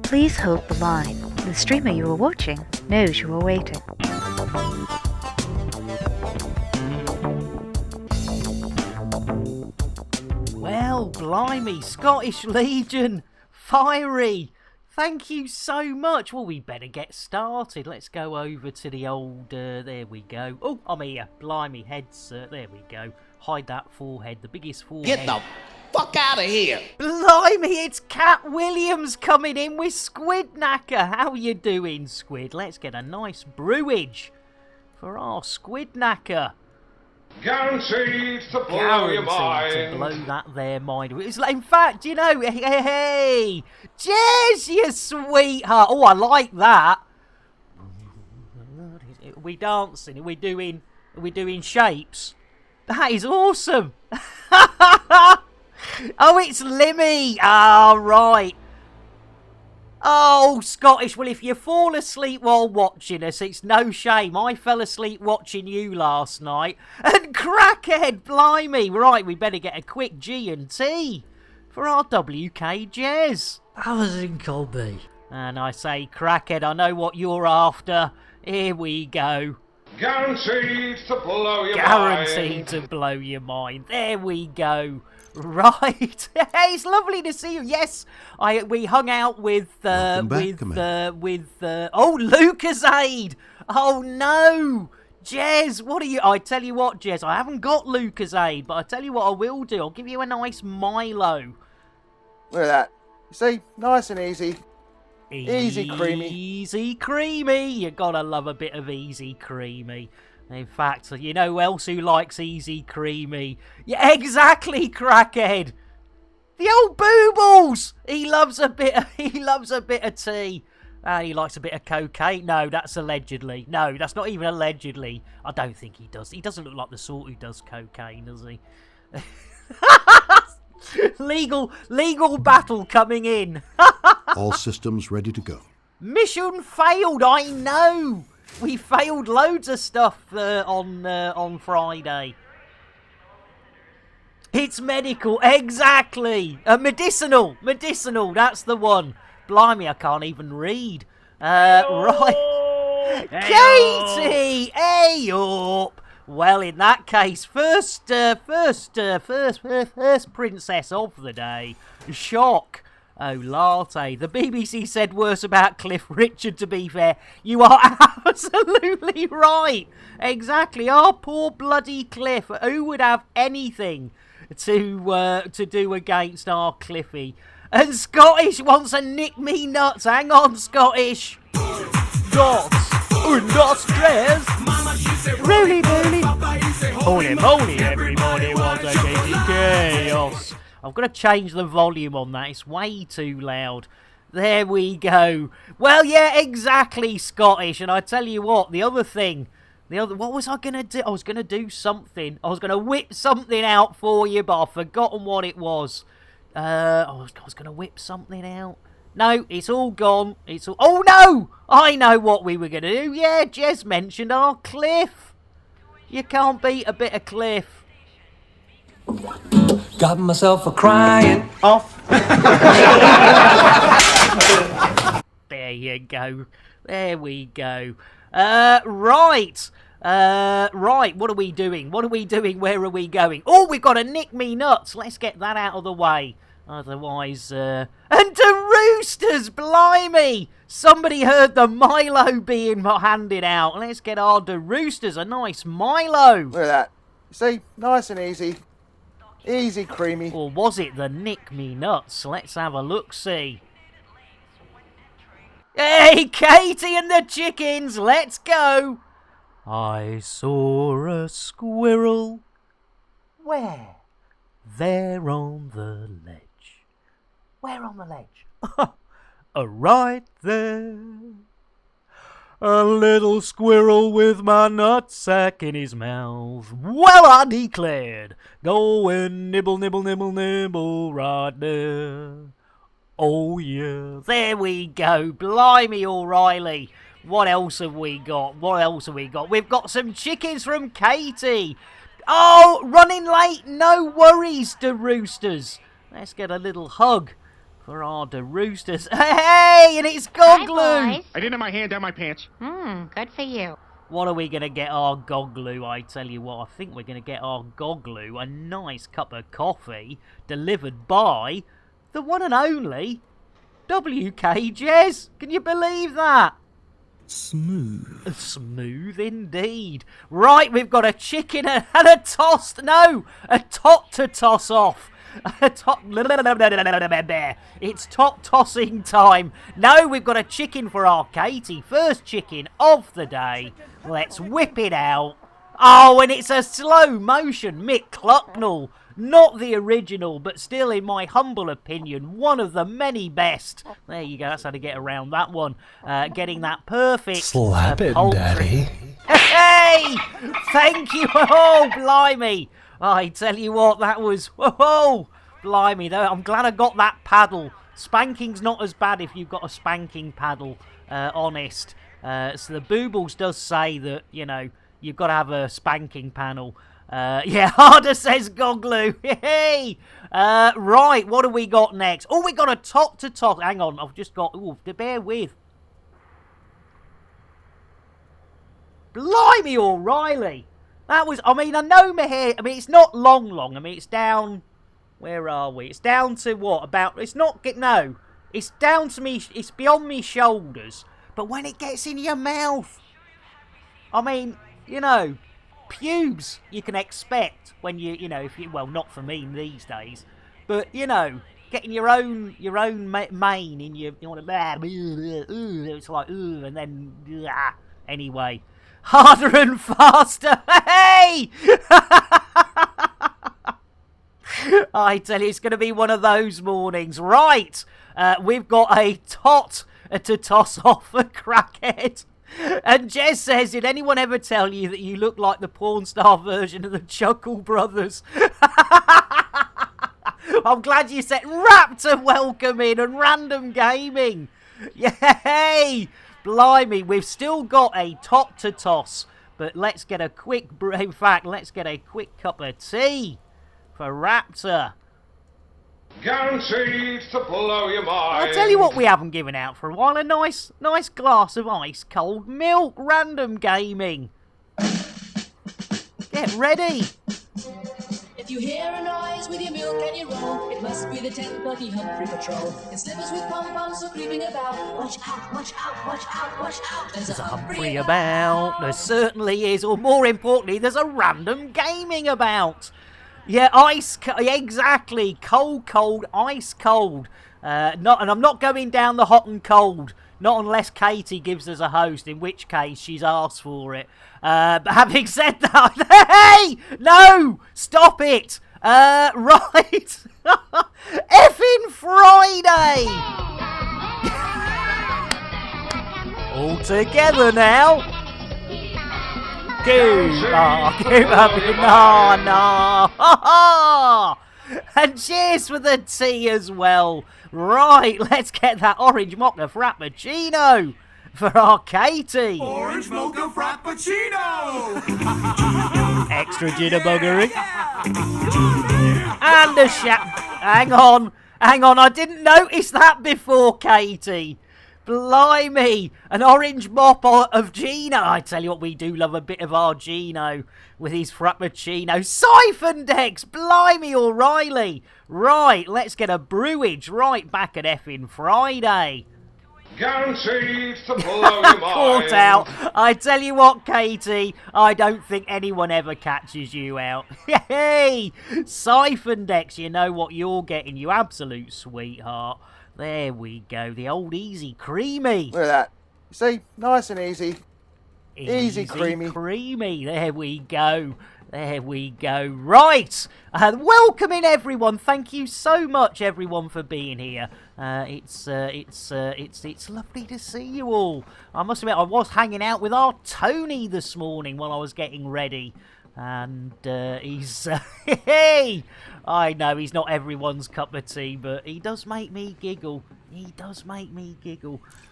Please hold the line. The streamer you are watching knows you are waiting. Well, blimey, Scottish Legion, fiery. Thank you so much. Well, we better get started. Let's go over to the old, there we go. Oh, I'm here. Blimey, heads, there we go. Hide that forehead, the biggest forehead. Get the fuck out of here. Blimey, it's Cat Williams coming in with Squid Knacker. How you doing, Squid? Let's get a nice brewage for our Squid Knacker. Guaranteed to blow your mind. To blow that there mind. It's like, in fact, you know, hey, Jez, you sweetheart. Oh, I like that. Are we dancing? Are we doing shapes? That is awesome. Oh, it's Limmy. Ah, right. Oh, Scottish. Well, if you fall asleep while watching us, it's no shame. I fell asleep watching you last night. And crackhead, blimey. Right, we better get a quick G&T for our WK Jez. I was in Colby. And I say, crackhead, I know what you're after. Here we go. Guaranteed to blow your mind. Guaranteed to blow your mind. There we go. Right. Hey, it's lovely to see you. Yes, we hung out with Lucasade. Oh no, Jez, what are you? I tell you what, Jez, I haven't got Lucasade, but I tell you what I will do. I'll give you a nice Milo. Look at that. You see, nice and easy. Easy creamy. Easy creamy. You gotta love a bit of easy creamy. In fact, you know who else who likes easy creamy? Yeah, exactly, crackhead. The old Boobles. He loves a bit of tea. And he likes a bit of cocaine. No, that's allegedly. No, that's not even allegedly. I don't think he does. He doesn't look like the sort who does cocaine, does he? Legal battle coming in. All systems ready to go. Mission failed, I know. We failed loads of stuff on Friday. It's medical, exactly. Medicinal, that's the one. Blimey, I can't even read. Right. Katie, hey up. Well, in that case, first princess of the day, Shock. Oh, latte. The BBC said worse about Cliff Richard, to be fair. You are absolutely right. Exactly. Our poor bloody Cliff. Who would have anything to do against our Cliffy? And Scottish wants to nick me nuts. Hang on, Scottish. Dots. Not stress. Really, really. Holy moly, everybody wants a chaos. I've got to change the volume on that. It's way too loud. There we go. Well, yeah, exactly, Scottish. And I tell you what, what was I going to do? I was going to do something. I was going to whip something out for you, but I've forgotten what it was. I was going to whip something out. No, it's all gone. Oh, no! I know what we were going to do. Yeah, Jez mentioned our Cliff. You can't beat a bit of Cliff. Got myself a crying off. There you go. There we go. Right. Right, what are we doing? Where are we going? Oh, we've got to nick me nuts. Let's get that out of the way. Otherwise, and to Roosters, blimey! Somebody heard the Milo being handed out. Let's get our Roosters a nice Milo. Look at that. You see, nice and easy. Easy creamy. Or was it the nick me nuts? Let's have a look-see. Hey, Katie and the chickens, let's go. I saw a squirrel. Where? There on the ledge. Where on the ledge? Right there. A little squirrel with my nutsack in his mouth. Well, I declared, go and nibble, nibble, nibble, nibble right there. Oh, yeah. There we go. Blimey, O'Reilly. What else have we got? We've got some chickens from Katie. Oh, running late. No worries, to Roosters. Let's get a little hug for our De Roosters. Hey, and it's Gogglue! Hi, boys. I didn't have my hand down my pants. Good for you. What are we going to get our Gogglue? I tell you what, I think we're going to get our Gogglue a nice cup of coffee delivered by the one and only WK Jez. Can you believe that? Smooth. Smooth indeed. Right, we've got a chicken and a tossed. No, a tot to toss off. It's top tossing time. No, we've got a chicken for our Katie. First chicken of the day. Let's whip it out. Oh, and it's a slow motion Mick Clucknell. Not the original, but still, in my humble opinion, one of the many best. There you go, that's how to get around that one. Getting that perfect Slap it, poultry. Daddy. Hey! Thank you! Oh, blimey! I tell you what, that was... Whoa! Blimey, though. I'm glad I got that paddle. Spanking's not as bad if you've got a spanking paddle, honest. So the Boobles does say that, you know, you've got to have a spanking panel. Yeah, harder says Gogglue. Hey! Right, what do we got next? Oh, we got a top to top. Hang on, I've just got... Ooh, to bear with. Blimey, O'Reilly! That was... I mean, I know my hair... I mean, it's not long. I mean, it's down... Where are we? It's down to what? About... It's not... No. It's down to me... It's beyond me shoulders. But when it gets in your mouth... I mean, you know... Pubes you can expect when you know, if you... Well, not for me these days. But, you know... Getting your own mane in your... You want to... It's like... And then... Anyway... Harder and faster. Hey! I tell you, it's going to be one of those mornings. Right. We've got a tot to toss off a crackhead. And Jez says, did anyone ever tell you that you look like the porn star version of the Chuckle Brothers? I'm glad you said Raptor welcome in and Random Gaming. Yay! Blimey, we've still got a top to toss, but let's get a quick, in fact, let's get a quick cup of tea for Raptor. Guaranteed to blow your mind. I'll tell you what we haven't given out for a while, a nice glass of ice cold milk. Random Gaming. Get ready. If you hear a noise with your milk and your roll, it must be the 10:30 Humphrey Patrol. In slippers with pom-poms are creeping about. Watch out, watch out, watch out, watch out. There's a Humphrey about. There certainly is, or more importantly, there's a Random Gaming about. Yeah, exactly. Cold, ice cold. And I'm not going down the hot and cold. Not unless Katie gives us a host, in which case she's asked for it. But having said that, hey! No! Stop it! Right. Effing Friday! All together now. Keep up. No. And cheers for the tea as well. Right, let's get that orange mocha frappuccino for our Katie. Orange mocha frappuccino! Extra jitterbuggery. And a hang on, I didn't notice that before, Katie. Blimey, an orange mop of Gino. I tell you what, we do love a bit of our Gino with his frappuccino. Siphon decks, blimey, O'Reilly. Right, let's get a brewage right back at effing Friday. Guaranteed to blow your mind. Caught out. I tell you what, Katie, I don't think anyone ever catches you out. Hey, Siphon decks, you know what you're getting, you absolute sweetheart. There we go, the old easy creamy. Look at that. You see, nice and easy. Easy creamy. There we go. Right. Welcoming everyone. Thank you so much, everyone, for being here. It's lovely to see you all. I must admit, I was hanging out with our Tony this morning while I was getting ready. And he's... hey! I know he's not everyone's cup of tea, but he does make me giggle.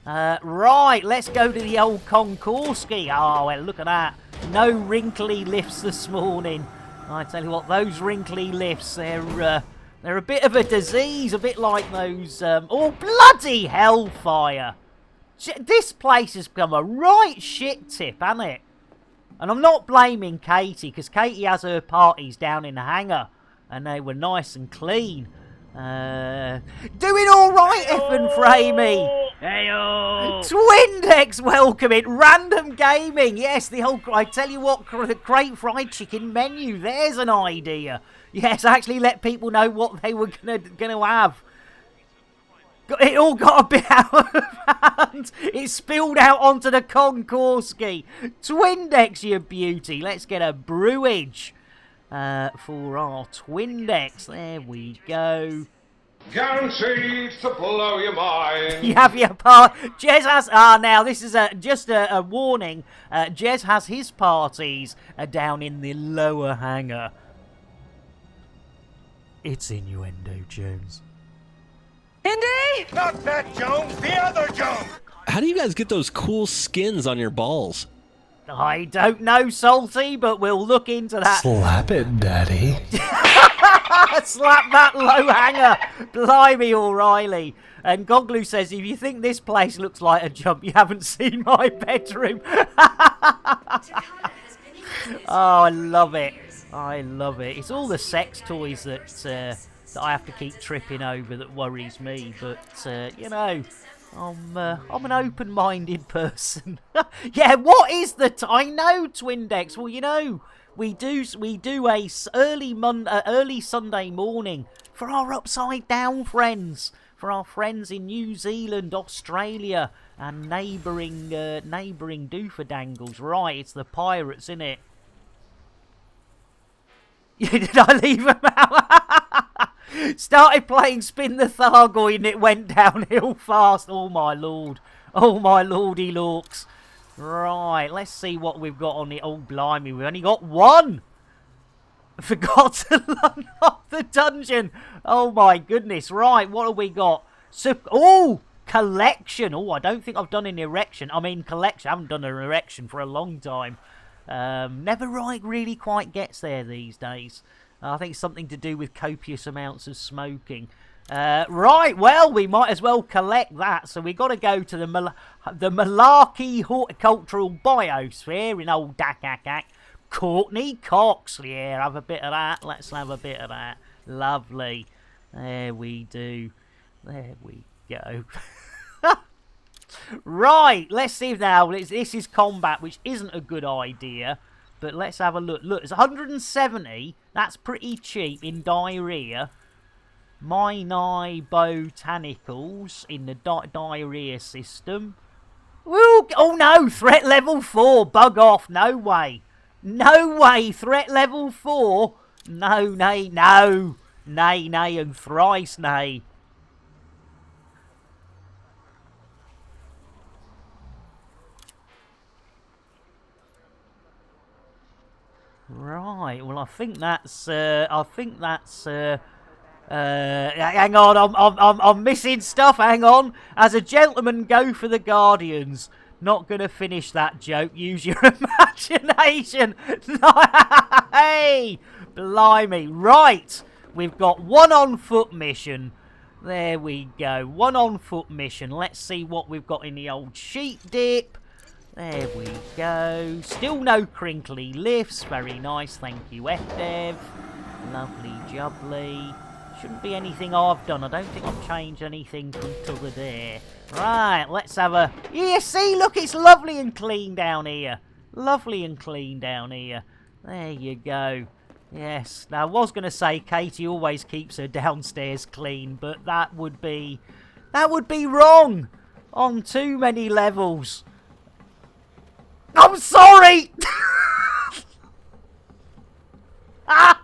Right, let's go to the old Konkorski. Oh, well, look at that. No wrinkly lifts this morning. I tell you what, those wrinkly lifts, they're They're a bit of a disease, a bit like those, oh, bloody hellfire. This place has become a right shit tip, hasn't it? And I'm not blaming Katie, because Katie has her parties down in the hangar, and they were nice and clean. Doing all right, Effin Framey. Heyo! Twindex welcoming Random Gaming. Yes, the whole. I tell you what, the great fried chicken menu. There's an idea. Yes, actually let people know what they were gonna have. It all got a bit out of hand. It spilled out onto the concourse. Twindex, you beauty. Let's get a brewage for our Twindex. There we go. Guaranteed to blow your mind. You have your part. Jez has. Now this is just a warning. Jez has his parties down in the lower hangar. It's innuendo, Jones. Indy! Not that Jones, the other Jones! How do you guys get those cool skins on your balls? I don't know, Salty, but we'll look into that. Slap it, Daddy. Slap that low hanger. Blimey, O'Reilly. And Goglu says, if you think this place looks like a jump, you haven't seen my bedroom. Oh, I love it. I love it. It's all the sex toys that I have to keep tripping over that worries me. But, you know, I'm an open-minded person. Yeah, what is the I know, Twindex. Well, you know, we do a early Sunday morning for our upside down friends, for our friends in New Zealand, Australia, and neighbouring dooferdangles. Right, it's the pirates, innit? Did I leave them out? Started playing Spin the Thargoid and it went downhill fast. Oh my lord. Oh my lordy lorks. Right, let's see what we've got on it. Oh blimey, we've only got one. Forgot to unlock the dungeon. Oh my goodness. Right, what have we got? Oh, collection. Oh, I don't think I've done an erection. I mean collection. I haven't done an erection for a long time. Never really quite gets there these days. I think it's something to do with copious amounts of smoking. Right, well, we might as well collect that. So we've got to go to the Malarkey Horticultural Biosphere in old Dakakak. Courtney Cox, yeah, have a bit of that. Let's have a bit of that. Lovely. There we do. There we go. Right, let's see now. This is combat, which isn't a good idea. But let's have a look. Look, it's 170. That's pretty cheap in diarrhea. Minai botanicals in the diarrhea system. Woo! Oh no, threat level 4. Bug off. No way. No way. Threat level 4. No, nay, no. Nay, nay, and thrice nay. Right, well, I think that's, hang on, I'm missing stuff, hang on. As a gentleman, go for the Guardians. Not gonna finish that joke, use your imagination. Hey, blimey. Right, we've got one on foot mission. There we go, one on foot mission. Let's see what we've got in the old sheep dip. There we go. Still no crinkly lifts. Very nice. Thank you, FDev. Lovely jubbly. Shouldn't be anything I've done. I don't think I've changed anything from to there. Right, let's have a... Yeah, see, look, it's lovely and clean down here. Lovely and clean down here. There you go. Yes. Now, I was going to say Katie always keeps her downstairs clean, but that would be wrong on too many levels. I'm sorry! Ah!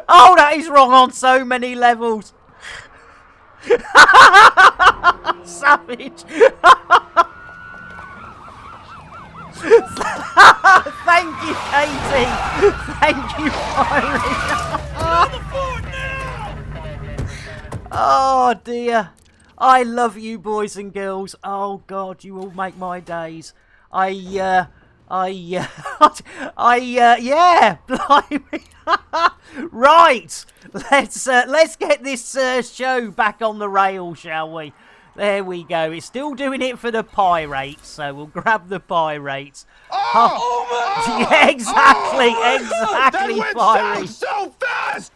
Oh, that is wrong on so many levels. Savage. Thank you, Katie. Thank you, Byron. Oh, dear. I love you, boys and girls. Oh, God, you all make my days. I yeah, blimey. Right, let's get this show back on the rail, shall we? There we go. It's still doing it for the pirates, so we'll grab the pirates. Yeah, exactly, Fiery. So fast!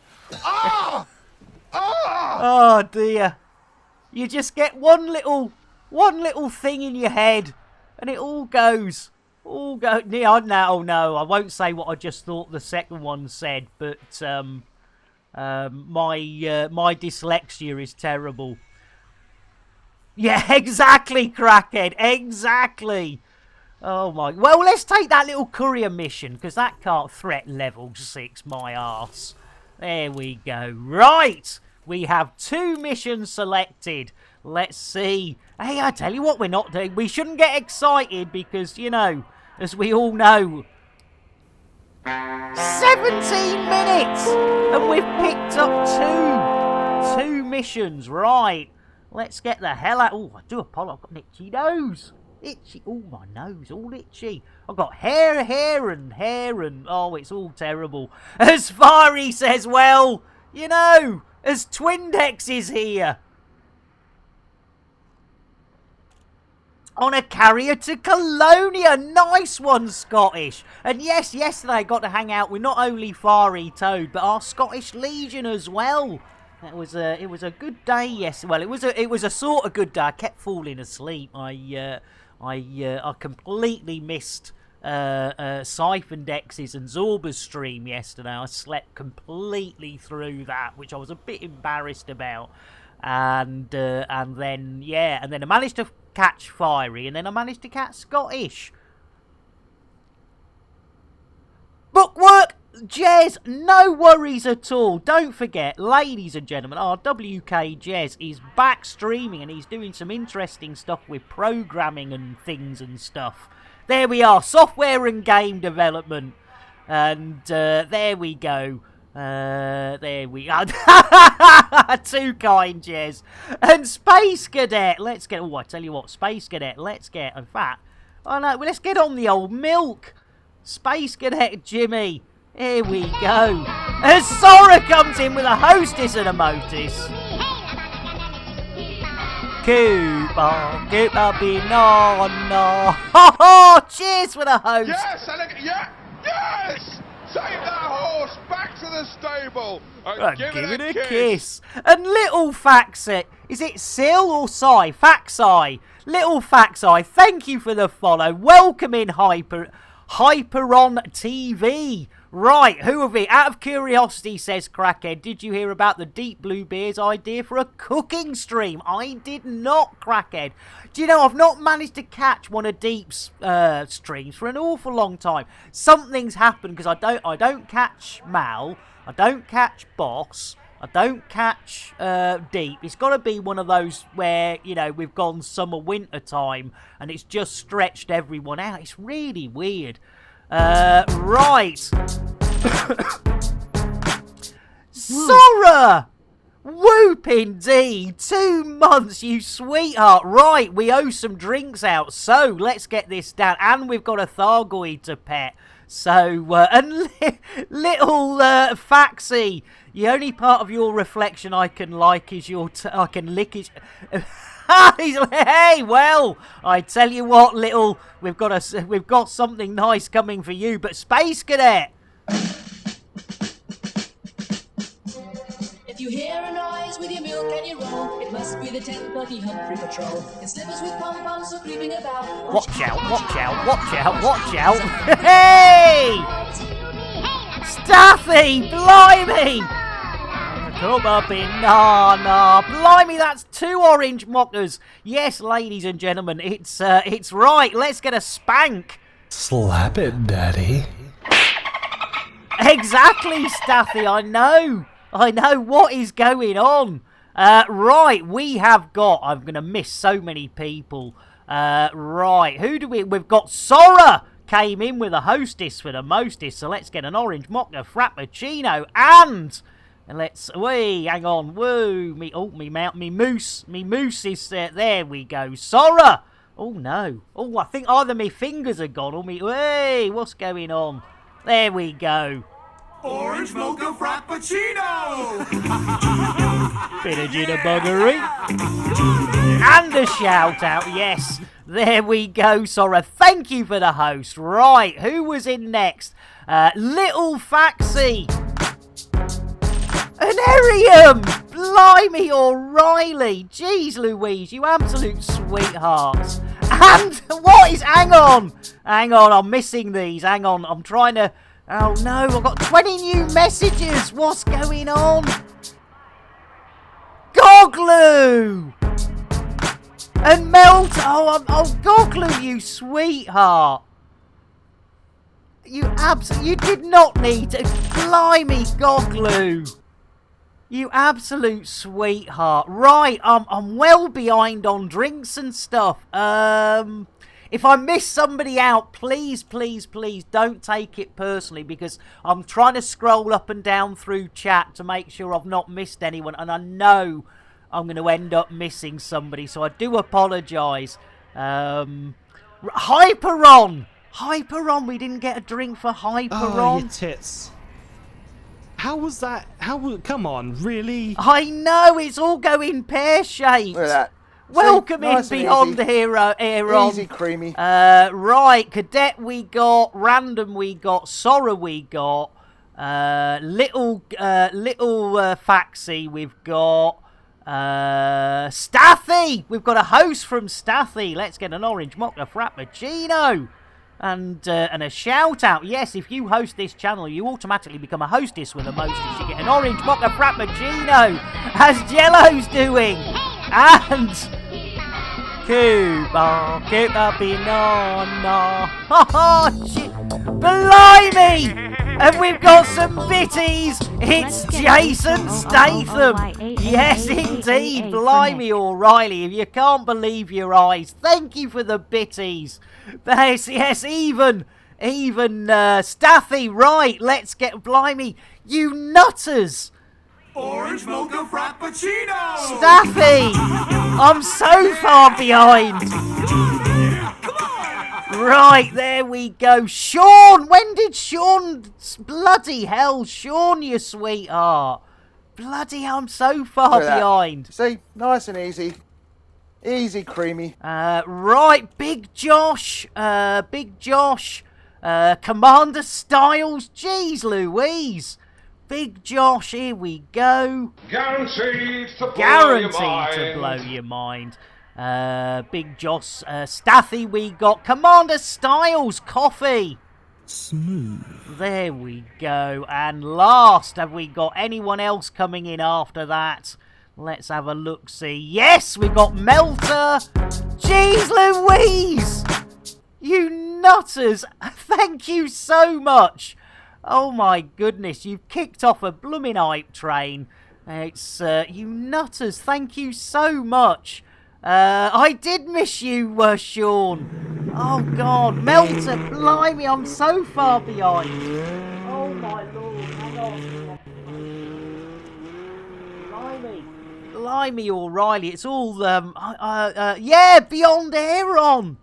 Oh dear. You just get one little thing in your head, and it all goes. No, I won't say what I just thought the second one said, but my dyslexia is terrible. Yeah, exactly, Crackhead, exactly. Oh my. Well, let's take that little courier mission, because that can't threat level 6 my arse. There we go. Right, we have 2 missions selected. Let's see. Hey, I tell you what we're not doing. We shouldn't get excited because, you know, as we all know, 17 minutes! And we've picked up 2 missions. Right, let's get the hell out. Oh, I do apologize. I've got an itchy nose. Itchy. Oh, my nose, all itchy. I've got hair, and oh, it's all terrible. As Fiery says, well, you know, as Twindex is here. On a carrier to Colonia. Nice one, Scottish. And yes, yesterday I got to hang out with not only Fiery Toad, but our Scottish Legion as well. It was a good day, yes. Well, it was a sort of good day. I kept falling asleep. I completely missed Siphon Dex's and Zorba's stream yesterday. I slept completely through that, which I was a bit embarrassed about. And then I managed to catch Fiery, and then I managed to catch Scottish. Bookwork, Jez, no worries at all. Don't forget, ladies and gentlemen, our WK Jez is back streaming, and he's doing some interesting stuff with programming and things and stuff. There we are, software and game development. And there we go. There we are. Too kind, Jez. And Space Cadet. Let's get. Oh, I tell you what, Space Cadet. Let's get. In fact, let's get on the old milk. Space Cadet Jimmy. Here we go. As Sora comes in with a hostess and a motus. Cooper banana. Oh, cheers for the host. Yes, yes! Take that horse back to the stable and give it a kiss. And little Faxi, is it Sil or Sai? Faxi. Little Faxi, thank you for the follow. Welcome in Hyperon TV. Right, who of it? Out of curiosity, says Crackhead, did you hear about the Deep Blue Beer's idea for a cooking stream? I did not, Crackhead. Do you know, I've not managed to catch one of Deep's streams for an awful long time. Something's happened, because I don't catch Mal, I don't catch Boss, I don't catch Deep. It's got to be one of those where, you know, we've gone summer-winter time, and it's just stretched everyone out. It's really weird. Right. Sora! Whoop indeed. 2 months, you sweetheart. Right, we owe some drinks out, so let's get this down. And we've got a Thargoid to pet. So, and little Faxi, the only part of your reflection I can like is I can lick his... Hey, well, I tell you what, little, we've got something nice coming for you. But Space Cadet. If you hear a noise with your milk and your roll, it must be the 10:30 Humphrey Patrol. In slippers with pom-poms are creeping about. Watch out! Watch out! Watch out! Watch out! Hey! Staffy, blimey! Banana. Blimey, that's 2 orange mockers. Yes, ladies and gentlemen, it's right. Let's get a spank. Slap it, Daddy. Exactly, Staffy. I know. What is going on. Right, we have got... I'm going to miss so many people. Right, who do we've got Sora came in with a hostess for the mostess. So let's get an orange mocha frappuccino and let's hang on, woo, me moose is there we go. Sora, Oh, no. Oh, I think either my fingers are gone or me... Hey, what's going on? There we go. Orange mocha frappuccino! Bit of jitterbuggery. And a shout out, yes. There we go, Sora. Thank you for the host. Right, who was in next? Little Faxi. An Arium! Blimey, O'Reilly! Jeez Louise, you absolute sweethearts. And what is... Hang on, I'm missing these. Hang on, I'm trying to... Oh no, I've got 20 new messages. What's going on? Goglu! And Melt... Oh, Goglu, you sweetheart. You did not need to... Blimey, Goglu. You absolute sweetheart. Right, I'm well behind on drinks and stuff. If I miss somebody out, please, please, please don't take it personally, because I'm trying to scroll up and down through chat to make sure I've not missed anyone, and I know I'm going to end up missing somebody, so I do apologise. Hyperon! Hyperon, we didn't get a drink for Hyperon. Oh, your tits. How was that? Come on, really? I know, it's all going pear-shaped. Look at that. Welcome nice in and Beyond easy. Hero, Aaron. Easy, creamy. Right, Cadet we got, Random we got, Sora we got, Little Faxi we've got, Stathy. We've got a host from Stathy. Let's get an orange mocha frappuccino. And a shout out. Yes, if you host this channel, you automatically become a hostess with a mostess. You get an orange mocha frappuccino, as Jello's doing. And Cuba banana. Oh, shit. Blimey! And we've got some bitties. It's Jason Statham. Yes, indeed. Blimey, O'Reilly. If you can't believe your eyes, thank you for the bitties. Yes, even Stathy. Right, let's get... Blimey, you nutters. Orange mocha frappuccino! Staffy! I'm so far behind. Right, there we go. Sean! When did Sean... Bloody hell, Sean, you sweetheart. Bloody hell, I'm so far behind. See, nice and easy. Easy, creamy. Right, Big Josh. Commander Styles. Jeez Louise. Big Josh, here we go. Guaranteed to blow Guaranteed your mind. to blow your mind. Big Josh, Stathy we got. Commander Styles, coffee. Smooth. There we go. And last, have we got anyone else coming in after that? Let's have a look-see. Yes, we've got Melter. Jeez Louise! You nutters. Thank you so much. Oh my goodness, you've kicked off a blooming hype train. It's, you nutters, thank you so much. I did miss you, Sean. Oh God, Melter, blimey, I'm so far behind. Oh my lord, hang on. Blimey, O'Reilly, it's all, yeah, Beyond Aaron.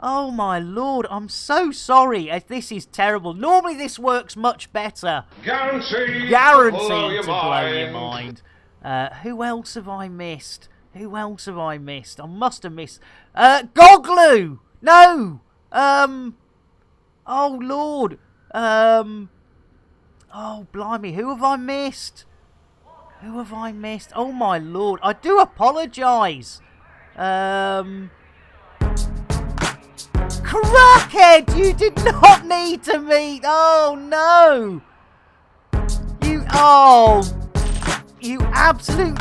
Oh my lord, I'm so sorry. This is terrible. Normally this works much better. Guaranteed to blow your mind. Who else have I missed? I must have missed. Goglu! No! Oh lord. Oh blimey, who have I missed? Oh my lord, I do apologise. Crackhead, you did not need to meet. Oh no. You absolute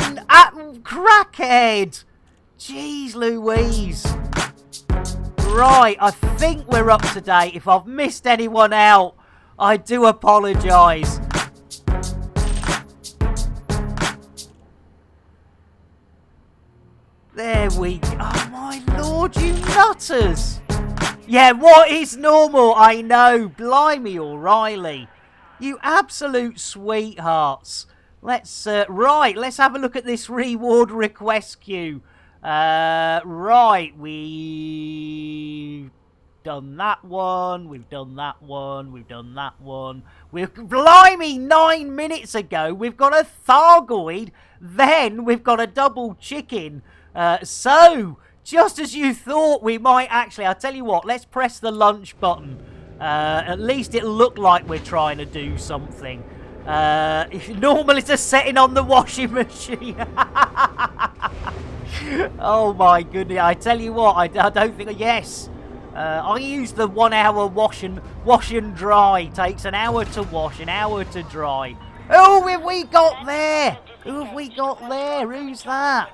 crackhead. Jeez Louise. Right, I think we're up to date. If I've missed anyone out, I do apologise. There we go. Oh my lord, you nutters. Yeah, what is normal? I know. Blimey, O'Reilly. You absolute sweethearts. Let's have a look at this reward request queue. Right, we've done that one, we've done that one, we've done that one. Blimey, 9 minutes ago, we've got a Thargoid, then we've got a double chicken. So, just as you thought we might actually, I'll tell you what, let's press the lunch button. At least it'll look like we're trying to do something. Normally it's a setting on the washing machine. Oh my goodness, I tell you what, I don't think, yes. I use the 1 hour wash and dry. Takes an hour to wash, an hour to dry. Who have we got there? Who have we got there? Who's that?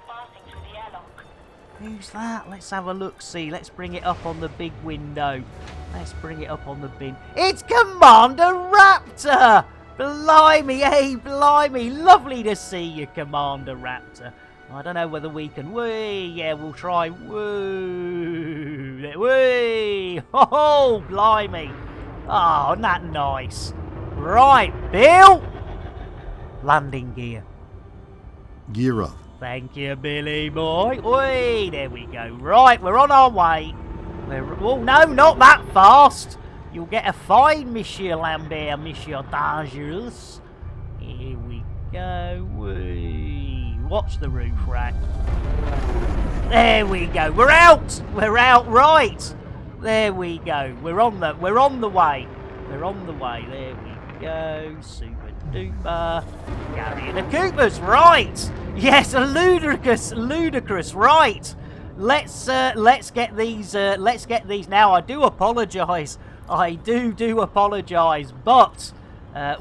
Who's that? Let's have a look-see. Let's bring it up on the big window. Let's bring it up on the bin. It's Commander Raptor! Blimey, hey, blimey. Lovely to see you, Commander Raptor. I don't know whether we can... Whee! Yeah, we'll try. Woo! Whee! Oh, blimey. Oh, isn't that nice? Right, Bill. Landing gear. Gear up. Thank you, Billy boy. Whee! There we go. Right, we're on our way. Oh, no, not that fast. You'll get a fine, Monsieur Lambert, Monsieur Dangerous. Here we go. Whee! Watch the roof rack. There we go. We're out. We're out. Right. There we go. We're on the way. We're on the way. There we go. Super duper. Gary and the Coopers. Right. Yes, a ludicrous. Right. Let's get these. Let's get these now. I do apologise. I do apologise, but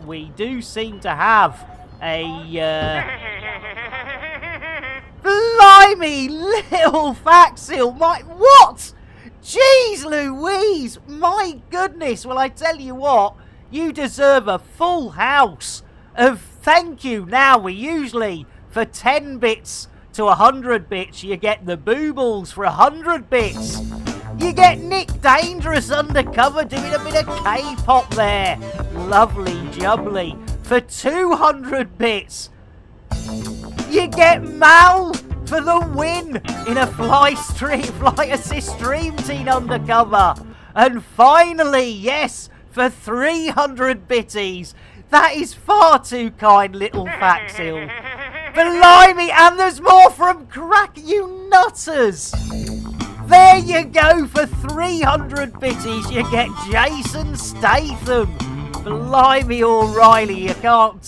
we do seem to have a. Blimey, little Faxil, what? Jeez Louise, my goodness. Well, I tell you what, you deserve a full house of thank you. Now, we usually, for 10 bits to 100 bits, you get the boobles. For 100 bits, you get Nick Dangerous undercover doing a bit of K-pop there. Lovely jubbly. For 200 bits, you get Mal for the win in a Flight Assist Stream Team undercover. And finally, yes, for 300 bitties. That is far too kind, little Faxil. Blimey, and there's more from Crack, you nutters. There you go, for 300 bitties, you get Jason Statham. Blimey, O'Reilly, you can't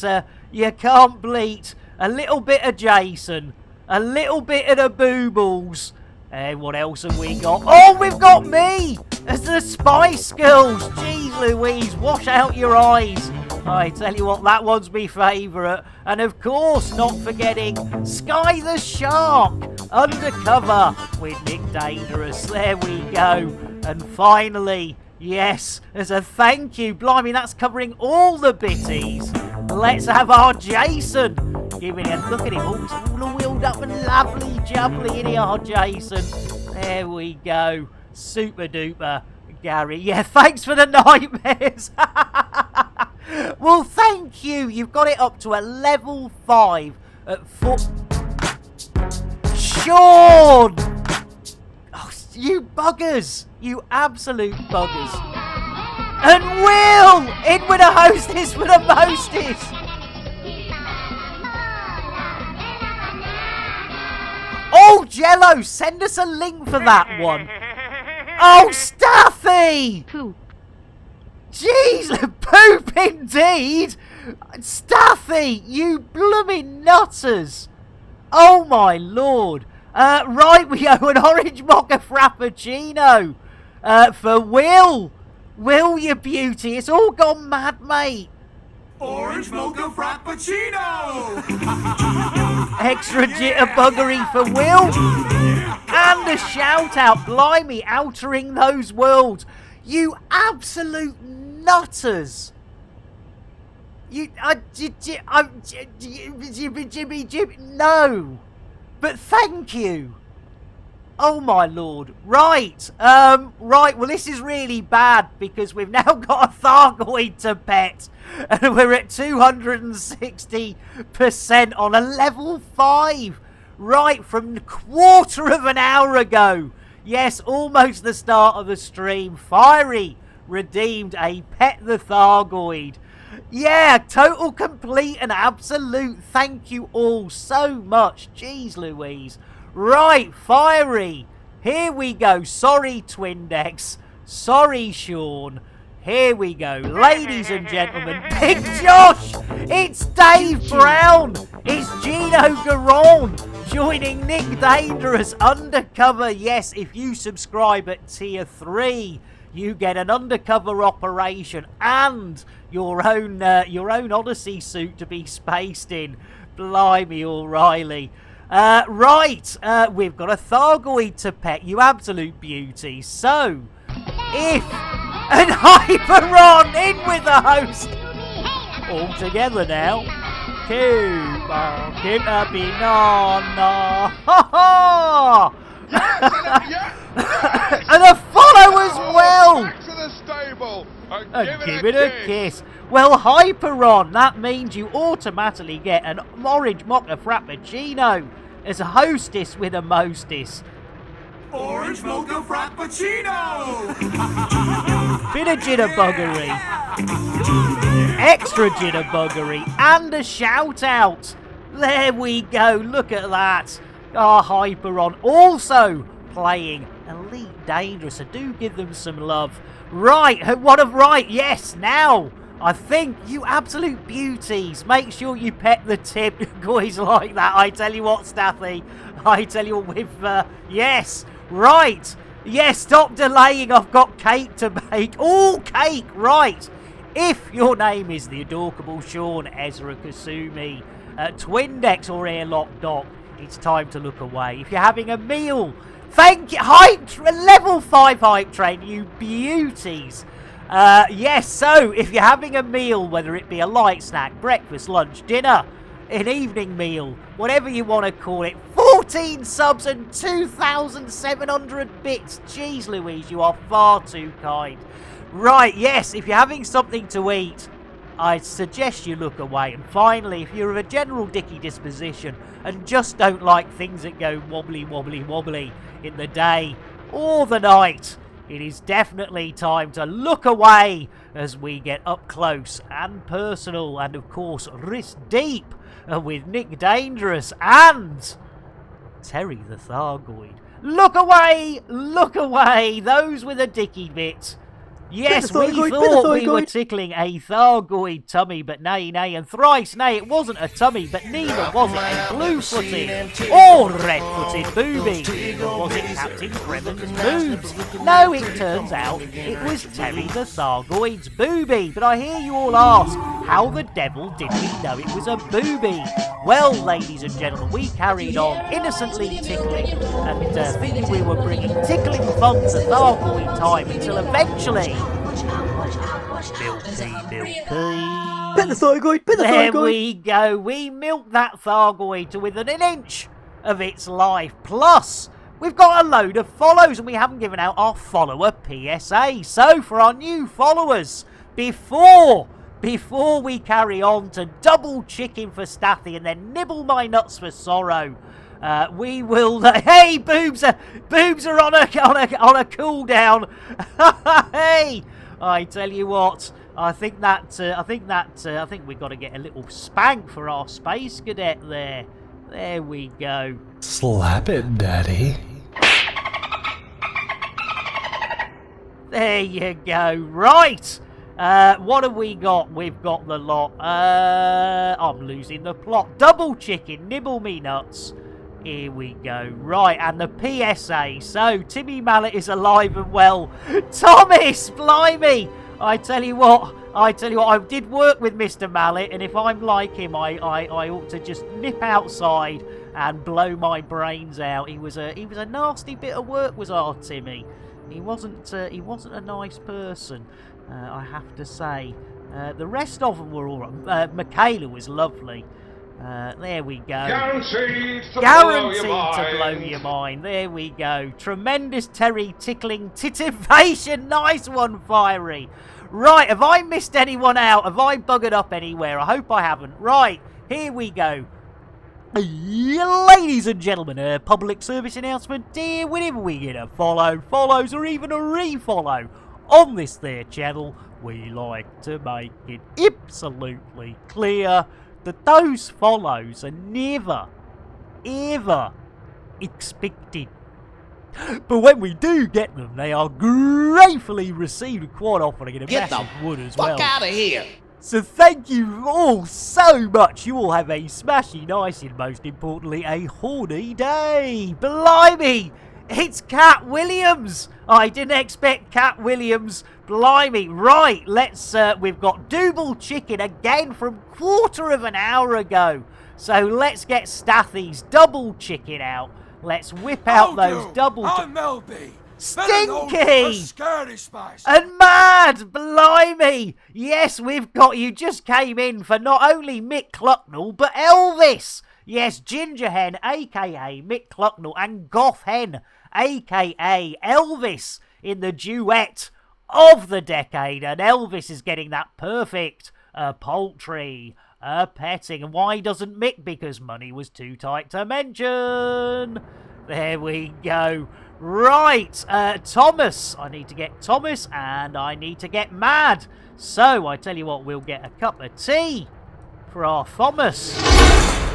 bleat. A little bit of Jason, a little bit of the boobles. And what else have we got? Oh, we've got me as the Spice Girls. Jeez Louise, wash out your eyes. I tell you what, that one's my favourite. And of course, not forgetting Sky the Shark, undercover with Nick Dangerous. There we go. And finally, yes, as a thank you. Blimey, that's covering all the bitties. Let's have our Jason. Giving a look at him. Oh, he's all wheeled up and lovely jubbly in here, our Jason. There we go. Super duper, Gary. Yeah, thanks for the nightmares. Well, thank you. You've got it up to a level 5 at 4. Sean! Oh, you buggers. You absolute buggers. And Will! In with a hostess for the mostest. Oh, Jello, send us a link for that one. Oh, Staffy! Poop. Jeez, poop indeed! Staffy, you blooming nutters! Oh my lord! Right, we owe an orange mocha frappuccino for Will. Will, you beauty, it's all gone mad, mate. Orange mocha frappuccino! Extra jitterbuggery for Will. And a shout out, blimey, outering those worlds. You absolute nutters. No. But thank you. Oh my lord. Right. Right, well this is really bad because we've now got a Thargoid to pet. And we're at 260% on a level 5. right from a quarter of an hour ago. Yes, almost the start of the stream. Fiery redeemed a Pet the Thargoid. Yeah, total, complete and absolute. Thank you all so much. Jeez Louise. Right, Fiery. Here we go. Sorry, Twindex. Sorry, Sean. Here we go. Ladies and gentlemen, Big Josh. It's Dave Brown. It's Gino Garon joining Nick Dangerous undercover. Yes, if you subscribe at tier 3, you get an undercover operation and your own Odyssey suit to be spaced in. Blimey, O'Reilly. Right, we've got a Thargoid to pet, you absolute beauty. So, if and Hyperon in with the host. All together now. Cuba, give a banana. Ha ha! And a follow as well. Back to the stable and give it a kiss. Well, Hyperon, that means you automatically get an orange mocha frappuccino as a hostess with a mostess. Orange mocha frappuccino! Bit of jitterbuggery. Extra jitterbuggery. And a shout out. There we go. Look at that. Our Hyperon also playing Elite Dangerous. So do give them some love. Right. What of right? Yes. Now, I think you absolute beauties. Make sure you pet the tip. Guys like that. I tell you what, Staffy. I tell you what, with... yes. Right. Yes, stop delaying. I've got cake to bake. All cake. Right. If your name is the adorable Sean, Ezra Kasumi, Twindex or Airlock Doc, it's time to look away. If you're having a meal, thank you. Level 5 hype train, you beauties. Yes, so if you're having a meal, whether it be a light snack, breakfast, lunch, dinner, an evening meal, whatever you want to call it, 14 subs and 2,700 bits. Jeez Louise, you are far too kind. Right, yes, if you're having something to eat, I suggest you look away. And finally, if you're of a general dicky disposition and just don't like things that go wobbly, wobbly, wobbly in the day or the night, it is definitely time to look away as we get up close and personal and, of course, wrist deep with Nick Dangerous and Terry the Thargoid. Look away! Look away! Those with a dicky bit. Yes, we thought we were tickling a Thargoid tummy, but nay, nay, and thrice nay, it wasn't a tummy, but neither was it a blue-footed or red-footed booby. Was it Captain Kremen's boobs? No, it turns out it was Terry the Thargoid's booby. But I hear you all ask, how the devil did we know it was a booby? Well, ladies and gentlemen, we carried on innocently tickling and thinking we were bringing tickling fun to Thargoid time until eventually... Milky. Pet the Thargoid, pet the Thargoid. There we go. We milked that Thargoid to within an inch of its life. Plus, we've got a load of follows and we haven't given out our follower PSA. So, for our new followers, before we carry on to double chicken for Staffy and then nibble my nuts for sorrow, we will. Hey, boobs are on a cooldown. Hey, I tell you what. I think we've got to get a little spank for our space cadet there. There we go. Slap it, Daddy. There you go. Right. What have we got? We've got the lot. I'm losing the plot. Double chicken, nibble me nuts. Here we go. Right, and the PSA. So, Timmy Mallet is alive and well. Thomas, blimey! I tell you what, I did work with Mr. Mallet, and if I'm like him, I ought to just nip outside and blow my brains out. He was a nasty bit of work, was our Timmy. He wasn't a nice person, I have to say. The rest of them were all right. Michaela was lovely. There we go. Guaranteed to blow your mind. There we go. Tremendous Terry tickling titivation. Nice one, Fiery. Right, have I missed anyone out? Have I buggered up anywhere? I hope I haven't. Right, here we go. Ladies and gentlemen, a public service announcement here. Whenever we get a follow, follows, or even a refollow on this there channel, we like to make it absolutely clear that those follows are never, ever expected. But when we do get them, they are gratefully received, and quite often I get a massive wood as well. Fuck out of here! So thank you all so much. You all have a smashy, nice, and most importantly, a horny day. Blimey, it's Cat Williams. I didn't expect Cat Williams. Blimey, right, we've got double chicken again from quarter of an hour ago. So let's get Stathy's double chicken out. Let's whip out those double chicken. I'm LB. Stinky! Spice. And mad! Blimey! Yes, we've got you. Just came in for not only Mick Clucknell, but Elvis! Yes, Ginger Hen, a.k.a. Mick Clucknell, and Goth Hen, a.k.a. Elvis, in the duet of the decade. And Elvis is getting that perfect poultry petting. And why doesn't Mick? Because money was too tight to mention. There we go. Right, Thomas. I need to get Thomas, and I need to get Mad. So, I tell you what, we'll get a cup of tea for our Thomas.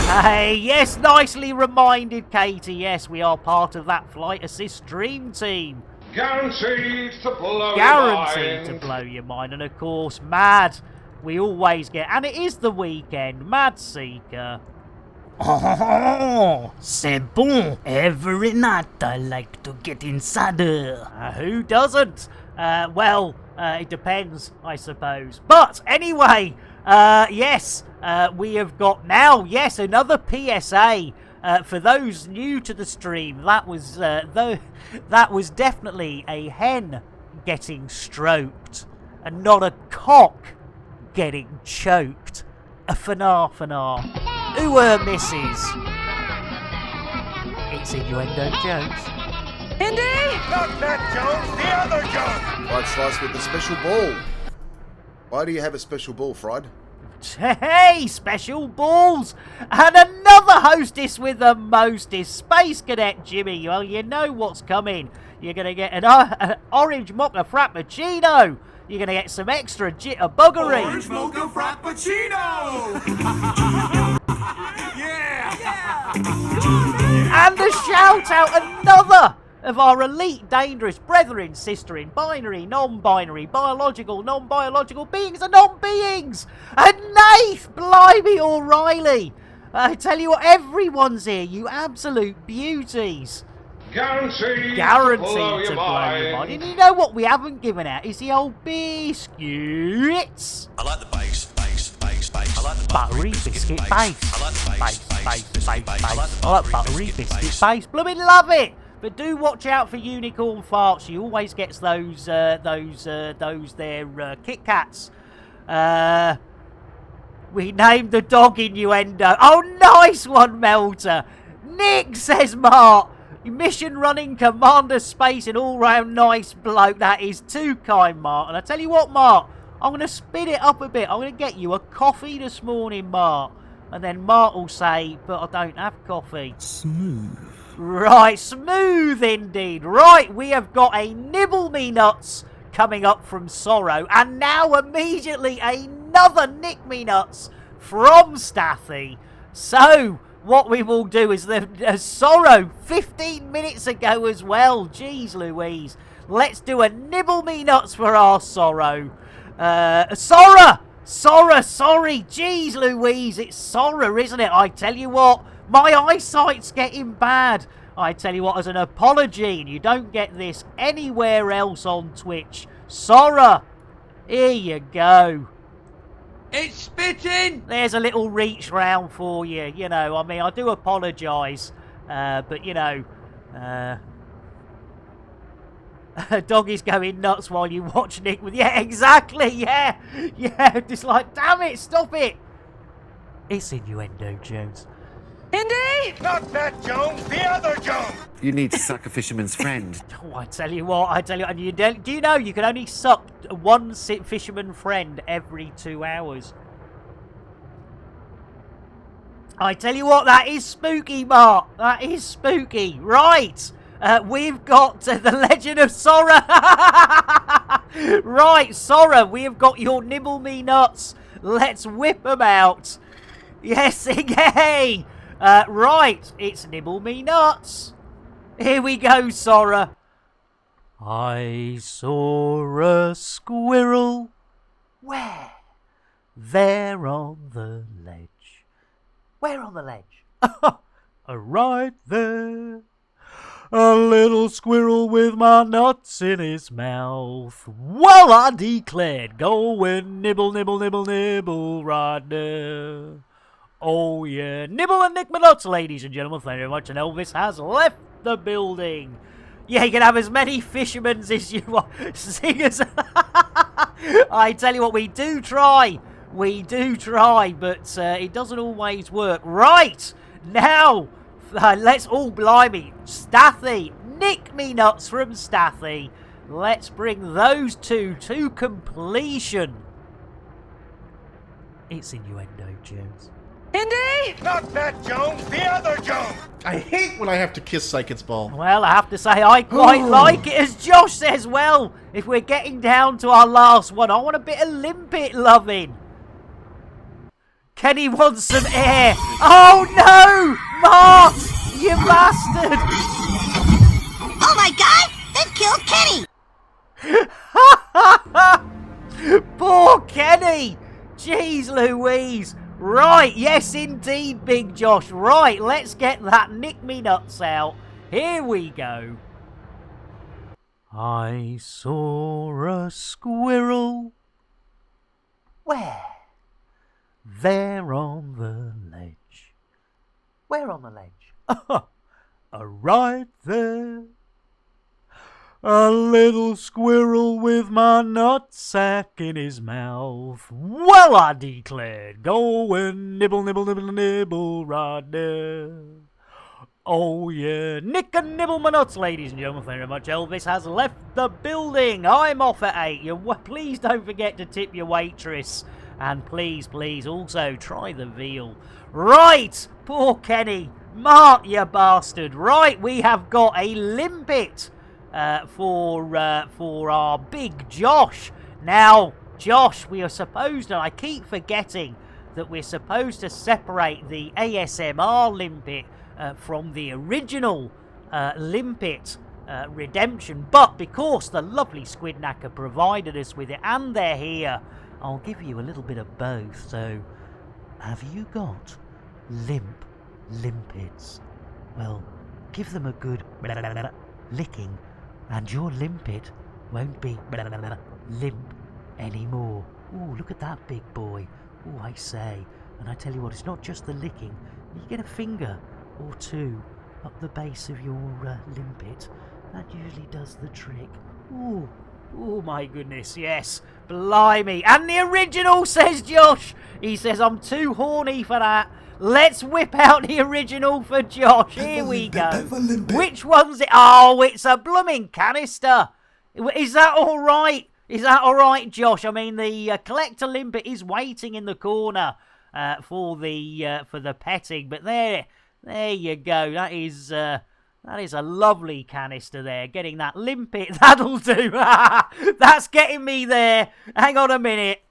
Hey, yes, nicely reminded, Katie. Yes, we are part of that Flight Assist Dream Team. Guaranteed to blow Guaranteed your mind. to blow your mind. And, of course, Mad, we always get. And it is the weekend. Mad Seeker. Oh, c'est bon. Every night I like to get inside her. Who doesn't? Well, it depends, I suppose. But anyway, yes, we have got now, yes, another PSA. For those new to the stream, that was definitely a hen getting stroked, and not a cock getting choked. A fanar. Who misses? It's innuendo jokes. Indy! Not that Jones, the other Jones! Fried slice with the special ball. Why do you have a special ball, Fried? Hey, special balls! And another hostess with the mostest, Space Cadet Jimmy. Well, you know what's coming. You're going to get an orange mocha frappuccino. You're going to get some extra jitterbuggery. Orange mocha frappuccino! Yeah! And a shout out, another of our elite, dangerous brethren, sisterin, binary, non-binary, biological, non-biological beings and non-beings. And Nath, blimey, O'Reilly. I tell you what, everyone's here, you absolute beauties. Guaranteed Guaranteed to blow your mind. And you know what we haven't given out is the old biscuits. I like the base. I like the Buttery biscuit base. I like the base. I like buttery biscuit base. Blooming love it. But do watch out for unicorn farts. She always gets those there Kit Kats. We named the dog innuendo. Oh, nice one, Melter. Nick, says Mark. Mission running Commander Space and all-round nice bloke. That is too kind, Mark. And I tell you what, Mark, I'm going to speed it up a bit. I'm going to get you a coffee this morning, Mark. And then Mark will say, but I don't have coffee. Smooth. Right, smooth indeed. Right, we have got a Nibble Me Nuts coming up from Sorrow. And now immediately another Nick Me Nuts from Stathy. So what we will do is the Sorrow 15 minutes ago as well. Jeez Louise. Let's do a Nibble Me Nuts for our Sorrow. Sorry. Jeez Louise, it's Sora, isn't it? I tell you what, my eyesight's getting bad. I tell you what, as an apology, and you don't get this anywhere else on Twitch. Sora, here you go. It's spitting! There's a little reach round for you, you know. I mean, I do apologise, but, you know, Doggy's going nuts while you watch Nick with... Yeah, exactly, yeah, just like, damn it, stop it. It's innuendo, Jones. Indy! Not that Jones, the other Jones! You need to suck a fisherman's friend. Oh, I tell you what, and you do you know you can only suck one fisherman friend every 2 hours? I tell you what, that is spooky, Mark. That is spooky. Right. We've got the Legend of Sora. Right, Sora, we have got your Nibble Me Nuts. Let's whip them out. Yes, yay. Right, it's Nibble Me Nuts. Here we go, Sora. I saw a squirrel. Where? There on the ledge. Where on the ledge? Right there. A little squirrel with my nuts in his mouth. Well, I declared, go and nibble, nibble, nibble, nibble right there. Oh, yeah. Nibble and nick my nuts, ladies and gentlemen. Thank you very much. And Elvis has left the building. Yeah, you can have as many fishermen's as you want. Singers. I tell you what, we do try. We do try, but it doesn't always work. Right. Now, let's all blimey. Stathy. Nick me nuts from Stathy. Let's bring those two to completion. It's innuendo, Jones. Indy? Not that Jones, the other Jones! I hate when I have to kiss Psychic's ball. Well, I have to say, I quite like it. As Josh says, well, if we're getting down to our last one, I want a bit of limpet loving. Kenny wants some air. Oh, no! Mark! You bastard! Oh, my God! They've killed Kenny! Poor Kenny! Jeez Louise! Right, yes indeed, Big Josh. Right, let's get that Nick Me Nuts out. Here we go. I saw a squirrel. Where? There on the ledge. Where on the ledge? Right there. A little squirrel with my nutsack in his mouth. Well, I declared, go and nibble, nibble, nibble, nibble right there. Oh, yeah. Nick and nibble my nuts, ladies and gentlemen. Thank you very much. Elvis has left the building. I'm off at 8. Please don't forget to tip your waitress. And please, please, also try the veal. Right. Poor Kenny. Mark, you bastard. Right, we have got a limpet. For our big Josh. Now, Josh, we are supposed to, I keep forgetting that we're supposed to separate the ASMR limpet from the original limpet redemption, but because the lovely Squidnacker provided us with it and they're here, I'll give you a little bit of both. So, have you got limpets? Well, give them a good licking, and your limpet won't be limp anymore. Ooh, look at that big boy. Ooh, I say. And I tell you what, it's not just the licking. You get a finger or two up the base of your limpet. That usually does the trick. Ooh. Oh my goodness, yes. Blimey. And the original, says Josh. He says, I'm too horny for that. Let's whip out the original for Josh. Here we go. Which one's it? Oh, it's a blooming canister. Is that all right? Is that all right, Josh? I mean, the collector limpet is waiting in the corner for the petting. But there you go. That is a lovely canister there. Getting that limpet, that'll do. That's getting me there. Hang on a minute.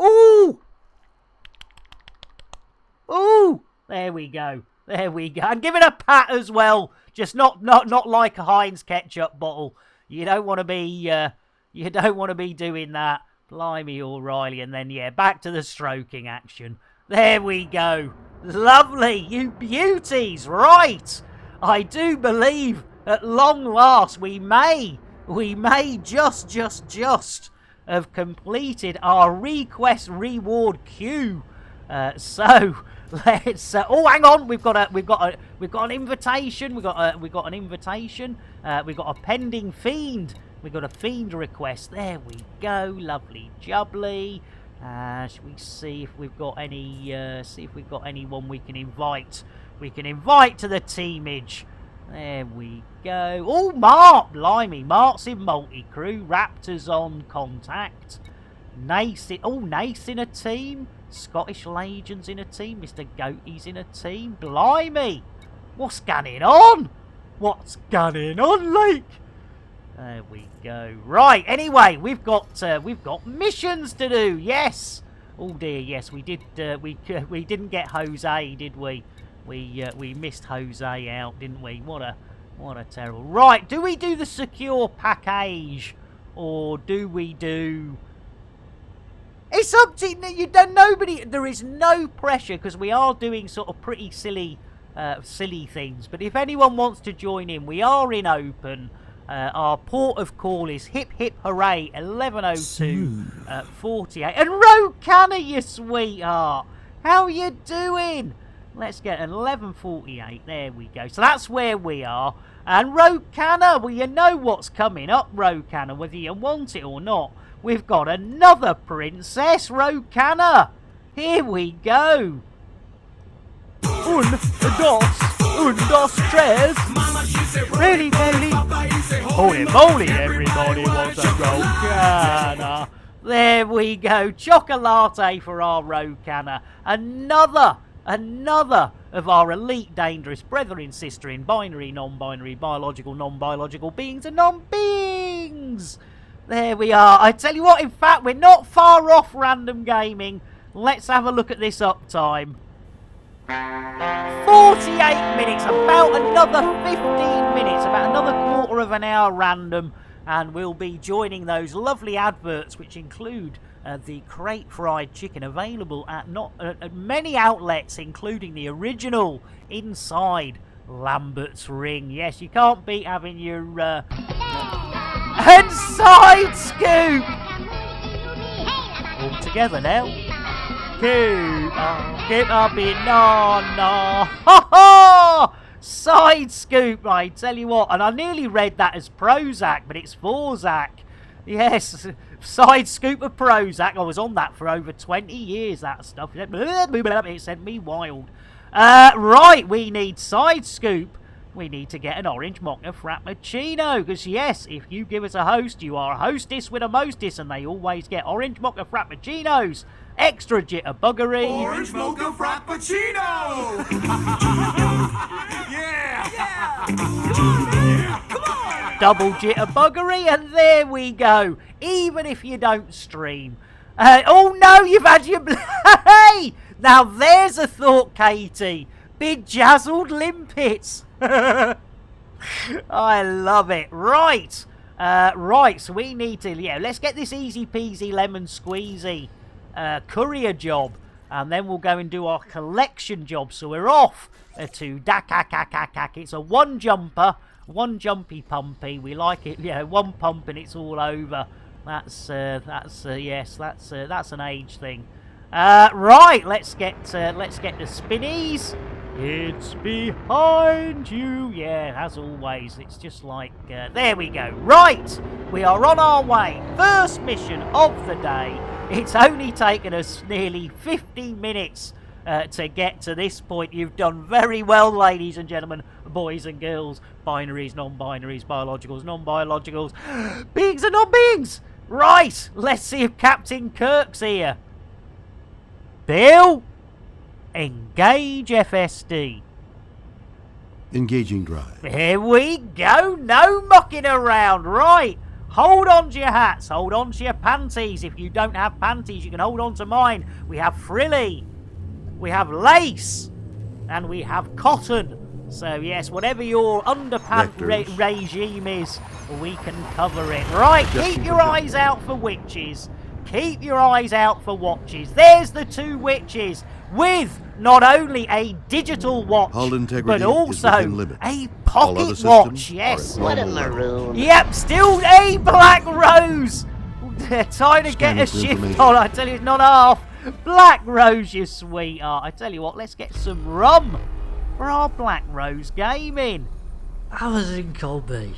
Ooh! Ooh! There we go. There we go. And give it a pat as well. Just not like a Heinz ketchup bottle. You don't want to be doing that. Blimey, O'Reilly. And then yeah, back to the stroking action. There we go. Lovely, you beauties. Right. I do believe at long last we may just have completed our request reward queue. So let's. Oh, hang on. We've got an invitation. We've got an invitation. We've got a pending fiend. We've got a fiend request. There we go. Lovely jubbly. Should we see if we've got any? See if we've got anyone we can invite. We can invite to the teamage. There we go. Oh, Mark, blimey. Mark's in multi-crew. Raptors on contact. Nace in a team. Scottish Legion's in a team. Mr. Goaty's in a team. Blimey! What's going on? What's going on, like? There we go. Right. Anyway, we've got missions to do. Yes. Oh dear. Yes, we did. We didn't get Jose, did we? We missed Jose out, didn't we? What a terrible. Right. Do we do the secure package, or do we do? It's up to you. Don't nobody. There is no pressure because we are doing sort of pretty silly things. But if anyone wants to join in, we are in open. Our port of call is hip hip hooray 1102 48. And Rokana, you sweetheart, how you doing? Let's get an 1148. There we go. So that's where we are. And Rokana, well, you know what's coming up, Rokana, whether you want it or not. We've got another princess, Rokana. Here we go. Un, dos, tres. Really, really. Holy moly, everybody wants a Rokana. There we go. Chocolate for our Rokana. Another of our elite dangerous brethren, sister in binary, non-binary, biological, non-biological beings and non-beings. There we are. I tell you what, in fact, we're not far off random gaming. Let's have a look at this uptime. 48 minutes, about another 15 minutes, about another quarter of an hour random, and we'll be joining those lovely adverts which include the crate fried chicken available at many outlets, including the original inside Lambert's Ring. Yes, you can't beat having your and side scoop all together now. Keep up in no. Ha ha! Side scoop, I tell you what, and I nearly read that as Prozac, but it's Forzac. Yes, side scoop of Prozac. I was on that for over 20 years, that stuff. It sent me wild. Right, we need side scoop. We need to get an orange mocha frappuccino, because yes, if you give us a host, you are a hostess with a mostess, and they always get orange mocha frappuccinos. Extra jitterbuggery. Orange mocha frappuccino! Yeah! Come on! Double jitterbuggery, and there we go. Even if you don't stream. Oh no, you've had your... Hey! Now there's a thought, Katie. Bejazzled limpets. I love it. Right. Right, so we need to... Yeah, let's get this easy peasy lemon squeezy courier job, and then we'll go and do our collection job. So we're off to Dakakakakak. It's a one jumper, one jumpy pumpy. We like it, yeah, one pump and it's all over. That's yes, that's an age thing. Right, let's get the spinnies. It's behind you. Yeah, as always, it's just like there we go. Right, we are on our way. First mission of the day. It's only taken us nearly 50 minutes to get to this point. You've done very well, ladies and gentlemen, boys and girls, binaries, non-binaries, biologicals, non-biologicals, beings and non-beings. Right, let's see if Captain Kirk's here. Bill, engage FSD. Engaging drive. Here we go. No mucking around. Right. Hold on to your hats. Hold on to your panties. If you don't have panties, you can hold on to mine. We have frilly. We have lace. And we have cotton. So, yes, whatever your underpant regime is, we can cover it. Right. Keep your eyes out for witches. Keep your eyes out for watches. There's the two witches with not only a digital watch, but also a pocket watch. Yes. What a maroon. Yep, still a black rose. Time to get a shift on. I tell you, it's not half. Black rose, you sweetheart. I tell you what, let's get some rum for our black rose gaming. I was in Colby.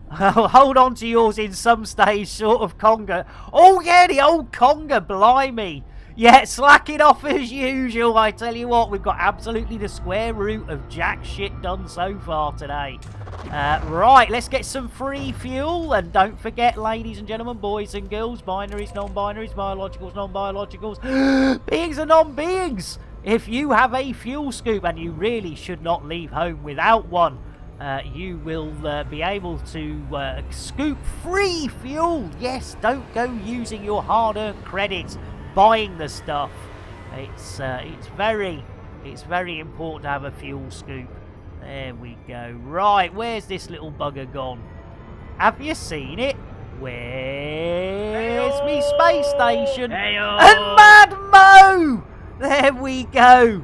Hold on to yours in some stage, sort of conga. Oh yeah, the old conga, blimey. Yeah, slacking off as usual. I tell you what, we've got absolutely the square root of jack shit done so far today. Right, let's get some free fuel. And don't forget, ladies and gentlemen, boys and girls, binaries, non-binaries, biologicals, non-biologicals, beings and non-beings. If you have a fuel scoop, and you really should not leave home without one, you will be able to scoop free fuel. Yes, don't go using your hard-earned credits buying the stuff. It's very important to have a fuel scoop. There we go. Right, where's this little bugger gone? Have you seen it? Where's me space station? Hey-o. And Mad Mo! There we go.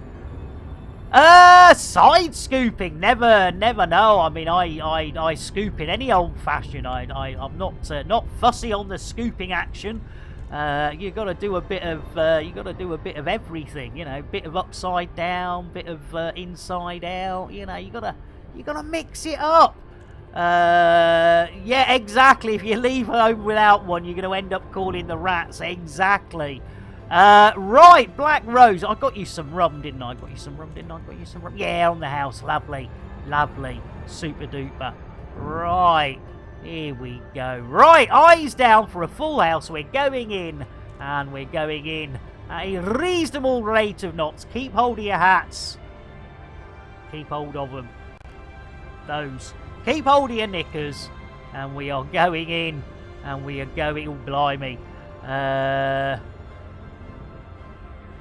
Side scooping. Never know. I mean, I scoop in any old fashion. I'm not fussy on the scooping action. You got to do a bit of everything. You know, bit of upside down, bit of inside out. You know, you gotta mix it up. Yeah, exactly. If you leave home without one, you're going to end up calling the rats. Exactly. Right, Black Rose. I got you some rum, didn't I? Yeah, on the house. Lovely. Super duper. Right. Here we go. Right, eyes down for a full house. We're going in. And we're going in at a reasonable rate of knots. Keep hold of your hats. Keep hold of them. Those. Keep hold of your knickers. And we are going in. And we are going... Oh, blimey.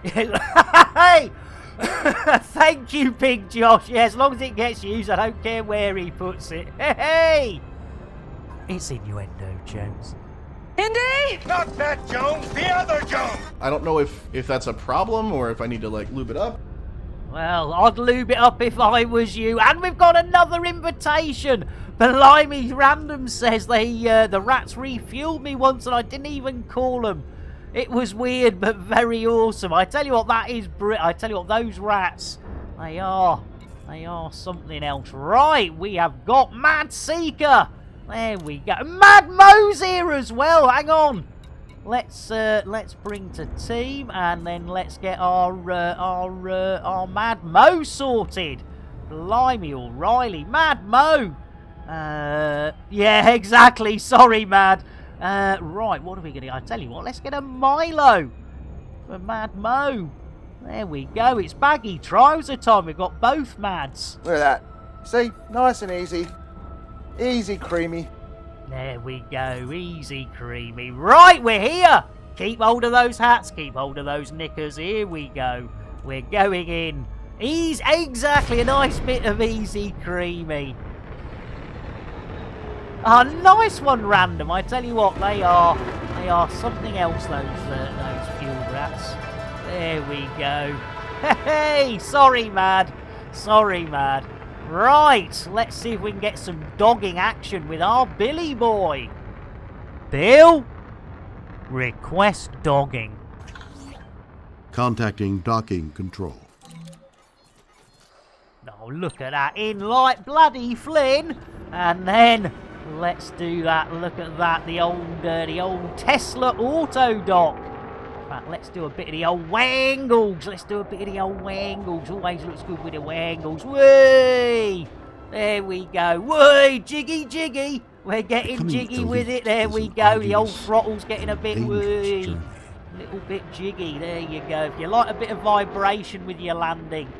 Hey! Thank you, Big Josh. Yeah, as long as it gets used, I don't care where he puts it. Hey! It's innuendo, Jones. Indy? Not that Jones, the other Jones! I don't know if that's a problem or if I need to, like, lube it up. Well, I'd lube it up if I was you. And we've got another invitation. Blimey, Random says the rats refueled me once and I didn't even call them. It was weird, but very awesome. I tell you what, that is I tell you what, those rats, they are something else. Right, we have got Mad Seeker. There we go. Mad Mo's here as well. Hang on. Let's bring to team, and then let's get our Mad Mo sorted. Blimey, O'Reilly, Mad Mo. Yeah, exactly. Sorry, Mad. Right, what are we going to... I tell you what, let's get a Milo for Mad Mo. There we go. It's baggy trouser time. We've got both Mads. Look at that. See? Nice and easy. Easy, creamy. There we go. Easy, creamy. Right, we're here. Keep hold of those hats. Keep hold of those knickers. Here we go. We're going in. Exactly. A nice bit of easy, creamy. A nice one, Random. I tell you what, they are something else, those fuel rats. There we go. Hey, sorry, Mad. Right, let's see if we can get some dogging action with our Billy boy. Bill, request dogging. Contacting docking control. Oh, look at that. In like bloody Flynn. And then... let's do that. Look at that. The old Tesla auto dock. In fact, let's do a bit of the old wangles. Always looks good with the wangles. Whee! There we go. Whee! Jiggy. We're getting jiggy with it. There we go. The old throttle's getting a bit whee. Little bit jiggy. There you go. If you like a bit of vibration with your landing,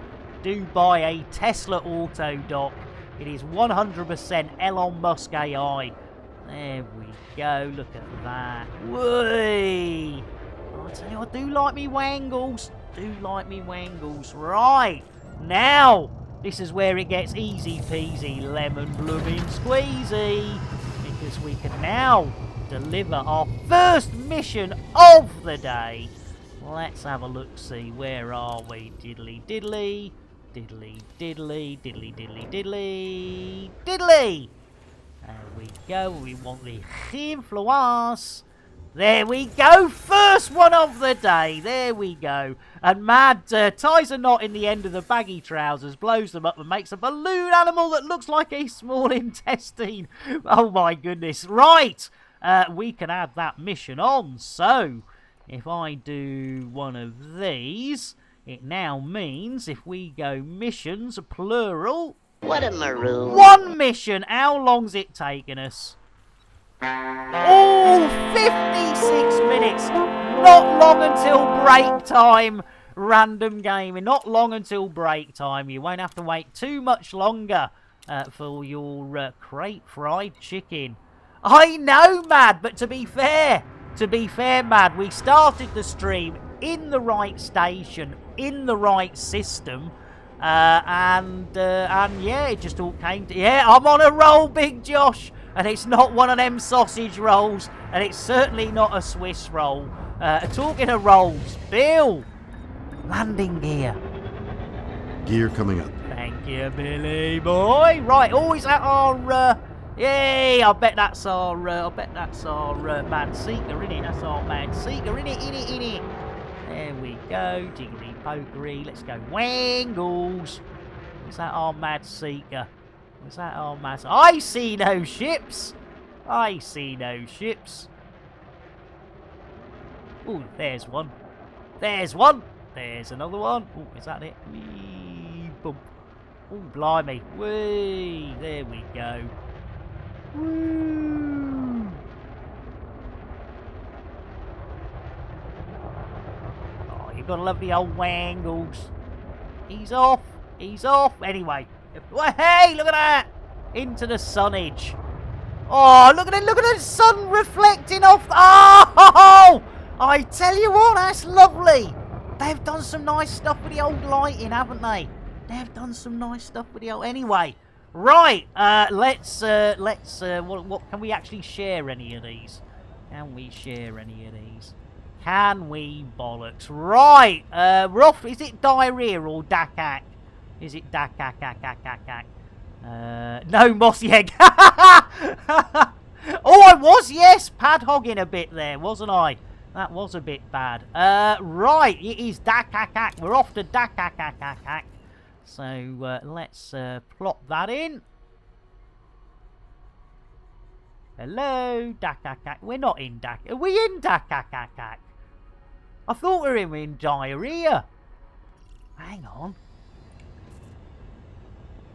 do buy a Tesla auto dock. It is 100% Elon Musk AI. There we go. Look at that. Whee! I tell you, I do like me wangles. Right. Now, this is where it gets easy peasy lemon blooming squeezy. Because we can now deliver our first mission of the day. Let's have a look-see. Where are we? Diddly. There we go. We want the influence. There we go. First one of the day. There we go. And Mad ties a knot in the end of the baggy trousers, blows them up and makes a balloon animal that looks like a small intestine. Oh my goodness. Right. We can add that mission on. So, if I do one of these, it now means if we go missions, plural. What a maroon. One mission. How long's it taken us? Oh, 56 minutes. Not long until break time. Random gaming. Not long until break time. You won't have to wait too much longer for your crate fried chicken. I know, Mad, but to be fair, Mad, we started the stream in the right station, in the right system, and yeah, it just all came to... Yeah, I'm on a roll, Big Josh, and it's not one of them sausage rolls, and it's certainly not a Swiss roll. Talking of rolls, Bill, landing gear. Gear coming up. Thank you, Billy boy. Right, always at our... Yay! I bet that's our Mad Seeker, innit? That's our Mad Seeker, innit? There we go. Jiggery pokery. Let's go. Wangles. Is that our Mad Seeker? Is that our Mad... I see no ships. I see no ships. Oh, there's one. There's one. There's another one. Oh, is that it? Whee, bump. Oh, blimey. Whee. There we go. Woo. Oh, you've got to love the old Wangles. He's off. He's off. Anyway. Hey, look at that. Into the sunnage. Oh, look at it. Look at the sun reflecting off. Oh, I tell you what, that's lovely. They've done some nice stuff with the old lighting, haven't they? They've done some nice stuff with the old... Anyway. Right, let's what can we actually share any of these? Can we share any of these? Can we bollocks? Right, we're off. Is it diarrhea or dakak? Is it dakak? No, mossy egg. Oh, I was, yes, pad hogging a bit there, wasn't I? That was a bit bad. Right, it is dakak. We're off to dakak. So let's plop that in. Hello, Dakakak. We're not in Dak. Are we in Dakakak? I thought we were in diarrhea. Hang on.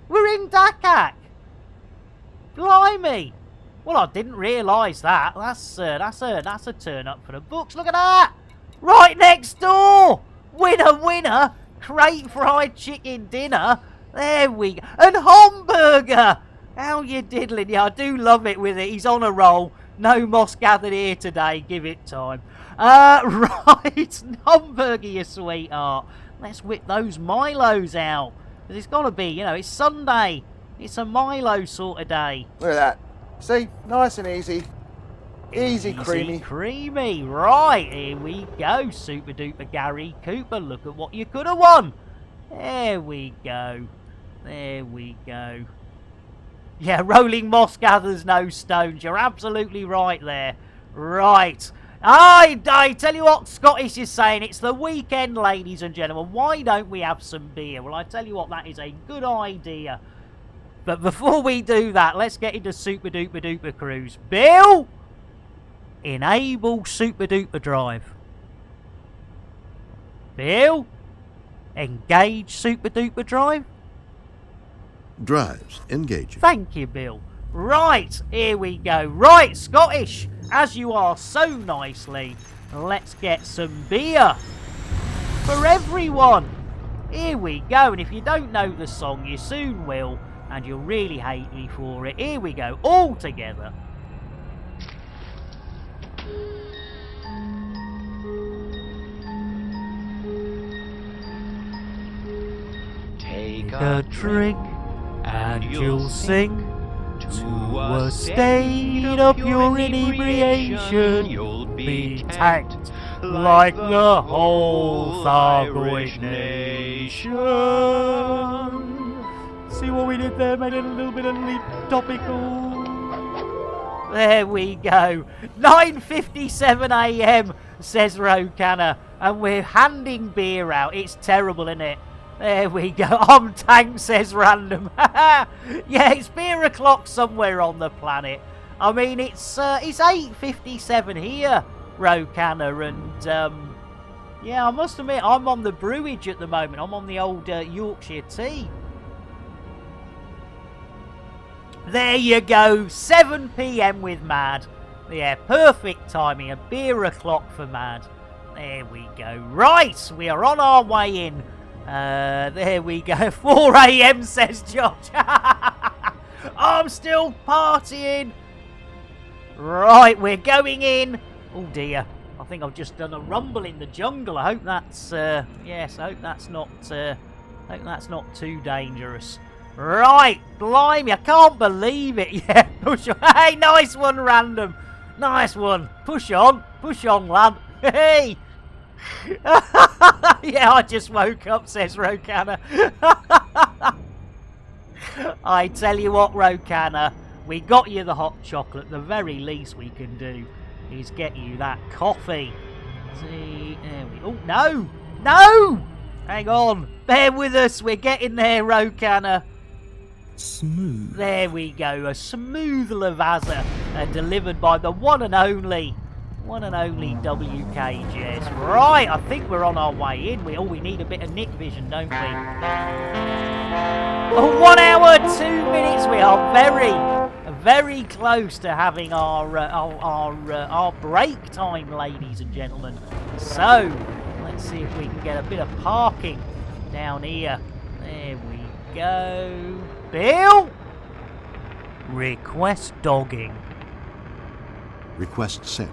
We're in Dakak. Blimey. Well, I didn't realise that. That's a turn up for the books. Look at that. Right next door. Winner. Crate fried chicken dinner. There we go. And hamburger. How you diddling? Yeah, I do love it with it. He's on a roll. No moss gathered here today. Give it time. Right. Hamburger, you sweetheart. Let's whip those Milos out. Because it's got to be, you know, it's Sunday. It's a Milo sort of day. Look at that. See? Nice and easy. Easy creamy. Right, here we go. Super duper Gary Cooper. Look at what you could have won. There we go. Yeah, rolling moss gathers no stones. You're absolutely right there. Right. I tell you what Scottish is saying. It's the weekend, ladies and gentlemen. Why don't we have some beer? Well, I tell you what, that is a good idea. But before we do that, let's get into Super Duper Duper Cruise. Bill! Enable Super Duper Drive. Bill? Engage Super Duper Drive. Drives engaging. Thank you, Bill. Right, here we go. Right, Scottish, as you are so nicely, let's get some beer for everyone. Here we go. And if you don't know the song, you soon will, and you'll really hate me for it. Here we go, all together. Take a drink and you'll sing to a state of pure inebriation. You'll be tanked like the whole Thargoid nation. See what we did there? Made it a little bit of topical. There we go. 9:57 a.m. says Rokana, and we're handing beer out. It's terrible, isn't it? There we go. I'm tanked, says Random. Yeah, it's beer o'clock somewhere on the planet. I mean, it's 8:57 here. Rokana, and yeah, I must admit, I'm on the brewage at the moment. I'm on the old Yorkshire tea. There you go, 7 PM with Mad. Yeah, perfect timing, a beer o'clock for Mad. There we go. Right, we are on our way in. There we go, 4 AM says Josh. I'm still partying. Right, we're going in. Oh dear, I think I've just done a rumble in the jungle. I hope that's, yes, I hope that's not too dangerous. Right, blimey, I can't believe it. Yeah, push on. Hey, nice one, Random. Nice one. Push on, lad. Hey. Yeah, I just woke up, says Rokana. I tell you what, Rokana, we got you the hot chocolate. The very least we can do is get you that coffee. See, there we... Oh, no! No! Hang on. Bear with us. We're getting there, Rokana. Smooth. There we go. A smooth Lavazza delivered by the one and only WKJS. Right, I think we're on our way in. We need a bit of nick vision, don't we? 1 hour, 2 minutes. We are very close to having our break time, ladies and gentlemen. So, let's see if we can get a bit of parking down here. There we go. Bill? Request dogging. Request sent.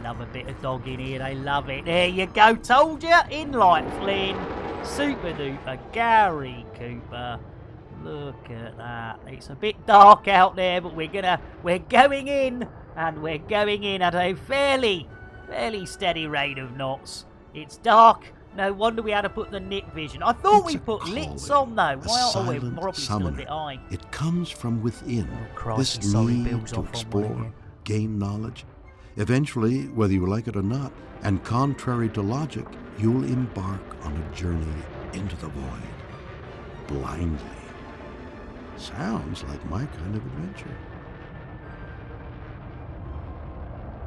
Love a bit of dogging here, they love it. There you go, told you. In like Flynn. Super duper Gary Cooper. Look at that. It's a bit dark out there, but we're going in, and we're going in at a fairly steady rate of knots. It's dark. No wonder we had to put the nick vision. I thought we put lits on though. Why are we probably still a bit high? It comes from within. Christ, This need to explore, gain knowledge. Eventually, whether you like it or not, and contrary to logic, you'll embark on a journey into the void. Blindly. Sounds like my kind of adventure.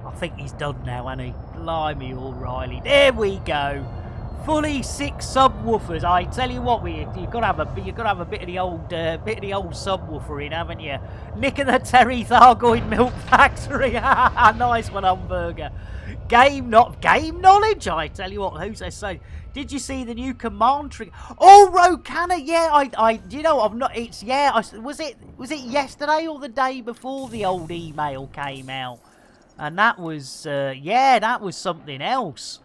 I think he's done now, hasn't he? Blimey, O'Reilly. There we go. Fully 6 subwoofers. I tell you what, you've got to have a bit of the old subwoofer in, haven't you? Nick and the Terry Thargoid Milk Factory. Nice one, Hamburger. Game knowledge. I tell you what, who's they say? Did you see the new command trick? Oh, Rokana, yeah. You know, I've not. It's yeah. Was it yesterday or the day before the old email came out? And that was that was something else.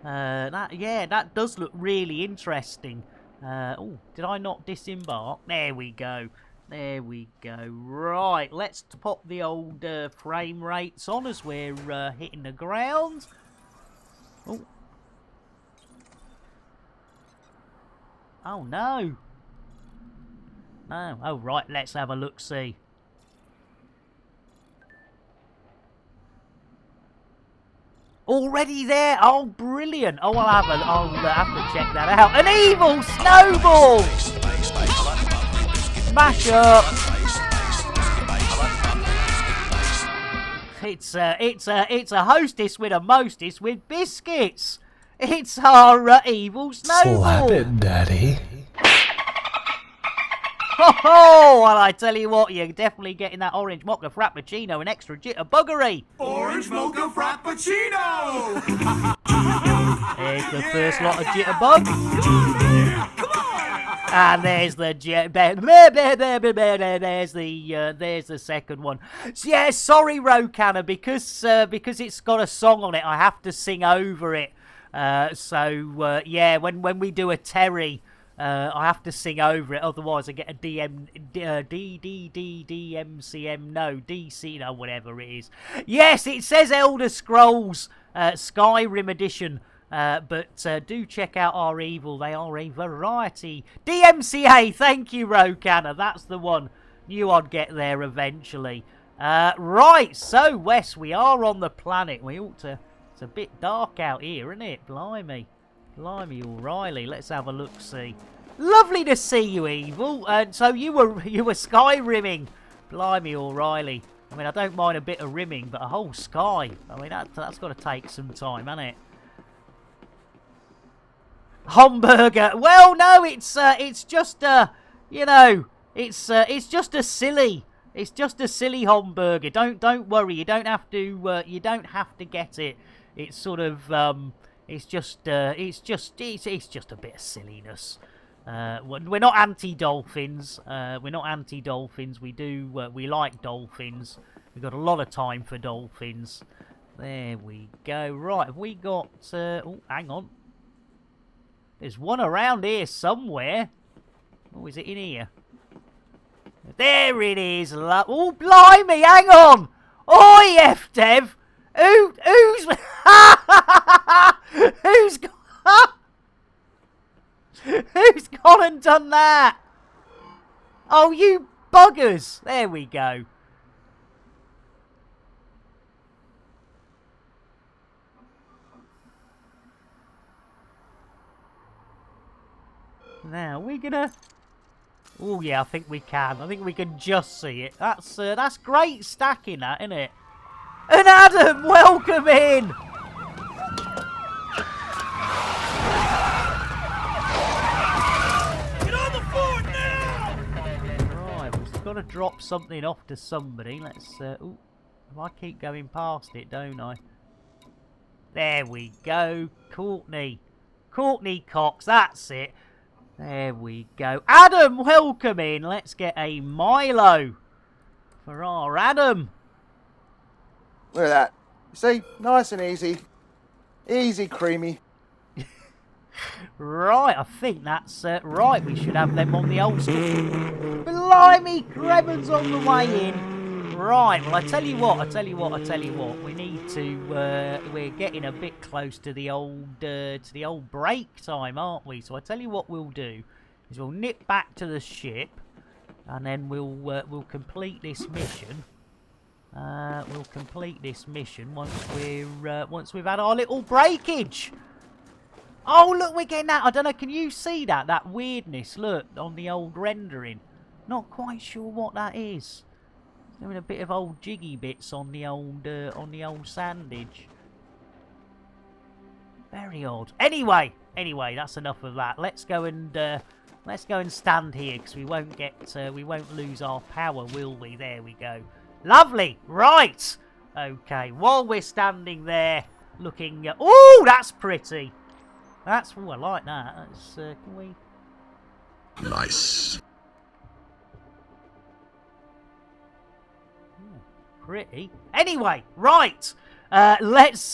That does look really interesting. Oh, did I not disembark? There we go. There we go. Right, let's pop the old frame rates on as we're hitting the ground. Oh. Oh, no. No. Oh, right, let's have a look-see. Already there? Oh, brilliant. Oh, I'll have to check that out. An evil snowball! Smash up! It's a hostess with a mostess with biscuits. It's our evil snowball. Slap it, Daddy. Oh, well, I tell you what, you're definitely getting that orange mocha frappuccino and extra jitterbuggery. Orange mocha frappuccino! There's the first lot of jitterbug. And there's the there's the second one. So, yeah, sorry, Rokana, because it's got a song on it, I have to sing over it. Yeah, when we do a Terry, I have to sing over it, otherwise I get a DC, no, whatever it is. Yes, it says Elder Scrolls Skyrim Edition, but do check out our evil. They are a variety. DMCA, thank you, Rokana. That's the one. Knew I'd get there eventually. Right, so, Wes, we are on the planet. We ought to... It's a bit dark out here, isn't it? Blimey. Blimey, O'Reilly. Let's have a look-see. Lovely to see you, Evil. So you were Skyrimming. Blimey, O'Reilly. I mean, I don't mind a bit of rimming, but a whole sky. I mean, that's got to take some time, hasn't it? Hamburger. Well, no, it's just you know, it's just a silly. It's just a silly hamburger. Don't worry. You don't have to get it. It's sort of it's just a bit of silliness. We're not anti-dolphins. We're not anti-dolphins. We like dolphins. We've got a lot of time for dolphins. There we go. Right, have we got... oh, hang on. There's one around here somewhere. Oh, is it in here? There it is. Oh, blimey, hang on. Oi, F-Dev. Who's... Who's gone and done that? Oh, you buggers. There we go. Now, we're gonna... Oh, yeah, I think we can. I think we can just see it. That's great stacking, that, isn't it? And Adam, welcome in! Get on the fort now! Right, we've got to drop something off to somebody. Let's... ooh, I keep going past it, don't I? There we go. Courtney. Courtney Cox, that's it. There we go. Adam, welcome in. Let's get a Milo for our Adam. Look at that. You see? Nice and easy. Easy, creamy. Right, I think that's right. We should have them on the old stuff. Blimey, Kremen's on the way in. Right, well, I tell you what. We need to, we're getting a bit close to the old break time, aren't we? So I tell you what we'll do is we'll nip back to the ship, and then we'll complete this mission. We'll complete this mission once we've had our little breakage. Oh, look, we're getting that. I don't know. Can you see that? That weirdness. Look on the old rendering. Not quite sure what that is. Doing a bit of old jiggy bits on the old sandage. Very odd. Anyway, that's enough of that. Let's go and stand here because we won't lose our power, will we? There we go. Lovely. Right. Okay. While we're standing there, looking. Oh, that's pretty. That's. Oh, I like that. That's. Can we? Nice. Pretty. Anyway, right. Let's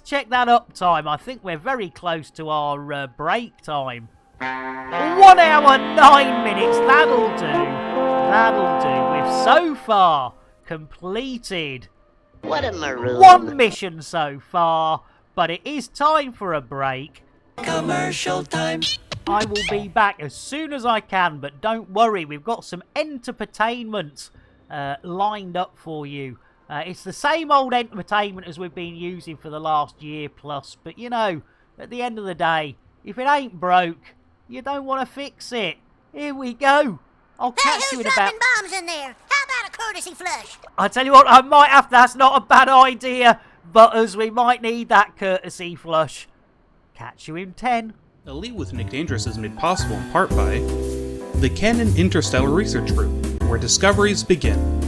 check that up time. I think we're very close to our break time. 1 hour 9 minutes. That'll do. That'll do. We've so far completed What a maroon. 1 mission so far, but it is time for a break. Commercial time. I will be back as soon as I can, but don't worry, we've got some entertainment lined up for you. It's the same old entertainment as we've been using for the last year plus, but you know, at the end of the day, if it ain't broke, you don't want to fix it. Here we go. I'll catch you in about... bombs in there? How about a courtesy flush? I tell you what, I might have... That's not a bad idea, Butters. We might need that courtesy flush. Catch you in 10. Elite with Nick Dangerous is made possible in part by the Canon Interstellar Research Group, where discoveries begin.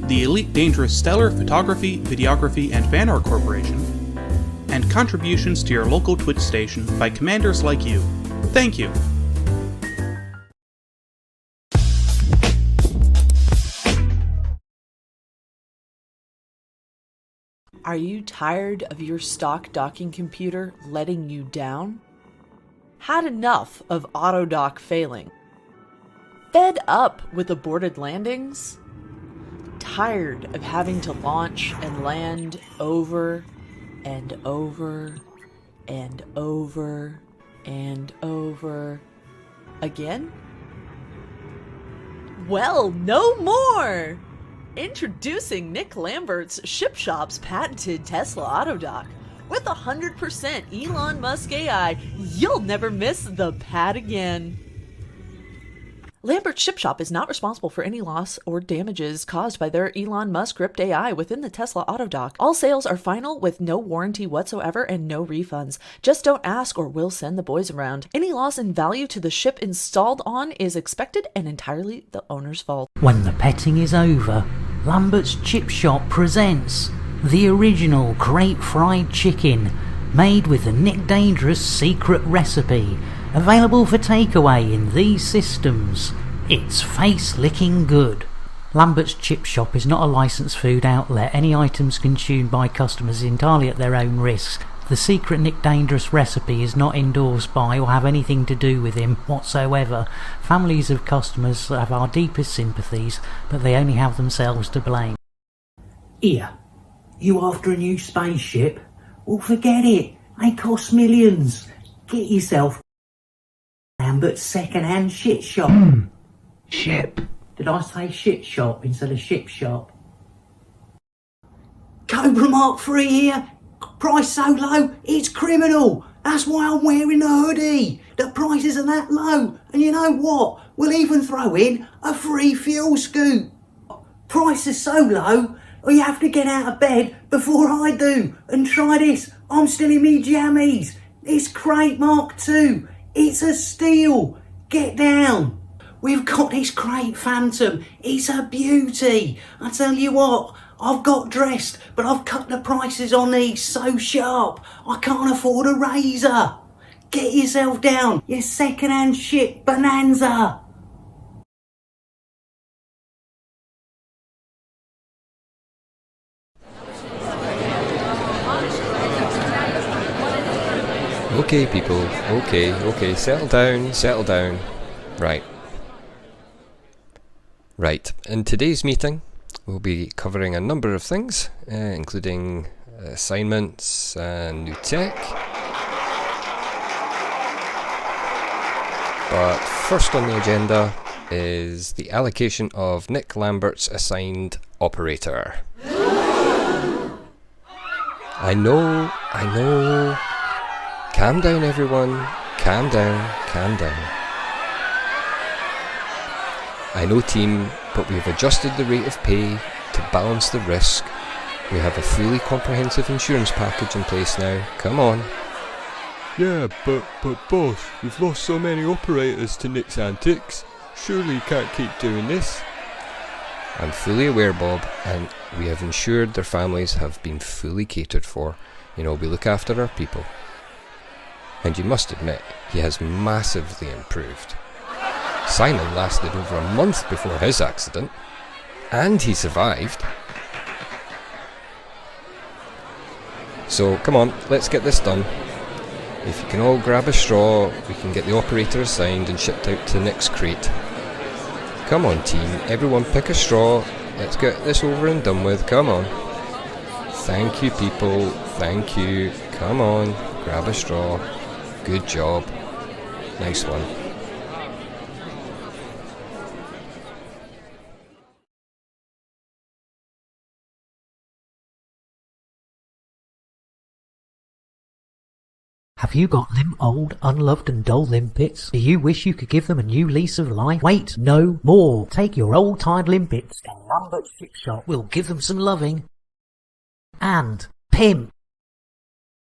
The Elite Dangerous Stellar Photography, Videography, and Fan Art Corporation, and contributions to your local Twitch station by commanders like you. Thank you. Are you tired of your stock docking computer letting you down? Had enough of autodock failing? Fed up with aborted landings? Tired of having to launch and land over and over and over and over again? Well, no more! Introducing Nick Lambert's Ship Shop's patented Tesla Autodock. With 100% Elon Musk AI, you'll never miss the pad again. Lambert's Ship Shop is not responsible for any loss or damages caused by their Elon Musk Ripped AI within the Tesla Autodock. All sales are final with no warranty whatsoever and no refunds. Just don't ask or we'll send the boys around. Any loss in value to the ship installed on is expected and entirely the owner's fault. When the petting is over, Lambert's Chip Shop presents the original crate fried chicken made with the Nick Dangerous secret recipe, available for takeaway in these systems. It's face-licking good. Lambert's Chip Shop is not a licensed food outlet. Any items consumed by customers is entirely at their own risk. The secret Nick Dangerous recipe is not endorsed by or have anything to do with him whatsoever. Families of customers have our deepest sympathies, but they only have themselves to blame. Here, you after a new spaceship? Well, forget it. They cost millions. Get yourself Lambert's second-hand shit shop. Ship. Did I say shit shop instead of ship shop? Cobra Mark 3 here. Price so low, it's criminal. That's why I'm wearing the hoodie. The prices are that low. And you know what? We'll even throw in a free fuel scoop. Price is so low, you have to get out of bed before I do. And try this. I'm still in me jammies. It's Crate Mark 2. It's a steal. Get down. We've got this Crate Phantom. It's a beauty. I tell you what, I've got dressed, but I've cut the prices on these so sharp, I can't afford a razor. Get yourself down, you second-hand shit bonanza. Okay, people. Okay. Settle down. Right. In today's meeting, we'll be covering a number of things, including assignments and new tech. But first on the agenda is the allocation of Nick Lambert's assigned operator. I know. Calm down, everyone. Calm down. I know, team, but we've adjusted the rate of pay to balance the risk. We have a fully comprehensive insurance package in place now. Come on. Yeah, but boss, we've lost so many operators to Nick's antics. Surely you can't keep doing this. I'm fully aware, Bob, and we have ensured their families have been fully catered for. We look after our people. And you must admit, he has massively improved. Simon lasted over a month before his accident, and he survived. So, come on, let's get this done. If you can all grab a straw, we can get the operator assigned and shipped out to Nick's crate. Come on, team, everyone pick a straw. Let's get this over and done with, come on. Thank you, people, thank you. Come on, grab a straw. Good job. Nice one. Have you got limp, old, unloved and dull limpets? Do you wish you could give them a new lease of life? Wait no more. Take your old tired limpets to Lambert's Ship Shop. We'll give them some loving. And pimp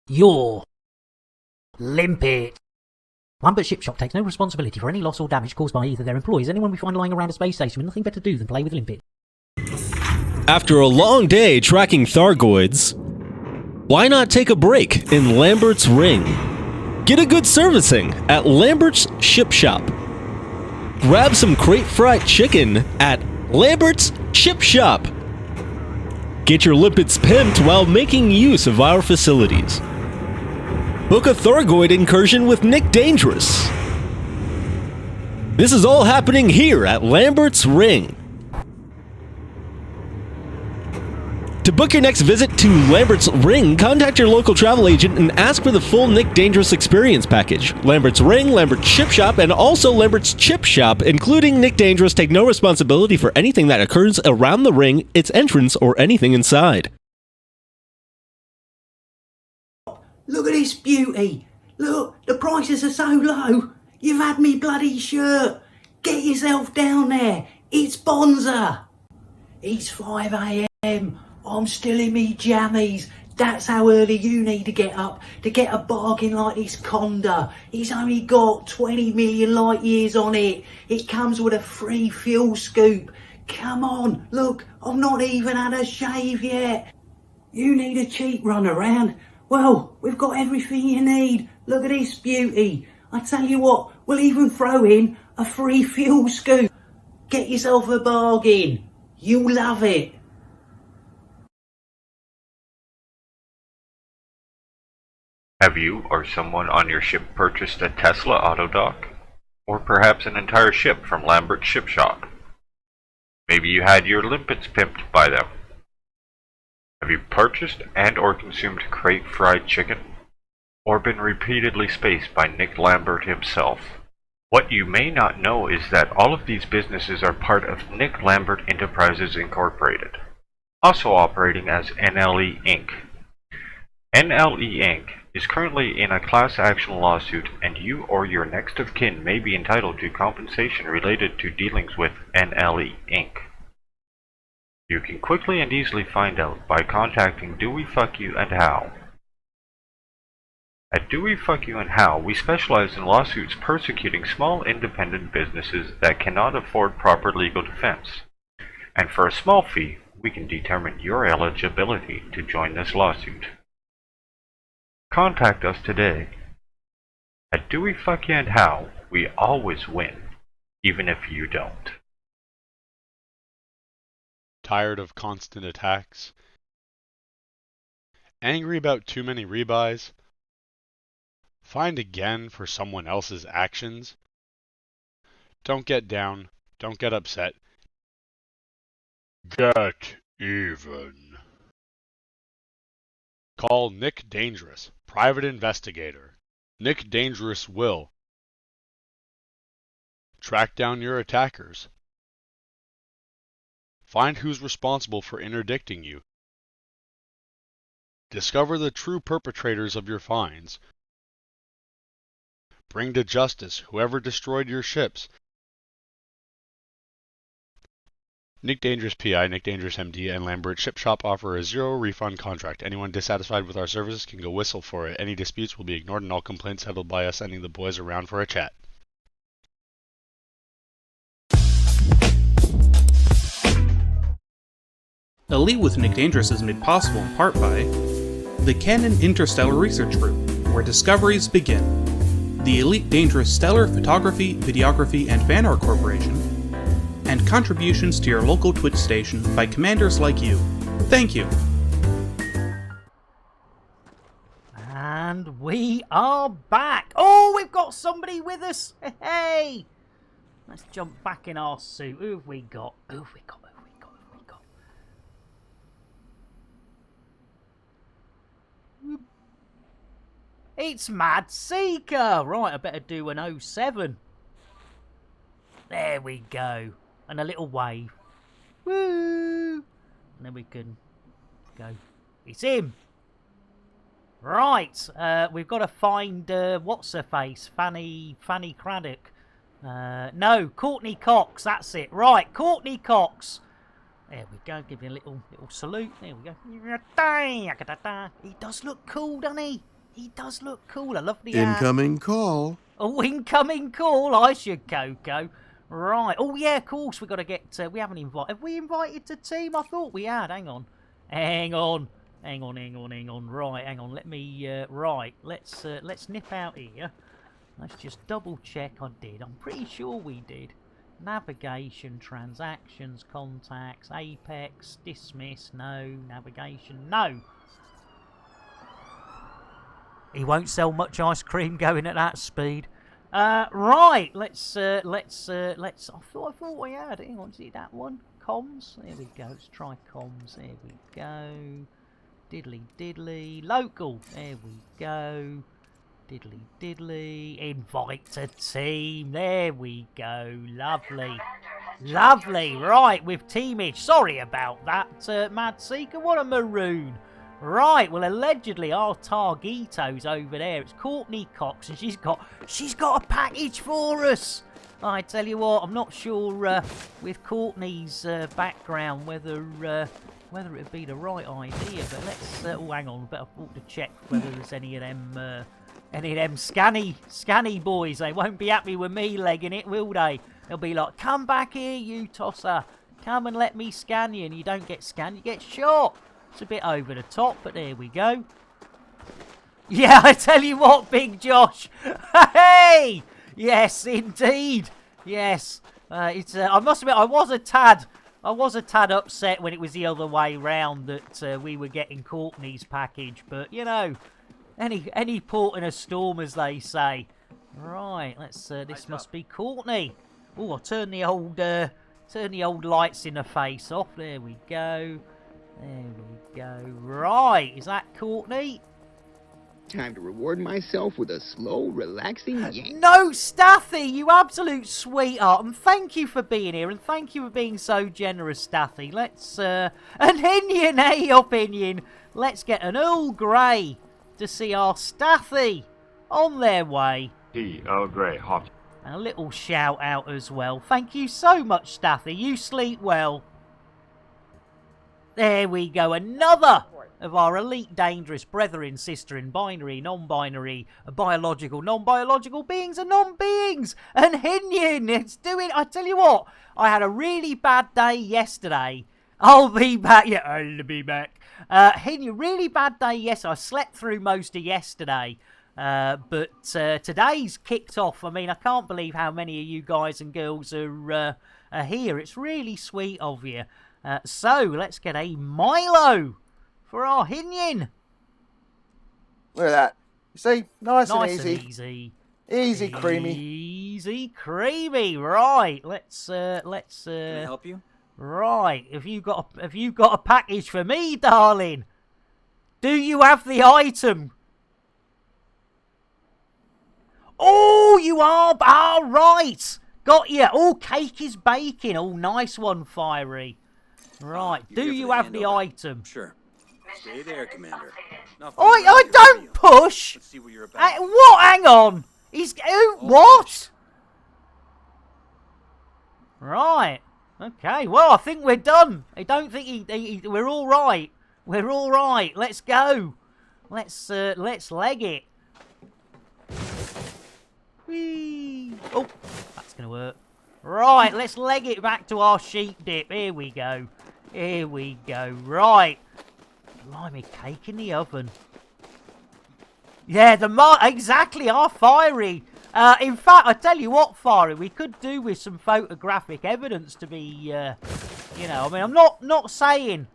your limpet. Lambert's Ship Shop takes no responsibility for any loss or damage caused by either their employees or anyone we find lying around a space station with nothing better to do than play with limpets. After a long day tracking Thargoids, why not take a break in Lambert's Ring? Get a good servicing at Lambert's Ship Shop. Grab some crate fried chicken at Lambert's Ship Shop. Get your limpets pimped while making use of our facilities. Book a Thargoid incursion with Nick Dangerous. This is all happening here at Lambert's Ring. To book your next visit to Lambert's Ring, contact your local travel agent and ask for the full Nick Dangerous experience package. Lambert's Ring, Lambert's Ship Shop, and also Lambert's Chip Shop, including Nick Dangerous, take no responsibility for anything that occurs around the ring, its entrance, or anything inside. Look at this beauty. Look, the prices are so low. You've had me bloody shirt. Get yourself down there. It's Bonza. It's 5 a.m. I'm still in me jammies. That's how early you need to get up to get a bargain like this Conda. It's only got 20 million light years on it. It comes with a free fuel scoop. Come on, look, I've not even had a shave yet. You need a cheap run around? Well, we've got everything you need. Look at this beauty. I tell you what, we'll even throw in a free fuel scoop. Get yourself a bargain. You'll love it. Have you or someone on your ship purchased a Tesla auto dock? Or perhaps an entire ship from Lambert's Ship Shop? Maybe you had your limpets pimped by them. Have you purchased and or consumed crate fried chicken? Or been repeatedly spaced by Nick Lambert himself? What you may not know is that all of these businesses are part of Nick Lambert Enterprises Incorporated, also operating as NLE Inc. NLE Inc. is currently in a class action lawsuit, and you or your next of kin may be entitled to compensation related to dealings with NLE Inc. You can quickly and easily find out by contacting Do We Fuck You and How. At Do We Fuck You and How, we specialize in lawsuits persecuting small independent businesses that cannot afford proper legal defense. And for a small fee, we can determine your eligibility to join this lawsuit. Contact us today. At Do We Fuck You and How, we always win, even if you don't. Tired of constant attacks? Angry about too many rebuys? Fined again for someone else's actions? Don't get down. Don't get upset. Get even. Call Nick Dangerous, private investigator. Nick Dangerous will track down your attackers, find who's responsible for interdicting you, discover the true perpetrators of your fines, bring to justice whoever destroyed your ships. Nick Dangerous PI, Nick Dangerous MD, and Lambert Ship Shop offer a zero refund contract. Anyone dissatisfied with our services can go whistle for it. Any disputes will be ignored and all complaints settled by us sending the boys around for a chat. Elite with Nick Dangerous is made possible in part by the Canon Interstellar Research Group, where discoveries begin. The Elite Dangerous Stellar Photography, Videography, and Fan Art Corporation, and contributions to your local Twitch station by commanders like you. Thank you. And we are back. Oh, we've got somebody with us. Hey! Let's jump back in our suit. Who have we got? Who have we got? It's Mad Seeker! Right, I better do an 07. There we go. And a little wave. Woo! And then we can go. It's him! Right, we've got to find, what's her face? Fanny Craddock. No, Courtney Cox, that's it. Right, Courtney Cox. There we go, give you a little salute. There we go. He does look cool, doesn't he? He does look cool. I love the incoming call. Oh, incoming call. I should go. Right. Oh, yeah, of course. We've got to get... we haven't invited... Have we invited the team? I thought we had. Hang on. Right, hang on. Let me... right. Let's nip out here. Let's just double check I did. I'm pretty sure we did. Navigation, transactions, contacts, Apex, dismiss, no. Navigation, no. He won't sell much ice cream going at that speed. Right, let's. I thought we had. Hang on, see that one? Comms. There we go. Let's try comms. There we go. Diddly. Local. There we go. Diddly. Invite to team. There we go. Lovely. Right, with teamage. Sorry about that, Mad Seeker. What a maroon. Right, well, allegedly our Targito's over there. It's Courtney Cox, and she's got a package for us. I tell you what, I'm not sure with Courtney's background whether it'd be the right idea. But let's. Oh, hang on. Better ought to check whether there's any of them scanny boys. They won't be happy with me legging it, will they? They'll be like, "Come back here, you tosser. Come and let me scan you." And you don't get scanned, you get shot. It's a bit over the top, but there we go. Yeah, I tell you what, Big Josh. Hey! Yes, indeed. Yes. I must admit, I was a tad upset when it was the other way round that we were getting Courtney's package. But, you know, any port in a storm, as they say. Right, let's. This must be Courtney. Oh, I'll turn the old lights in the face off. There we go. There we go. Right, is that Courtney? Time to reward myself with a slow, relaxing yank. No, Stathy, you absolute sweetheart, and thank you for being here, and thank you for being so generous, Stathy. Let's, an opinion. Let's get an Earl Grey to see our Stathy on their way. Earl Grey, hot. And a little shout out as well. Thank you so much, Stathy. You sleep well. There we go, another of our elite dangerous brethren, sister in binary, non-binary, biological, non-biological beings and non-beings. And Hinyon, it's doing, I tell you what, I had a really bad day yesterday. I'll be back, yeah, I'll be back. Hinyon, really bad day yesterday. I slept through most of yesterday. But today's kicked off. I mean, I can't believe how many of you guys and girls are here. It's really sweet of you. So, let's get a Milo for our Hinyon. Look at that. You see? Nice and easy. easy. Easy, creamy. Easy, creamy. Right. Let's. Can I help you? Right. Have you got a package for me, darling? Do you have the item? Oh, you are. Ah, right. Got you. Oh, cake is baking. Oh, nice one, Fiery. Right. Do you have the item? Sure. Stay there, Commander. I don't push. Let's see what you're about. What? Hang on. He's what? Right. Okay. Well, I think we're done. I don't think we're all right. We're all right. Let's go. Let's leg it. Whee. Oh, that's gonna work. Right. Let's leg it back to our sheep dip. Here we go. Here we go. Right. Blimey, cake in the oven. Yeah, exactly, our Fiery. In fact, I tell you what, Fiery, we could do with some photographic evidence to be, you know, I mean, I'm not saying,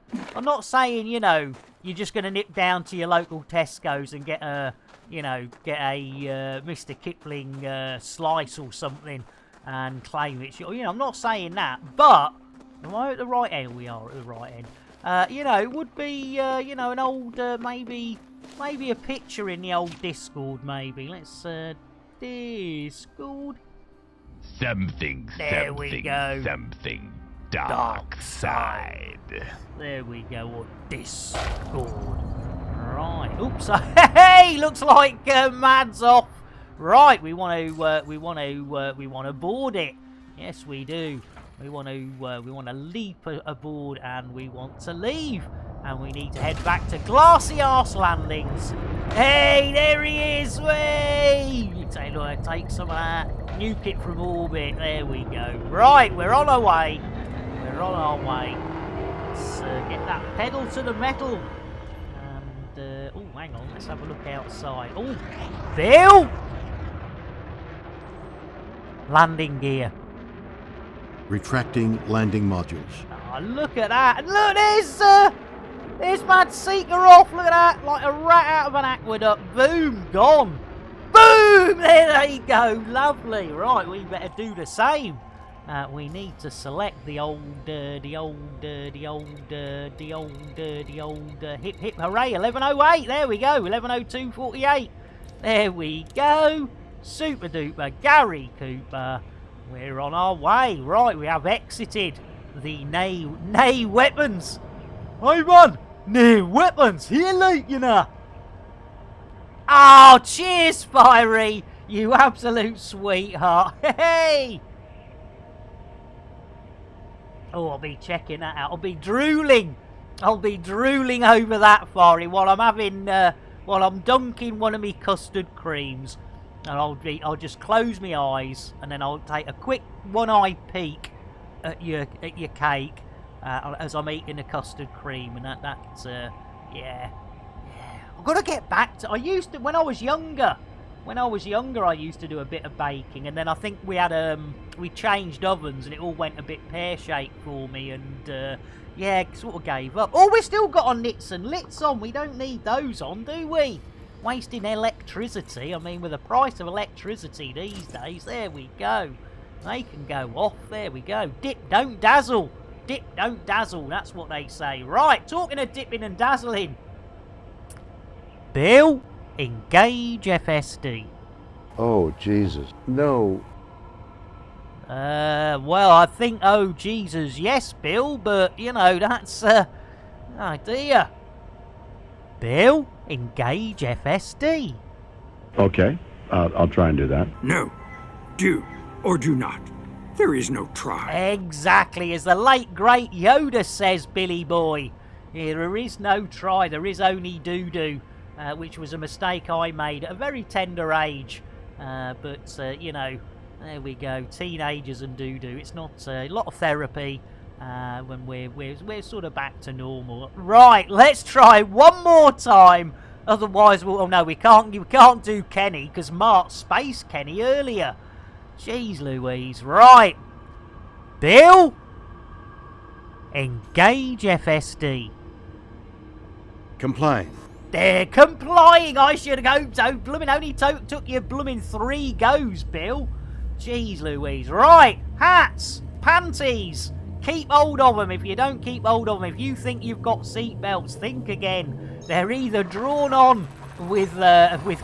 you know, you're just going to nip down to your local Tesco's and get a Mr. Kipling slice or something and claim it's your, you know, I'm not saying that, but, am I at the right end? We are at the right end. You know, it would be, you know, an old, maybe a picture in the old Discord, maybe. Let's, Discord. Something dark side. There we go, or Discord. Right, oops, hey, looks like Mad's off. Right, we want to board it. Yes, we do. We want to leap aboard and we want to leave. And we need to head back to Glassy Arse Landings. Hey, there he is! Way! Take some of that. Nuke it from orbit. There we go. Right, we're on our way. We're on our way. Let's get that pedal to the metal. And, oh, hang on. Let's have a look outside. Oh, Bill! Landing gear. Retracting landing modules. Oh, look at that. And look, there's Mad Seeker off. Look at that. Like a rat out of an aqueduct. Boom. Gone. Boom. There you go. Lovely. Right, we better do the same. We need to select the old hip hip hooray 1108. There we go. 1102.48. There we go. Super duper Gary Cooper. We're on our way. Right, we have exited the Nay weapons. Hey man, Nay weapons. Here late, you know. Oh, cheers, Fiery. You absolute sweetheart. Hey, Oh, I'll be checking that out. I'll be drooling over that, Fari, while I'm having, while I'm dunking one of me custard creams. And I'll just close my eyes, and then I'll take a quick one-eye peek at your cake as I'm eating the custard cream, and yeah. I've got to get back to. When I was younger, I used to do a bit of baking, and then I think we changed ovens, and it all went a bit pear-shaped for me, and yeah, sort of gave up. Oh, we've still got our nits and lits on. We don't need those on, do we? Wasting electricity. I mean, with the price of electricity these days, there we go. They can go off. There we go. Dip, don't dazzle. Dip, don't dazzle. That's what they say. Right, talking of dipping and dazzling. Bill, engage FSD. Oh, Jesus. No. Well, I think, oh, Jesus, yes, Bill, but, you know, that's, oh, dear. Bill, engage FSD. Okay, I'll try and do that. No. Do or do not. There is no try. Exactly, as the late, great Yoda says, Billy boy. Yeah, there is no try, there is only do-do, which was a mistake I made at a very tender age. But, you know, there we go. Teenagers and do-do. It's not a lot of therapy when we're sort of back to normal. Right, let's try one more time. Otherwise, we can't do Kenny because Mark spaced Kenny earlier. Jeez Louise. Right. Bill, engage FSD. Complying. They're complying. I should have only took you blooming 3 goes, Bill. Jeez Louise. Right. Hats. Panties. Keep hold of them. If you don't keep hold of them, if you think you've got seatbelts, think again. They're either drawn on with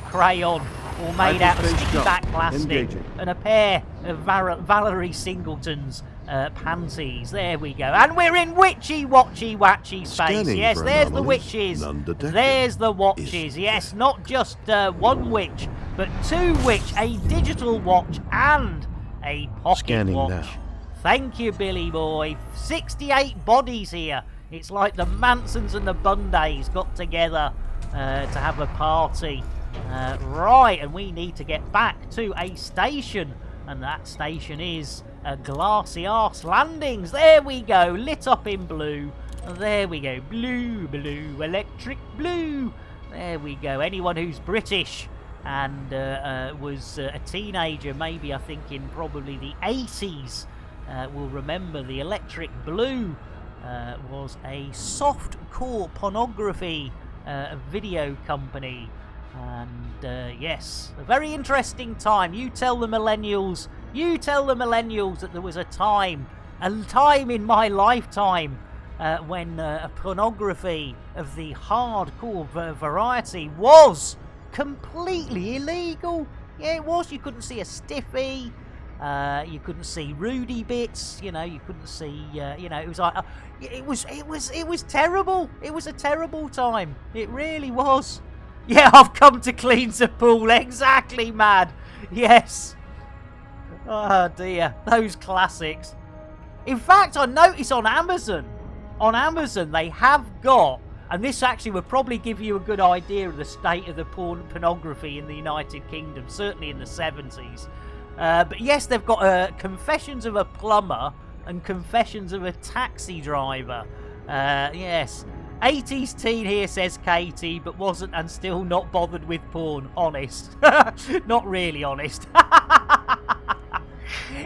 crayon or made out of sticky back plastic. Engaging. And a pair of Valerie Singleton's panties. There we go. And we're in watchy space. Scanning yes, for there's the anomalies. witches. None detected. There's the watches. Yes, not just one witch, but 2 witch, a digital watch and a pocket Scanning watch. now. Thank you, Billy boy. 68 bodies here. It's like the Mansons and the Bundays got together to have a party. Right, and we need to get back to a station. And that station is Glassy Arse Landings. There we go, lit up in blue. There we go, blue, electric blue. There we go. Anyone who's British and was a teenager, maybe I think in probably the 80s, will remember the electric blue was a soft-core pornography video company. And yes, a very interesting time. You tell the millennials that there was a time in my lifetime when pornography of the hardcore variety was completely illegal. Yeah, it was. You couldn't see a stiffy. You couldn't see Rudy bits. You know, you couldn't see. You know, it was like it was terrible. It was a terrible time. It really was. Yeah, I've come to clean the pool. Exactly, mad. Yes. Oh dear, those classics. In fact, I noticed on Amazon they have got, and this actually would probably give you a good idea of the state of the pornography in the United Kingdom, certainly in the 70s. But yes, they've got Confessions of a Plumber and Confessions of a Taxi Driver. Yes. 80s teen here, says Katie, but wasn't and still not bothered with porn. Honest. Not really honest.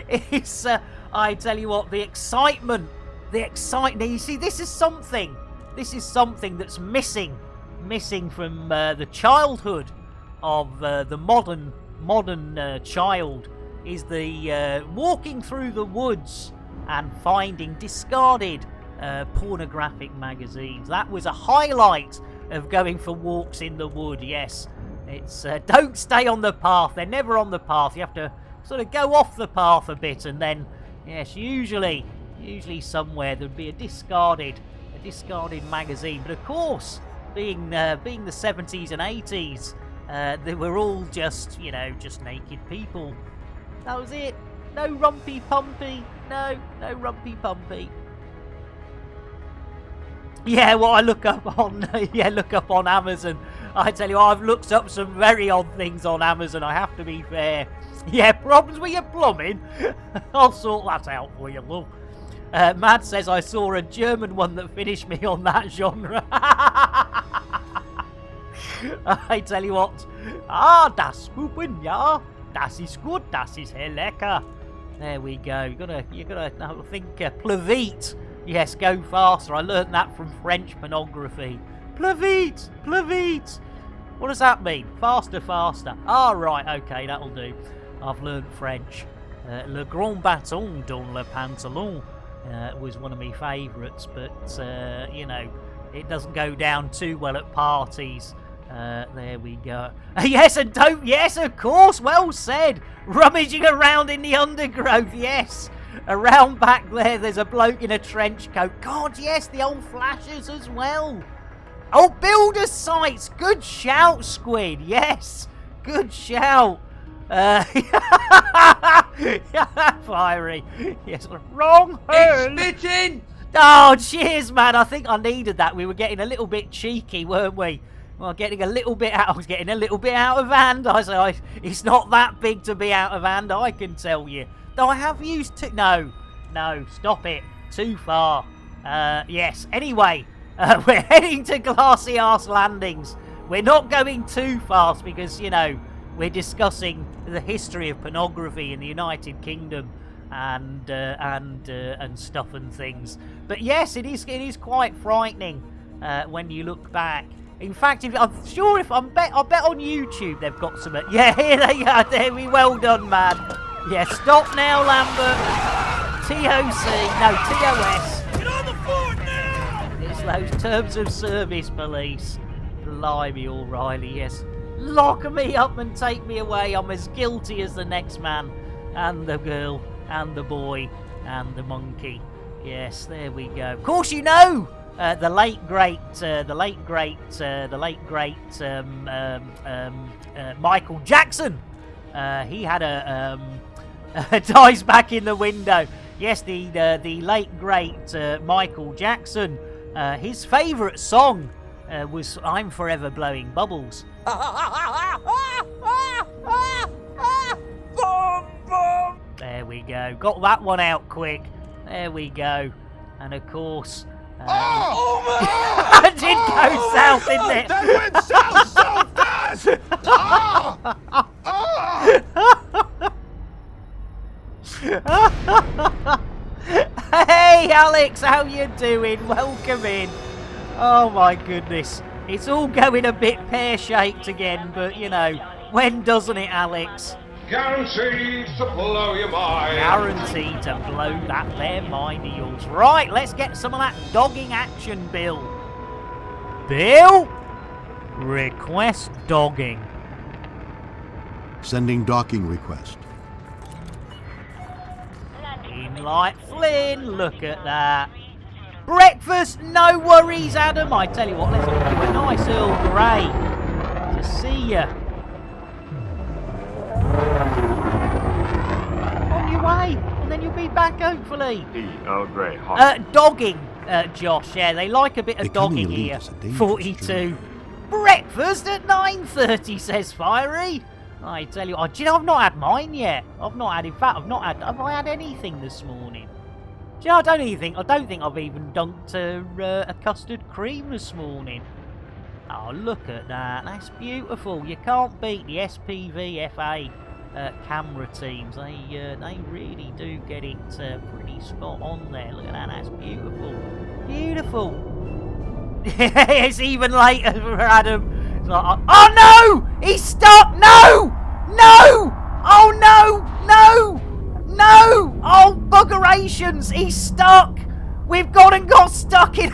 It's, I tell you what, the excitement. You see, this is something that's missing from the childhood of the modern child, is the walking through the woods and finding discarded pornographic magazines. That was a highlight of going for walks in the wood. Yes, it's don't stay on the path. They're never on the path. You have to sort of go off the path a bit, and then yes, usually somewhere there'd be a discarded magazine. But of course, being the 70s and 80s, they were all just naked people. That was it. No rumpy pumpy. No rumpy pumpy. Yeah, well, I look up on Amazon. I tell you, I've looked up some very odd things on Amazon. I have to be fair. Yeah, problems with your plumbing. I'll sort that out for you, love. Mad says I saw a German one that finished me on that genre. I tell you what. Das Puppen, ja. Das ist gut. Das ist sehr lecker. There we go. You gotta think. Plevite. Yes, go faster. I learnt that from French pornography. Plevite! Plevite! What does that mean? Faster, faster. Right, okay, that'll do. I've learnt French. Le Grand Bâton dans le Pantalon was one of my favourites, but, you know, it doesn't go down too well at parties. There we go. Yes, and don't... Yes, of course, well said. Rummaging around in the undergrowth, yes. Around back there's a bloke in a trench coat. God, yes, the old flashers as well. Oh, builder sites. Good shout, Squid. Yes, good shout. Fiery. Yes, wrong hole. Bitchin'! Oh, cheers, man. I think I needed that. We were getting a little bit cheeky, weren't we? Well, I was getting a little bit out of hand. I said, it's not that big to be out of hand, I can tell you. Though I have used to... No, stop it. Too far. Yes, anyway, we're heading to Glassy Arse Landings. We're not going too fast because, you know, we're discussing the history of pornography in the United Kingdom and stuff and things. But yes, it is quite frightening when you look back. In fact, I bet on YouTube they've got some... Yeah, here they are. There we well done, man. Yeah, stop now, Lambert. TOC, no, TOS. Get on the floor now! It's those terms of service, police. Blimey, O'Reilly, yes. Lock me up and take me away. I'm as guilty as the next man, and the girl, and the boy, and the monkey. Yes, there we go. Of course, you know the late great Michael Jackson. He had a dies back in the window. Yes, the late great Michael Jackson. His favourite song was "I'm Forever Blowing Bubbles." There we go. Got that one out quick. There we go. And of course. It did go south, didn't it? That went south so fast! Hey, Alex, how you doing? Welcome in. Oh my goodness, it's all going a bit pear-shaped again, but you know, when doesn't it, Alex? Guaranteed to blow your mind. Guaranteed to blow that there mind of yours. Right, let's get some of that dogging action, Bill. Bill? Request dogging. Sending docking request. In like Flynn, look at that. Breakfast, no worries, Adam. I tell you what, let's do a nice Earl Grey to see you. On your way, and then you'll be back, hopefully. Earl Grey. Dogging, Josh. Yeah, they like a bit of dogging here. 42. Breakfast at 9:30, says Fiery. I tell you, do you know I've not had mine yet? Have I had anything this morning? Do you know, I don't think I've even dunked a custard cream this morning. Oh, look at that. That's beautiful. You can't beat the SPV FA camera teams. They really do get it pretty spot on there. Look at that. That's beautiful. Beautiful. It's even later for Adam. It's like, oh no! He's stuck! No! No! Oh no! No! No! Oh, buggerations! He's stuck! We've got stuck in...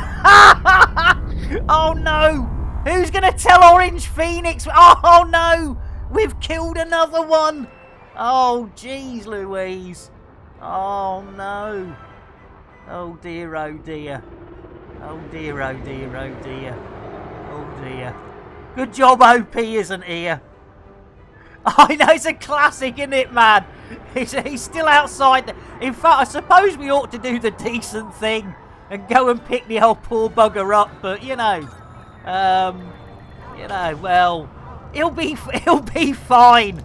Oh no! Who's gonna tell Orange Phoenix? Oh no! We've killed another one! Oh, jeez Louise! Oh no! Oh dear, oh dear. Oh dear, oh dear, oh dear. Oh dear. Good job OP isn't here. I know, it's a classic, isn't it, man? He's still outside. In fact, I suppose we ought to do the decent thing and go and pick the old poor bugger up. But well, he'll be fine.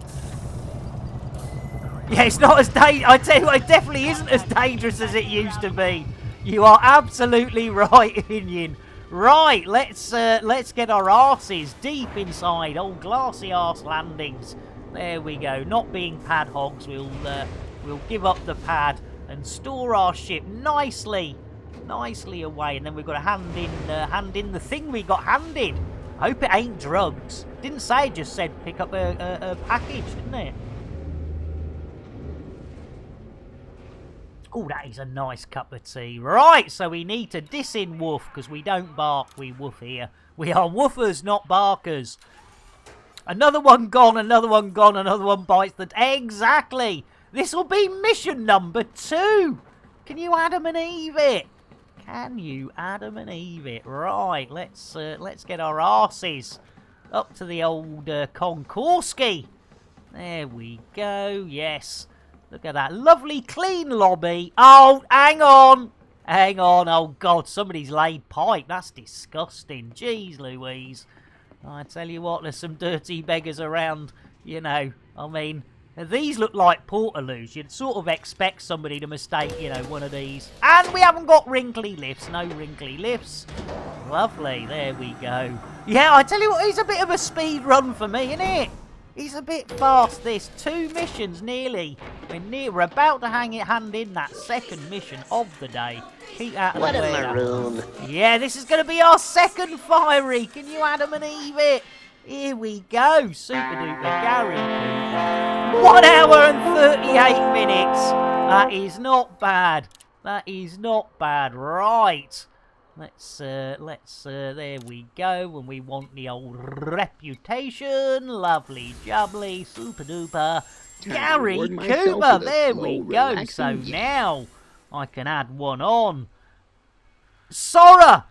Yeah, it's not as I tell you what, it definitely isn't as dangerous as it used to be. You are absolutely right, Inian. Right, let's get our arses deep inside old glassy arse landings. There we go. Not being pad hogs, we'll give up the pad and store our ship nicely away. And then we've got to hand in the thing we got handed. I hope it ain't drugs. Didn't say, it just said pick up a package, didn't it? Oh, that is a nice cup of tea. Right, so we need to disin woof, because we don't bark, we woof here. We are woofers, not barkers. Another one gone, another one gone, another one bites the... Exactly! This will be mission number 2! Can you Adam and Eve it? Can you Adam and Eve it? Right, let's get our arses up to the old Konkorski. There we go, yes. Look at that lovely clean lobby. Oh, hang on. Hang on. Oh, God, somebody's laid pipe. That's disgusting. Jeez Louise. I tell you what, there's some dirty beggars around, I mean, these look like portaloos. You'd sort of expect somebody to mistake, one of these. And we haven't got wrinkly lifts. No wrinkly lifts. Lovely. There we go. Yeah, I tell you what, it's a bit of a speed run for me, isn't it? He's a bit fast, this. 2 missions, nearly. We're about to hand in that second mission of the day. Keep out of the way. What a maroon. Yeah, this is going to be our second fiery. Can you Adam and Eve it? Here we go. Super duper Gary Cooper. 1 hour and 38 minutes. That is not bad. That is not bad. Right. Let's there we go, and we want the old reputation, lovely jubbly, super duper, Gary Cooper, there we go, so now I can add one on. Sora,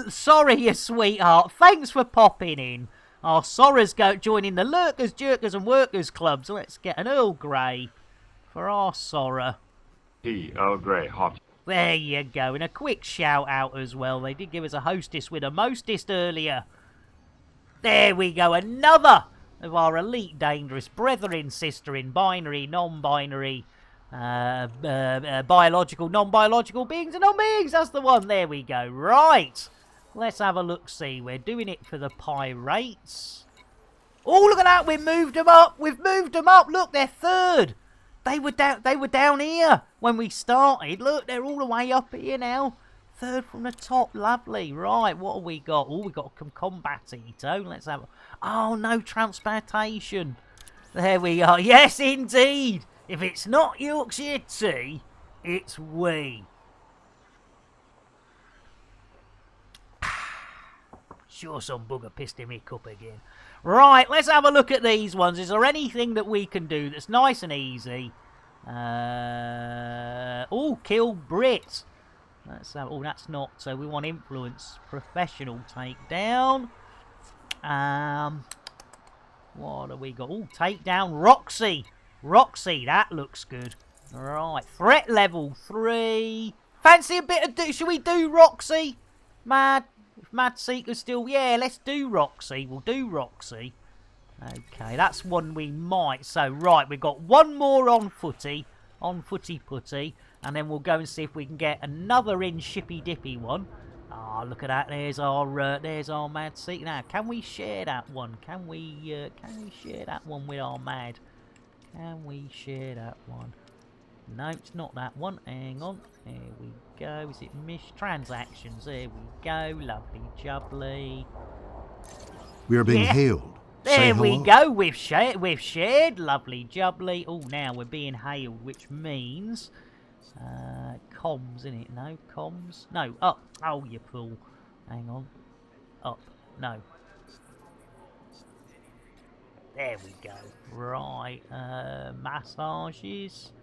sorry you sweetheart, thanks for popping in. Our Sora's joining the Lurkers, Jerkers and Workers Club, so let's get an Earl Grey for our Sora. Tea, Earl Grey, hot. There you go, and a quick shout out as well. They did give us a hostess with a mostest earlier. There we go, another of our elite dangerous brethren, sisterin, binary, non-binary, biological, non-biological beings and non-beings. That's the one. There we go. Right, let's have a look-see. We're doing it for the pirates. Oh, look at that. We've moved them up. We've moved them up. Look, they're 3rd. They were down here when we started. Look, they're all the way up here now. 3rd from the top. Lovely. Right, what have we got? Oh, we got some combat eto. Let's have... Oh, no transportation. There we are. Yes, indeed. If it's not Yorkshire tea, it's we. Sure, some bugger pissed in me cup again. Right, let's have a look at these ones. Is there anything that we can do that's nice and easy? Oh, kill Brit. Oh, that's not. So we want influence. Professional takedown. What have we got? Oh, takedown Roxy. Roxy, that looks good. Right, threat level 3. Fancy a bit of... Should we do Roxy? Mad Seeker's still... Yeah, let's do Roxy. We'll do Roxy. Okay, that's one we might. So, right, we've got one more on Footy. On Footy Putty. And then we'll go and see if we can get another in Shippy Dippy one. Ah, look at that. There's our Mad Seeker. Now, can we share that one? Can we share that one with our Mad? Can we share that one? No, it's not that one. Hang on. There we go. Is it transactions? There we go. Lovely jubbly. We are being hailed. There we go. We've shared. Lovely jubbly. Oh, now we're being hailed, which means comms, innit? No, comms. No, up. Oh, you fool. Hang on. Up. No. There we go. Right. Massages.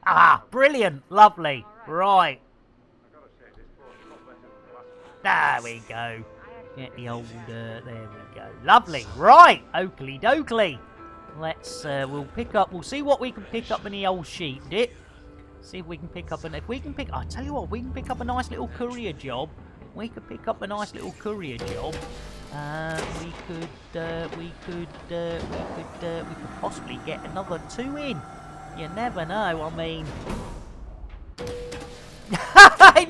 Ah, brilliant. Lovely. Right. There we go. Get the old, there we go. Lovely. Right. Oakley dokley. Let's, we'll see what we can pick up in the old sheep dip. See if we can pick up I tell you what, we can pick up a nice little courier job. We could pick up a nice little courier job. We could possibly get another 2 in. You never know, I mean.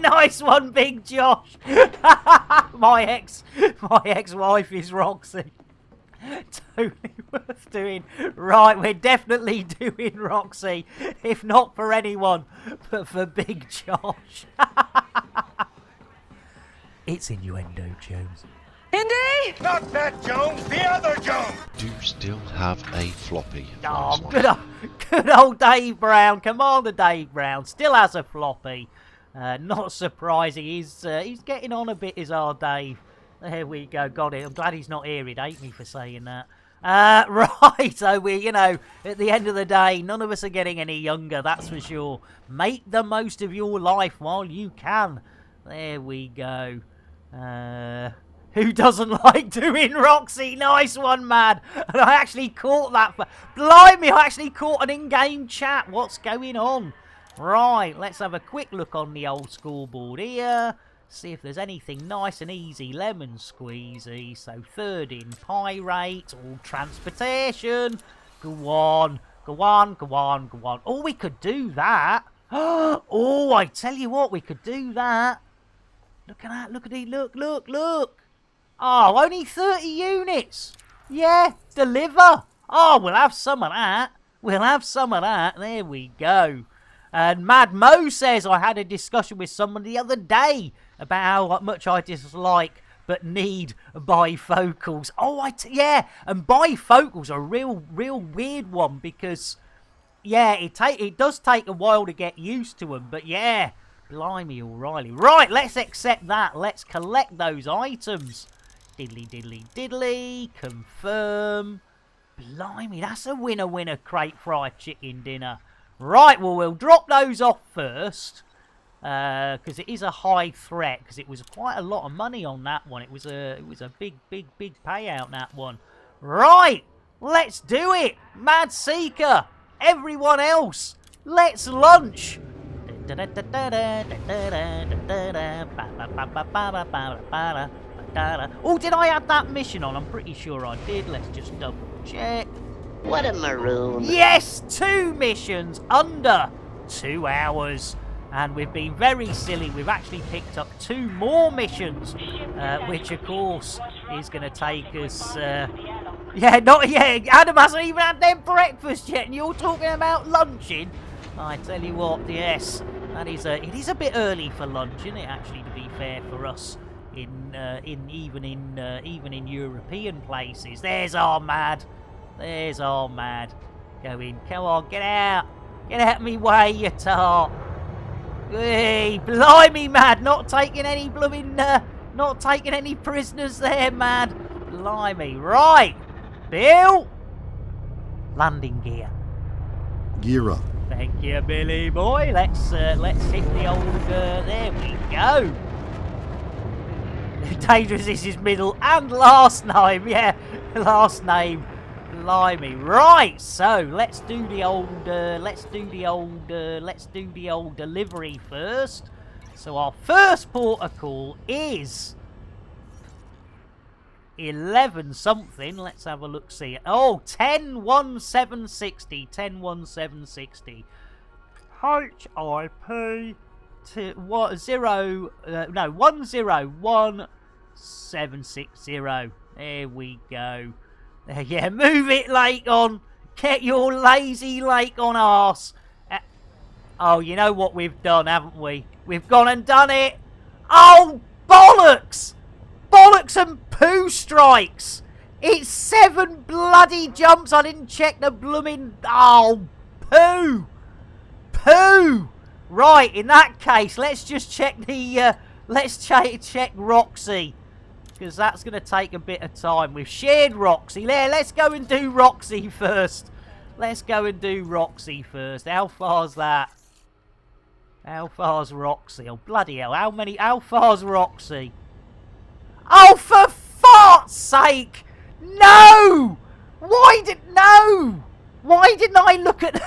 Nice one, Big Josh. my ex-wife is Roxy. Totally worth doing. Right, we're definitely doing Roxy, if not for anyone, but for Big Josh. It's innuendo, Jones. Indy! Not that Jones, the other Jones! Do still have a floppy. Oh, good old Dave Brown, Commander Dave Brown, still has a floppy. Not surprising, he's getting on a bit, is our Dave. There we go, got it. I'm glad he's not here, he'd hate me for saying that. Right, so we, at the end of the day, none of us are getting any younger, that's for sure. Make the most of your life while you can. There we go. Who doesn't like doing Roxy? Nice one, man. And I actually caught that. Blimey, I actually caught an in-game chat. What's going on? Right, let's have a quick look on the old scoreboard here. See if there's anything nice and easy. Lemon squeezy. So third in Pirate. All transportation. Go on. Go on, go on, go on. Oh, we could do that. Oh, I tell you what, we could do that. Look at that. Look at it. Look, look, look. Oh, only 30 units. Yeah, deliver. Oh, we'll have some of that. We'll have some of that. There we go. And Mad Mo says, I had a discussion with someone the other day about how much I dislike but need bifocals. Oh, yeah, and bifocals are a real weird one because, yeah, it does take a while to get used to them. But, yeah, blimey, O'Reilly. Right, let's accept that. Let's collect those items. Diddly, diddly, diddly. Confirm. Blimey, that's a winner crate fried chicken dinner. Right, well, we'll drop those off first. Because it is a high threat. Because it was quite a lot of money on that one. It was a big payout, that one. Right, let's do it. Mad Seeker. Everyone else, let's lunch. Oh, did I add that mission on? I'm pretty sure I did. Let's just double check. What a maroon. Yes, 2 missions under 2 hours. And we've been very silly. We've actually picked up 2 more missions, which, of course, is going to take us... Adam hasn't even had their breakfast yet, and you're talking about lunching. I tell you what, yes, it is a bit early for lunch, isn't it, actually, to be fair for us, even in European places. There's our Mad. There's our Mad. Go in. Come on, get out. Get out of me way, you tart. Hey, blimey, Mad. Not taking any prisoners there, Mad. Blimey. Right. Bill. Landing gear. Gear up. Thank you, Billy boy. Let's hit the old, there we go. Dangerous is his middle and last name, yeah. Last name. Blimey. Right, so let's do the old delivery first. So our first port of call is 11 something. Let's have a look see. Oh, 101760. 101760. HIP to 101760. There we go. Yeah, move it, Lake on. Get your lazy Lake on arse. Oh, you know what we've done, haven't we? We've gone and done it. Oh, bollocks! Bollocks and poo strikes. It's 7 bloody jumps. I didn't check the blooming... Oh, poo. Poo. Right, in that case, let's just check the... let's check Roxy. Because that's going to take a bit of time. We've shared Roxy. There, let's go and do Roxy first. Let's go and do Roxy first. How far's that? How far's Roxy? Oh, bloody hell. How far's Roxy? Oh, for fart's sake! No! Why didn't I look at...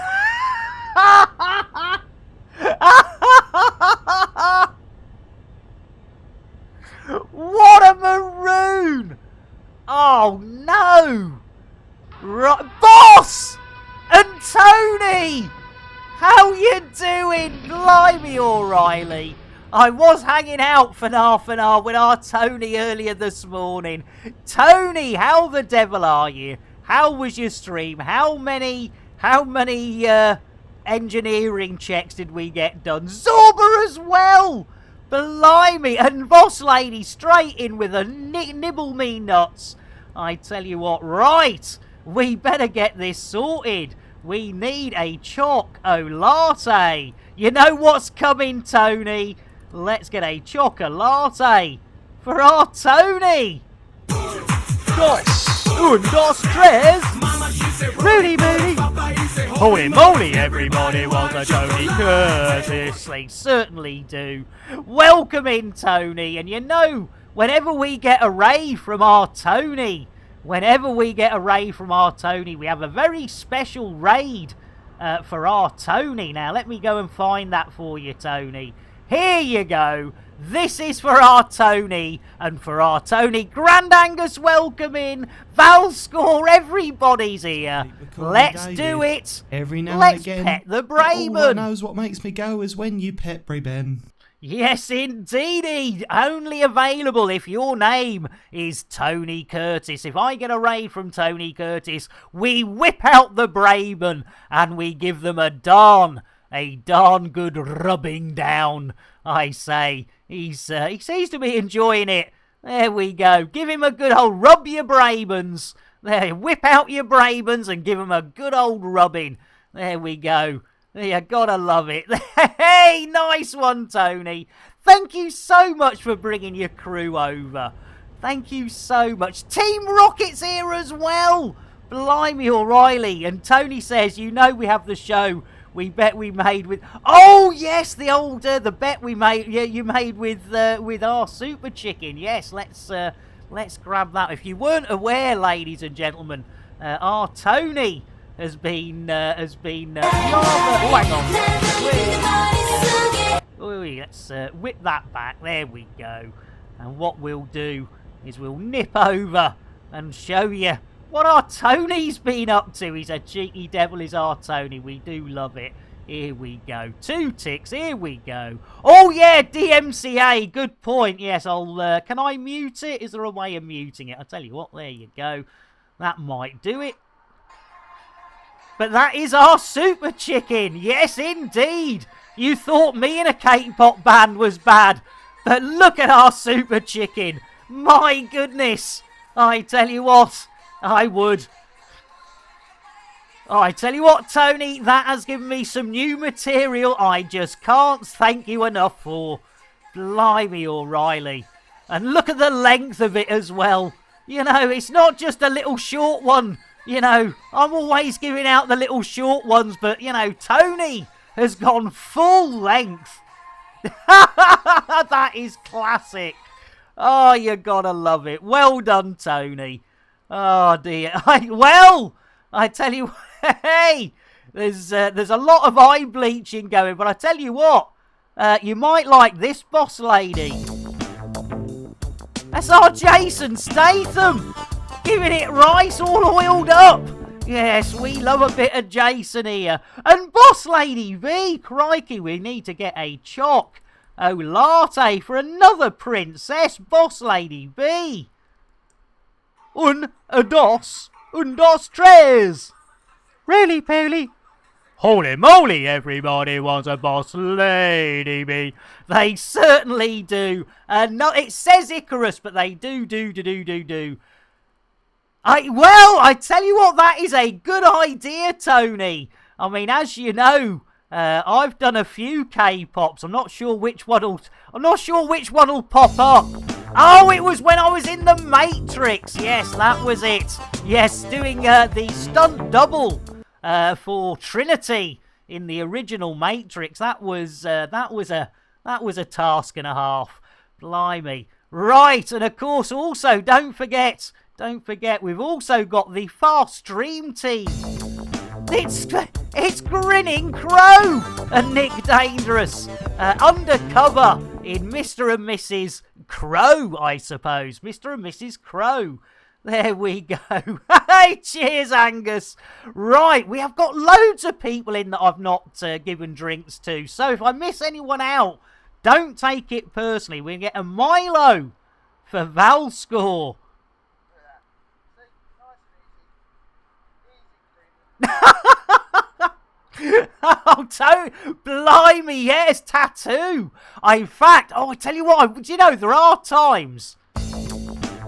you doing? Blimey, O'Reilly. I was hanging out for half an hour with our Tony earlier this morning. Tony, how the devil are you? How was your stream? How many engineering checks did we get done? Zorba as well! Blimey! And Boss Lady straight in with a nibble me nuts. I tell you what, right, we better get this sorted. We need a choco latte. You know what's coming, Tony? Let's get a choco latte for our Tony. Dos, tres. Rudy Moody. Holy moly, everybody wants a Tony Curtis. They certainly do. Welcome in, Tony. And you know, whenever we get a raid from our Tony, we have a very special raid for our Tony. Now, let me go and find that for you, Tony. Here you go. This is for our Tony, and for our Tony, Grand Angus, welcome in. Valscore, everybody's here. Let's do it. Every now Let's and again, pet the all that Brayman. knows what makes me go is when you pet Brayben. Yes, indeedy. Only available if your name is Tony Curtis. If I get a raid from Tony Curtis, we whip out the Brayman and we give them a darn good rubbing down, I say. He seems to be enjoying it. There we go. Give him a good old rub your Braymans. There, whip out your Braymans and give him a good old rubbing. There we go. You gotta love it. Hey, nice one, Tony. Thank you so much for bringing your crew over. Thank you so much. Team Rocket's here as well. Blimey, O'Reilly. And Tony says, you know we have the show we bet we made with... Oh, yes, the bet we made. Yeah, you made with our Super Chicken. Yes, let's grab that. If you weren't aware, ladies and gentlemen, our Tony has been oh, hang on. Let's whip that back. There we go. And what we'll do is we'll nip over and show you what our Tony's been up to. He's a cheeky devil, is our Tony. We do love it. Here we go. 2 ticks. Here we go. Oh, yeah, DMCA. Good point. Yes, I'll... can I mute it? Is there a way of muting it? I'll tell you what. There you go. That might do it. But that is our Super Chicken. Yes, indeed. You thought me in a K-pop band was bad. But look at our Super Chicken. My goodness. I tell you what. I would. I tell you what, Tony, that has given me some new material I just can't thank you enough for. Blimey, O'Reilly. And look at the length of it as well. You know, it's not just a little short one. You know, I'm always giving out the little short ones, but, you know, Tony has gone full length. That is classic. Oh, you gotta love it. Well done, Tony. Oh dear. I tell you, hey, there's a lot of eye bleaching going, but I tell you what, you might like this, boss lady. That's our Jason Statham, giving it rice all oiled up. Yes, we love a bit of Jason here. And boss lady V, crikey, we need to get a choc latte for another princess, boss lady V. Dos, tres. Really, Paley? Holy moly, everybody wants a boss lady bee. They certainly do. No, it says Icarus, but they do. I tell you what, that is a good idea, Tony. I mean, as you know, I've done a few K-pops. I'm not sure which one will pop up. Oh, it was when I was in the Matrix. Yes, that was it. Yes, doing the stunt double for Trinity in the original Matrix. That was a task and a half. Blimey. Right, and of course, also don't forget, we've also got the Fast Stream team. It's Grinning Crow and Nick Dangerous undercover in Mr. and Mrs. Crow, I suppose. Mr. and Mrs. Crow. There we go. Hey, cheers, Angus. Right, we have got loads of people in that I've not given drinks to. So if I miss anyone out, don't take it personally. We'll get a Milo for Valscore. Oh, blimey, yes, tattoo. In fact, I tell you what, do you know, there are times.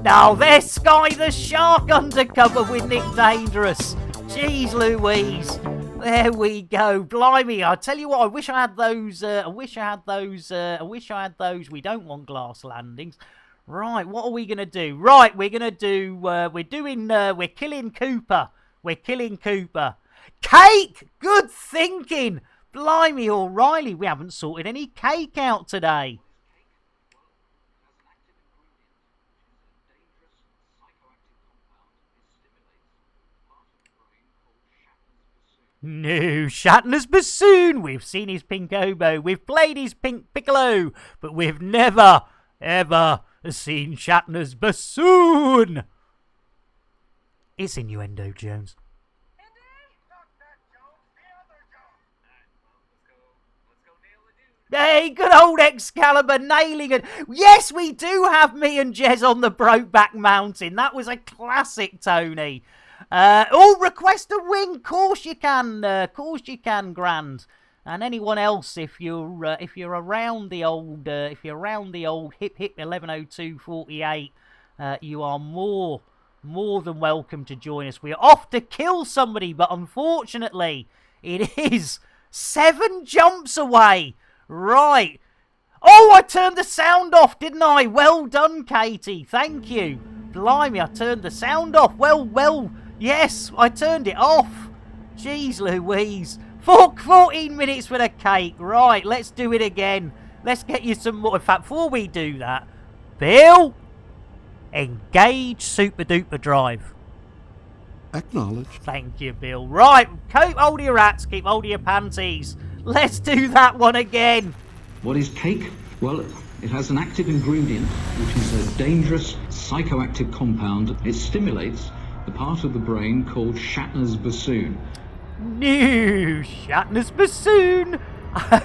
Now, there's Sky the Shark undercover with Nick Dangerous. Jeez Louise. There we go. Blimey, I tell you what, I wish I had those. I wish I had those. We don't want glass landings. Right, what are we going to do? Right, we're going to do, we're killing Cooper. We're killing Cooper. Cake! Good thinking! Blimey, O'Reilly, we haven't sorted any cake out today. No, Shatner's bassoon. We've seen his pink oboe. We've played his pink piccolo. But we've never, ever seen Shatner's bassoon. It's innuendo, Jones. Hey, good old Excalibur nailing it. Yes, we do have me and Jez on the Brokeback Mountain. That was a classic, Tony. Request a wing. Course you can. Course you can, Grand. And anyone else, if you're around the old hip 110248, you are more than welcome to join us. We're off to kill somebody, but unfortunately, it is 7 jumps away. Right. Oh, I turned the sound off, didn't I? Well done, Katie. Thank you. Blimey, I turned the sound off. Well, yes, I turned it off. Jeez Louise. 14 minutes for the cake. Right, let's do it again. Let's get you some more. In fact, before we do that, Bill, engage Super Duper Drive. Acknowledged. Thank you, Bill. Right, keep hold of your hats, keep hold of your panties. Let's do that one again. What is cake? Well, it has an active ingredient, which is a dangerous psychoactive compound. It stimulates the part of the brain called Shatner's bassoon. No, Shatner's bassoon.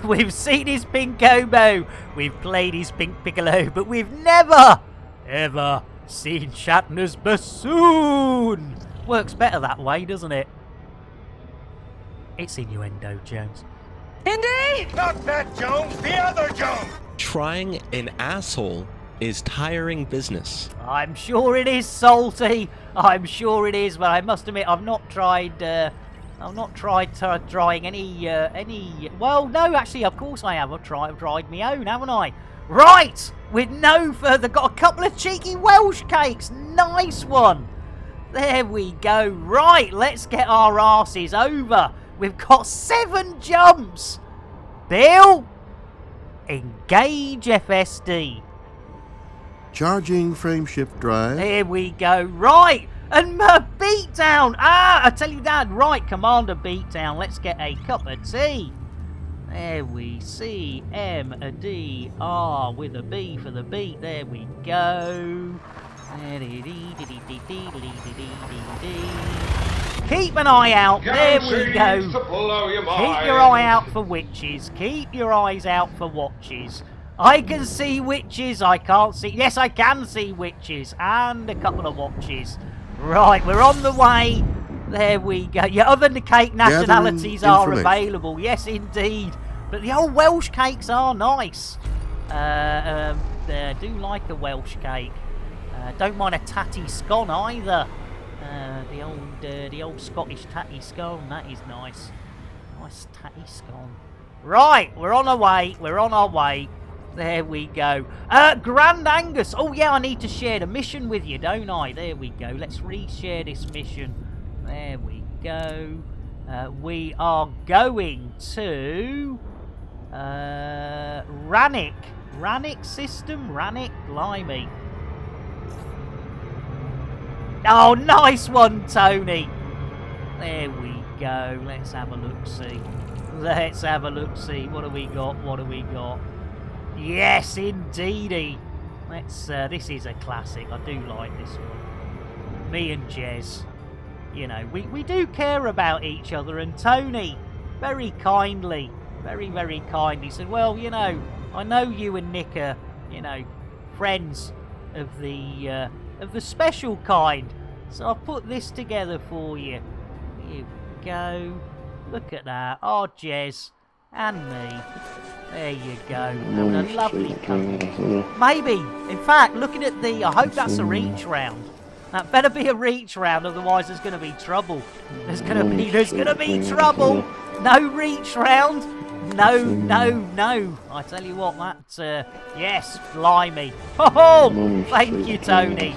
We've seen his pink oboe. We've played his pink piccolo, but we've never, ever seen Shatner's bassoon. Works better that way, doesn't it? It's innuendo, Jones. Indy! Not that Jones, the other Jones! Trying an asshole is tiring business. I'm sure it is, Salty. I'm sure it is, but I must admit I've not tried drying any. Well, no, actually, of course I have. I've dried my own, haven't I? Right, with no further, got a couple of cheeky Welsh cakes. Nice one. There we go. Right, let's get our asses over. We've got 7 jumps. Bill, engage FSD. Charging frameshift drive. Here we go. Right, and beatdown. I tell you that. Right, Commander Beatdown. Let's get a cup of tea. There we see M-D-R with a B for the beat. There we go. Keep an eye out. There we go. Keep your eye out for witches. Keep your eyes out for watches. I can see witches. I can't see. Yes, I can see witches. And a couple of watches. Right, we're on the way. There we go. Your other cake nationalities are available. Yes, indeed. But the old Welsh cakes are nice. Do like a Welsh cake. Don't mind a tatty scone either. The old Scottish tatty scone, that is nice. Nice tatty scone. Right, we're on our way. We're on our way. There we go. Grand Angus. Oh yeah, I need to share the mission with you, don't I? There we go. Let's reshare this mission. There we go. We are going to Rannick. Rannick system. Rannick, blimey. Oh, nice one, Tony. There we go. Let's have a look-see. Let's have a look-see. What have we got? What have we got? Yes, indeedy. Let's. This is a classic. I do like this one. me and Jez, you know, we do care about each other, and Tony, very kindly, very, very kindly said, well, you know, I know you and Nick are, you know, friends of the special kind, so I've put this together for you. Here we go. Look at that. Oh, Jez and me. There you go. Having a lovely cuddle. Maybe, in fact, looking at the, I hope that's a reach round. That better be a reach round, otherwise there's going to be trouble. There's going to be trouble. No reach round. No, no, no. I tell you what, that, yes, blimey. Oh, thank you, Tony.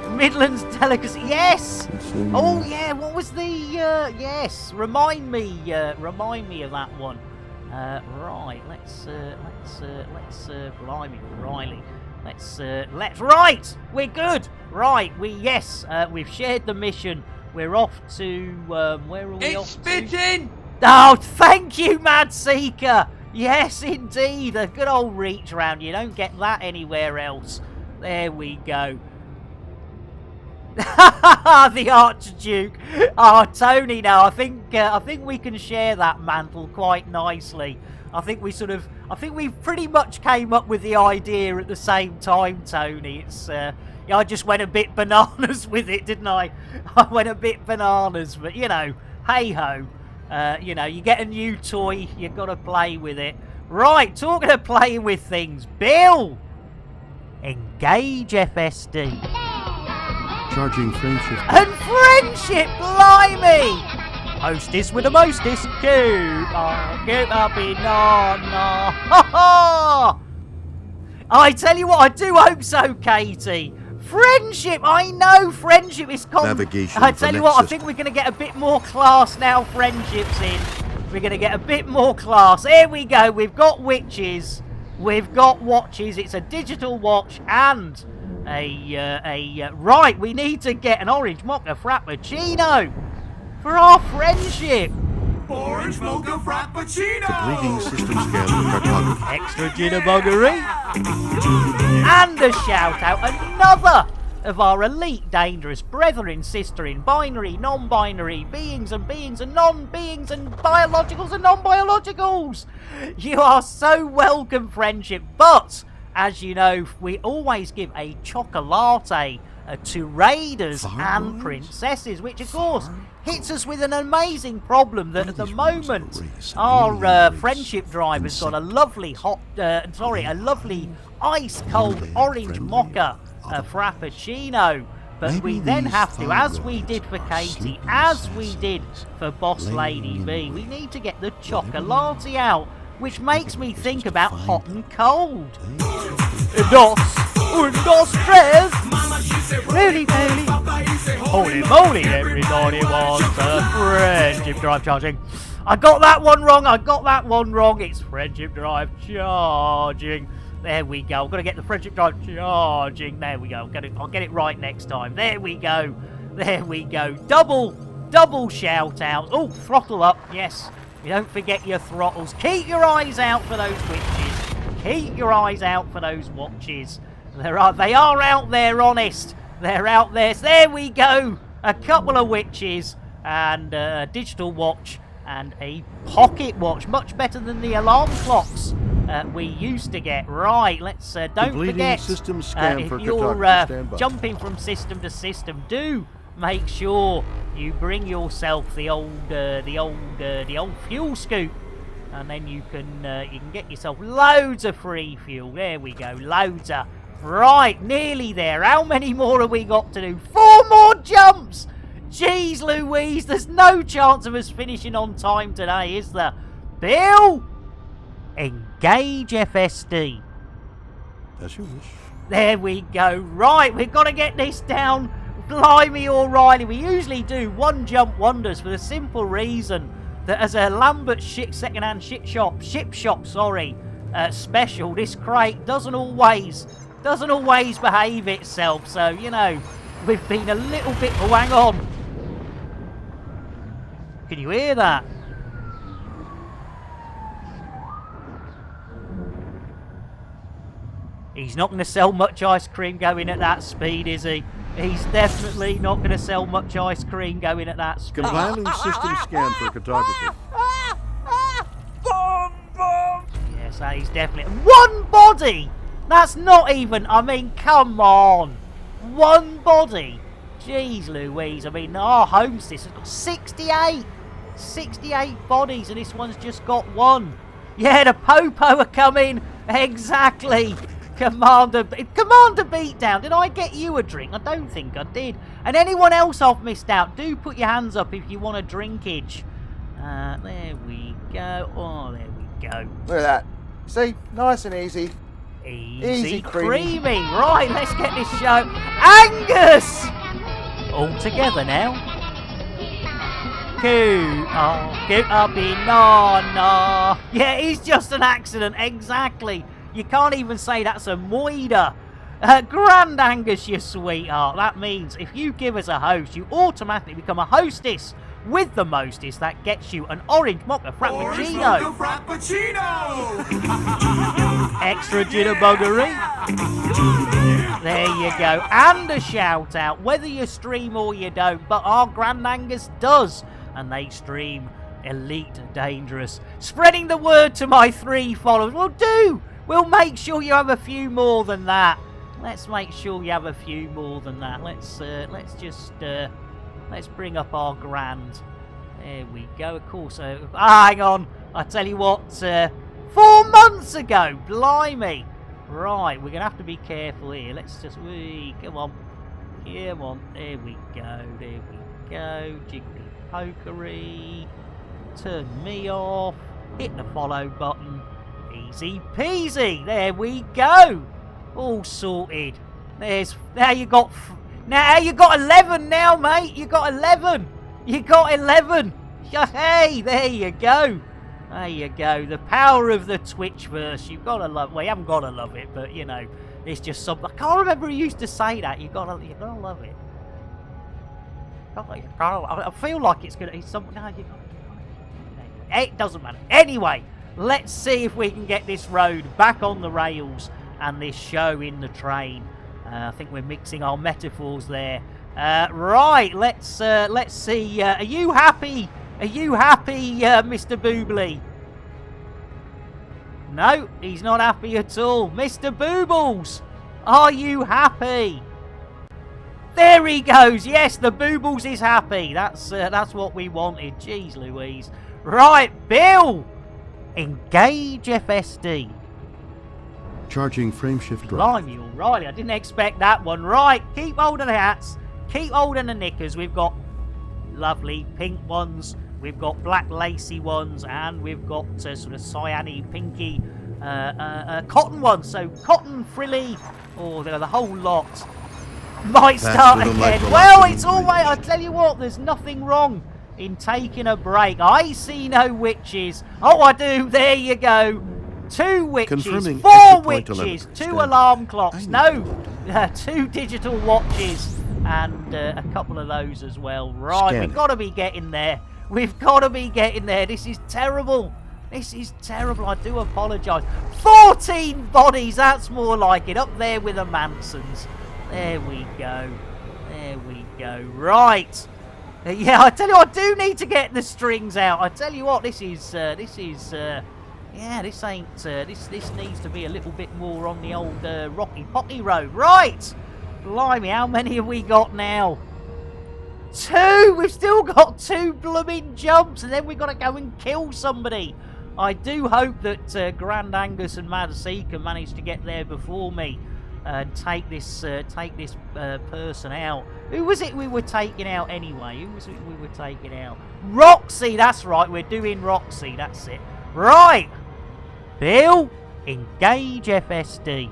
Midlands delicacy, yes. Oh yeah, what was the? Yes, remind me of that one. Right, let's blimey, Riley. Let's right. We're good. Right, we've shared the mission. We're off to where are we off to? Oh, thank you, Mad Seeker. Yes, indeed, a good old reach round. You don't get that anywhere else. There we go. The Archduke. Oh, Tony, now I think we can share that mantle quite nicely. I think we pretty much came up with the idea at the same time, Tony. It's I just went a bit bananas with it, didn't I? I went a bit bananas, but you know, hey ho. You know, you get a new toy, you've got to play with it. Right, talking of playing with things, Bill, engage FSD. Charging friendship. And friendship, blimey! Hostess with a mostess, cute. Oh, cute happy, no. Ha ha! I tell you what, I do hope so, Katie. Friendship, I know friendship is navigation. I tell you what, I think we're going to get a bit more class now friendship's in. We're going to get a bit more class. Here we go, we've got witches, we've got watches, it's a digital watch, and right, we need to get an orange mocha frappuccino for our friendship. Orange mocha frappuccino! Completing system scan cartography. Extra jitterbuggery. And a shout out, another of our elite dangerous brethren, sisterin, binary, non-binary, beings and non-beings and biologicals and non-biologicals. You are so welcome, friendship, but as you know, we always give a chocolate to raiders and princesses, which of course hits us with an amazing problem that at the moment our friendship drive has got a lovely a lovely ice cold orange mocha frappuccino, but we then have to, as we did for Katie, as we did for Boss Lady B, we need to get the chocolate out, which makes me think about hot and cold. Dos, tres. Really, really. Holy moly, everybody wants a friendship drive charging. I got that one wrong. It's friendship drive charging. There we go. I've got to get the friendship drive charging. There we go. I'll get it right next time. There we go. Double shout out. Oh, throttle up. Yes. You don't forget your throttles. Keep your eyes out for those witches. Keep your eyes out for those watches. They are out there, honest. They're out there. So there we go. A couple of witches and a digital watch and a pocket watch. Much better than the alarm clocks we used to get. Right, let's don't forget, system scan if for you're jumping from system to system, do make sure you bring yourself the old fuel scoop, and then you can get yourself loads of free fuel. There we go, loads of. Right, nearly there. How many more have we got to do? 4 more jumps. Jeez Louise, there's no chance of us finishing on time today, is there? Bill, engage FSD. As you wish. There we go. Right, we've got to get this down. Blimey O'Reilly. We usually do one jump wonders for the simple reason that as a Lambert second-hand ship shop, special, this crate doesn't always behave itself. So, you know, we've been a little bit... Oh, hang on. Can you hear that? He's not going to sell much ice cream going at that speed, is he? He's definitely not going to sell much ice cream going at that speed. Compiling system scan for cartography. Yes, that is definitely... One body! That's not even... I mean, come on. One body. Jeez Louise. I mean, our homestead has got 68. 68 bodies, and this one's just got one. Yeah, the Popo are coming. Exactly. Commander Beatdown. Did I get you a drink? I don't think I did. And anyone else I've missed out, do put your hands up if you want a drinkage. There we go. Oh, there we go. Look at that. See? Nice and easy. Easy creamy. Right, let's get this show. Angus! All together now. Coo up in no. Yeah, it's just an accident. Exactly. You can't even say that's a moider. Grand Angus, you sweetheart. That means if you give us a host, you automatically become a hostess with the mostest. That gets you an orange mocha frappuccino. Orange mocha frappuccino! Extra jitterbuggery. There you go. And a shout out, whether you stream or you don't, but our Grand Angus does. And they stream Elite Dangerous. Spreading the word to my 3 followers. Well, do! We'll make sure you have a few more than that. Let's make sure you have a few more than that. Let's bring up our Grand. There we go. Of course. Hang on. I tell you what. 4 months ago. Blimey. Right. We're gonna have to be careful here. Let's just. Come on. Come on. There we go. There we go. Jiggly pokery. Turn me off. Hit the follow button. Easy peasy. There we go. All sorted. Now you got 11 now, mate. You got 11. You got 11. Hey, there you go. There you go. The power of the Twitchverse. You've got to love. Well, you haven't got to love it, but you know, it's just something. I can't remember who used to say that. You gotta love it. I feel like it's gonna. It's something. No, you gotta. It doesn't matter. Anyway. Let's see if we can get this road back on the rails and this show in the train. I think we're mixing our metaphors there. Right, let's see. Are you happy? Are you happy, Mr. Boobly? No, he's not happy at all. Mr. Boobles, are you happy? There he goes. Yes, the Boobles is happy. That's what we wanted. Jeez Louise. Right, Bill. Engage FSD. Charging frameshift drive. Blimey, alrighty. I didn't expect that one. Right, keep hold of the hats. Keep hold of the knickers. We've got lovely pink ones. We've got black lacy ones. And we've got sort of cyany, pinky, cotton ones. So cotton, frilly, or the whole lot. Might start again. Well, it's always, I tell you what, there's nothing wrong in taking a break. I see no witches. Oh, I do. There you go. 2 witches, 4 witches, 2 alarm clocks. No, 2 digital watches, and a couple of those as well. Right, we've got to be getting there. We've got to be getting there. This is terrible. This is terrible. I do apologise. 14 bodies. That's more like it. Up there with the Mansons. There we go. There we go. Right. Yeah, I tell you what, I do need to get the strings out. I tell you what, this needs to be a little bit more on the old Rocky Pocky Road. Right! Blimey, how many have we got now? 2! We've still got 2 blooming jumps, and then we've got to go and kill somebody. I do hope that Grand Angus and Mad C can manage to get there before me. Take this person out. Who was it we were taking out anyway? Who was it we were taking out? Roxy, that's right. We're doing Roxy. That's it. Right. Bill, engage FSD.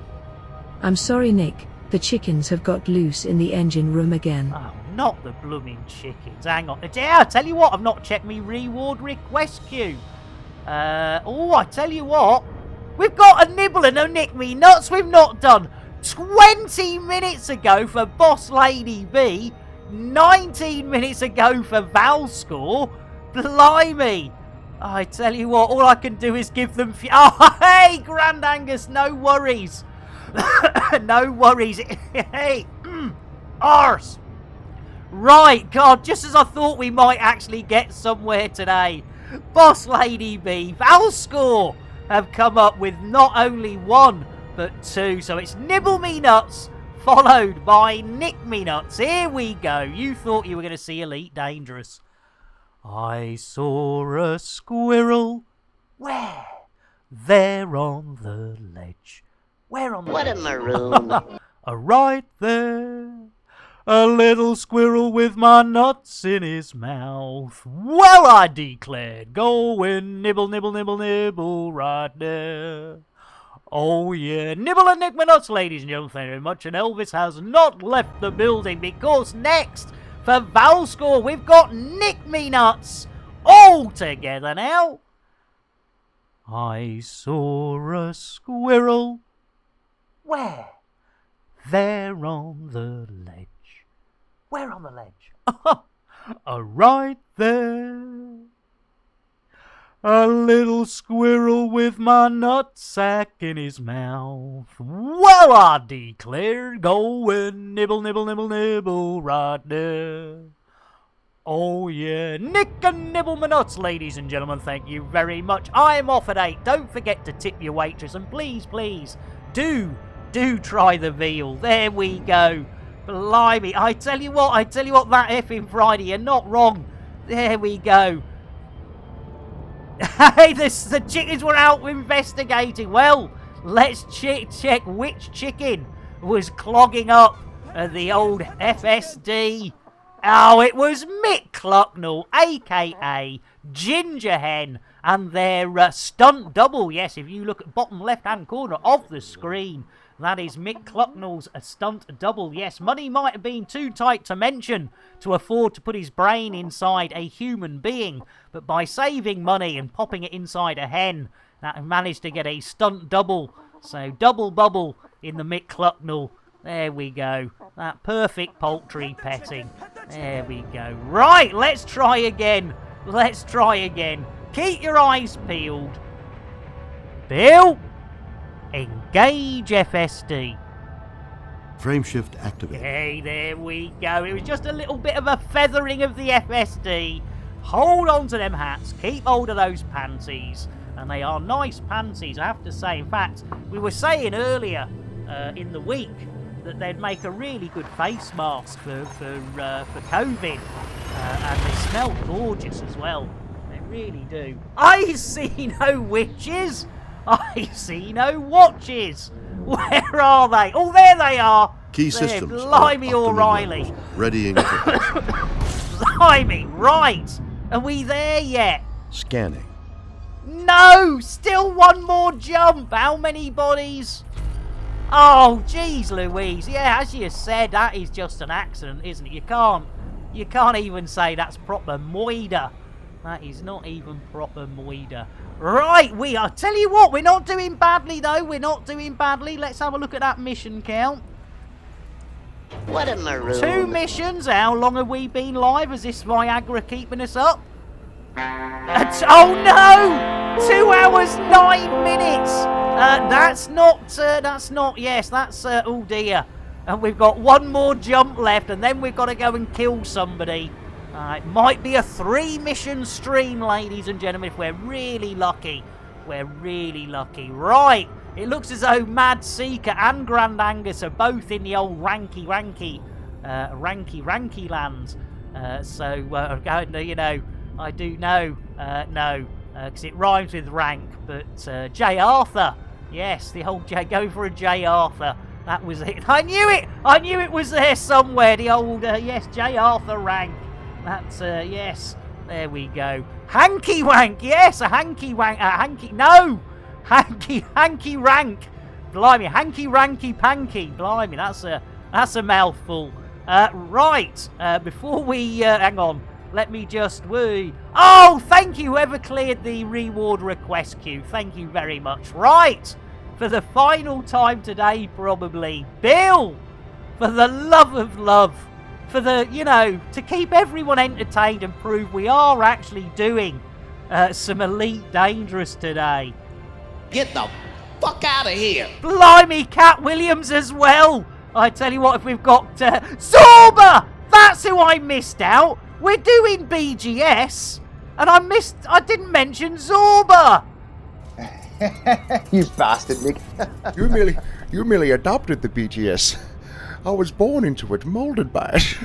I'm sorry, Nick. The chickens have got loose in the engine room again. Oh, not the blooming chickens. Hang on. Yeah, I tell you what, I've not checked me reward request queue. I tell you what. We've got a nibble and a nick me nuts we've not done. 20 minutes ago for Boss Lady B, 19 minutes ago for Valscore. Blimey. I tell you what, all I can do is give them... Oh, hey, Grand Angus, no worries. No worries. Hey. Arse! Right, God, just as I thought we might actually get somewhere today, Boss Lady B, Valscore have come up with not only 1, but 2. So it's Nibble Me Nuts, followed by Nick Me Nuts. Here we go. You thought you were going to see Elite Dangerous. I saw a squirrel. Where? There on the ledge. Where on the What ledge? a maroon. Right there. A little squirrel with my nuts in his mouth. Well, I declared, go and nibble, nibble, nibble, nibble right there. Oh, yeah. Nibble and Nick my nuts, ladies and gentlemen. Thank you very much. And Elvis has not left the building because next, for Valscore, we've got Nick me nuts all together now. I saw a squirrel. Where? There on the ledge. Where on the ledge? Right there. A little squirrel with my nutsack in his mouth. Well, I declare, go and nibble, nibble, nibble, nibble right there. Oh, yeah. Nick and nibble my nuts, ladies and gentlemen. Thank you very much. I'm off at 8. Don't forget to tip your waitress. And please, please, do try the veal. There we go. Blimey. I tell you what, that effing Friday, you're not wrong. There we go. Hey, the chickens were out investigating. Well, let's check which chicken was clogging up the old FSD. Oh, it was Mick Clucknell, a.k.a. Ginger Hen, and their stunt double. Yes, if you look at bottom left-hand corner of the screen, that is Mick Clucknell's stunt double. Yes, money might have been too tight to mention to afford to put his brain inside a human being, but by saving money and popping it inside a hen, that managed to get a stunt double. So double bubble in the Mick Clucknell. There we go. That perfect poultry petting. There we go. Right, let's try again. Let's try again. Keep your eyes peeled. Bill, engage FSD. Frameshift activated. Hey, there we go. It was just a little bit of a feathering of the FSD. Hold on to them hats. Keep hold of those panties. And they are nice panties, I have to say. In fact, we were saying earlier in the week that they'd make a really good face mask for COVID. And they smell gorgeous as well. They really do. I see no witches. I see no watches. Where are they? Oh, there they are. Key there, systems. Blimey O'Reilly. Readying for Blimey, right. Are we there yet? Scanning. No! Still one more jump. How many bodies? Oh, jeez Louise. Yeah, as you said, that is just an accident, isn't it? You can't even say that's proper moida. That is not even proper moida. Right, I'll tell you what, we're not doing badly though. We're not doing badly. Let's have a look at that mission count. What a maroon. 2 missions. How long have we been live? Is this Viagra keeping us up? Oh no! 2 hours 9 minutes. That's not. Yes, that's. Oh dear. And we've got one more jump left, and then we've got to go and kill somebody. It might be a 3-mission stream, ladies and gentlemen, if we're really lucky. We're really lucky. Right. It looks as though Mad Seeker and Grand Angus are both in the old ranky land. You know, I do know, no, because it rhymes with rank, but J. Arthur, yes, the old J, going for a J. Arthur, that was it. I knew it was there somewhere, the old, yes, J. Arthur rank, that's, yes, there we go. Hanky wank, yes, a hanky wank, hanky rank, blimey, hanky ranky panky, blimey, that's a mouthful. Right, before we, hang on, let me just, oh, thank you, whoever cleared the reward request queue, thank you very much. Right, for the final time today, probably, Bill, for the love of love, for the, you know, to keep everyone entertained and prove we are actually doing some Elite Dangerous today. Get the fuck out of here. Blimey, Cat Williams as well. I tell you what, if we've got Zorba! That's who I missed out. We're doing BGS, and I didn't mention Zorba. You bastard, Nick. You merely adopted the BGS. I was born into it, molded by it.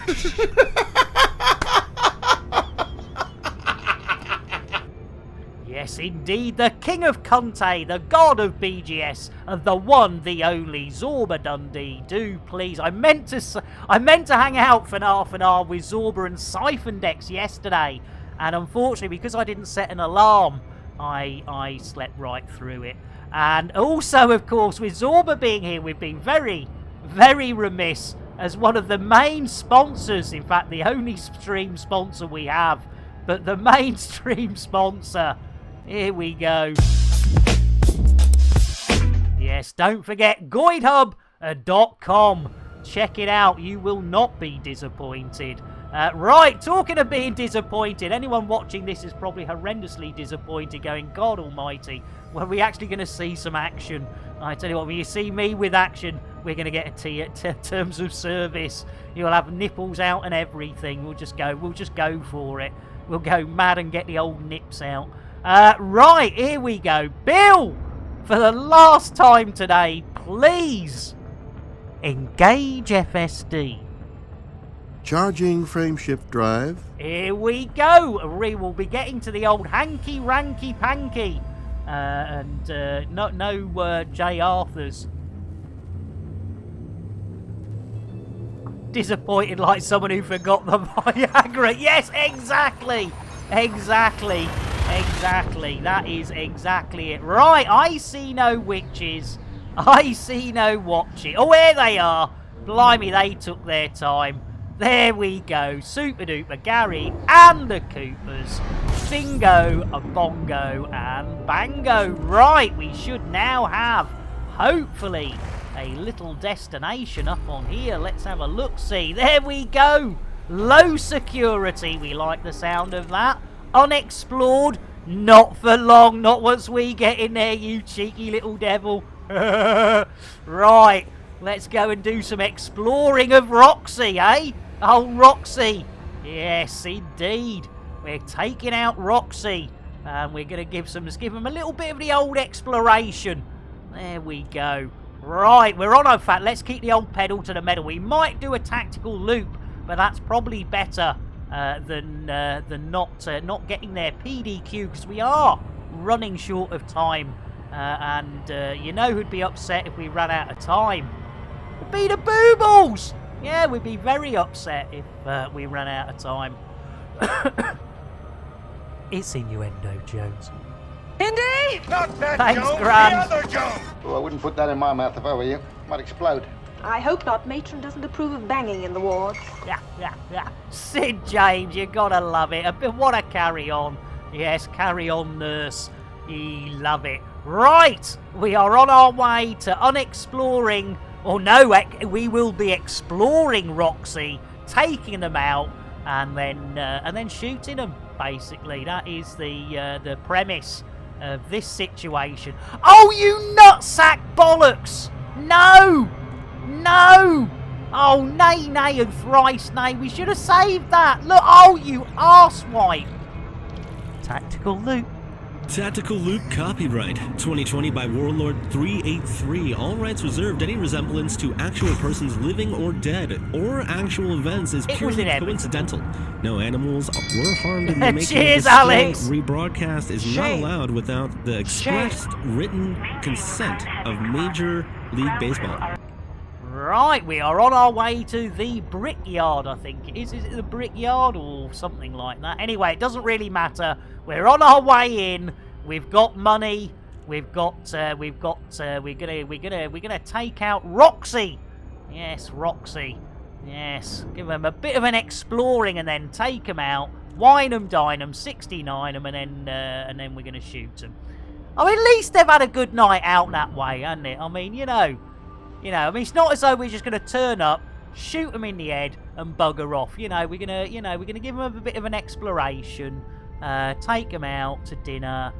Yes, indeed, the King of Cunte, the god of BGS, and the one, the only Zorba Dundee. Do please. I meant to hang out for half an hour with Zorba and Siphon Decks yesterday, and unfortunately, because I didn't set an alarm, I slept right through it. And also, of course, with Zorba being here, we've been very, very remiss as one of the main sponsors. In fact, the only stream sponsor we have, but the main stream sponsor. Here we go. Yes, don't forget GoidHub.com. Check it out. You will not be disappointed. Right, talking of being disappointed, anyone watching this is probably horrendously disappointed, going, God almighty, well, are we actually going to see some action? I tell you what, when you see me with action, we're going to get a terms of service. You'll have nipples out and everything. We'll just go for it. We'll go mad and get the old nips out. Right, here we go. Bill, for the last time today, please engage FSD. Charging frameshift drive. Here we go. We will be getting to the old hanky-ranky-panky. No J. Arthurs. Disappointed like someone who forgot the Viagra. Yes, exactly. Exactly. That is exactly it. Right, I see no witches. I see no watches. Oh, here they are. Blimey, they took their time. There we go. Super duper Gary and the Coopers. Bingo, a bongo, and bango. Right, we should now have, hopefully, a little destination up on here. Let's have a look-see. There we go. Low security. We like the sound of that. Unexplored. Not for long. Not once we get in there, you cheeky little devil. Right. Let's go and do some exploring of Roxy, eh? Oh, Roxy. Yes, indeed. We're taking out Roxy. And we're going to give them a little bit of the old exploration. There we go. Right, we're on. In fact, let's keep the old pedal to the metal. We might do a tactical loop, but that's probably better than not getting their PDQ, because we are running short of time. And you know who'd be upset if we ran out of time? It'd be the Boobles! Yeah, we'd be very upset if we ran out of time. It's innuendo, Jones. Indy! Not that Thanks, Jones, Gran. the other Jones! Oh, I wouldn't put that in my mouth if I were you. Might explode. I hope not. Matron doesn't approve of banging in the wards. Yeah. Sid James, you gotta love it. What a carry on. Yes, carry on, nurse. Ye love it. Right, we are on our way to unexploring. Or no, we will be exploring Roxy, taking them out, and then shooting them. Basically, that is the premise of this situation. Oh, you nutsack bollocks! No! Oh, nay and thrice nay. We should have saved that. Look, oh, you arsewipe. Tactical loop. Tactical Loop copyright 2020 by Warlord 383. All rights reserved. Any resemblance to actual persons living or dead or actual events is purely coincidental. No animals were harmed in the making Cheers, of this Alex. Rebroadcast is not allowed without the expressed written consent of Major League Baseball. Right, we are on our way to the Brickyard, I think it is. Is it the Brickyard or something like that? Anyway, it doesn't really matter. We're on our way in. We've got money. We're gonna take out Roxy. Yes, Roxy. Yes, give them a bit of an exploring and then take them out. Wine them, dine them, 69 them, and then we're gonna shoot them. I mean, at least they've had a good night out that way, hasn't it? I mean, you know, it's not as though we're just going to turn up, shoot them in the head, and bugger off. We're gonna give them a bit of an exploration, take them out to dinner,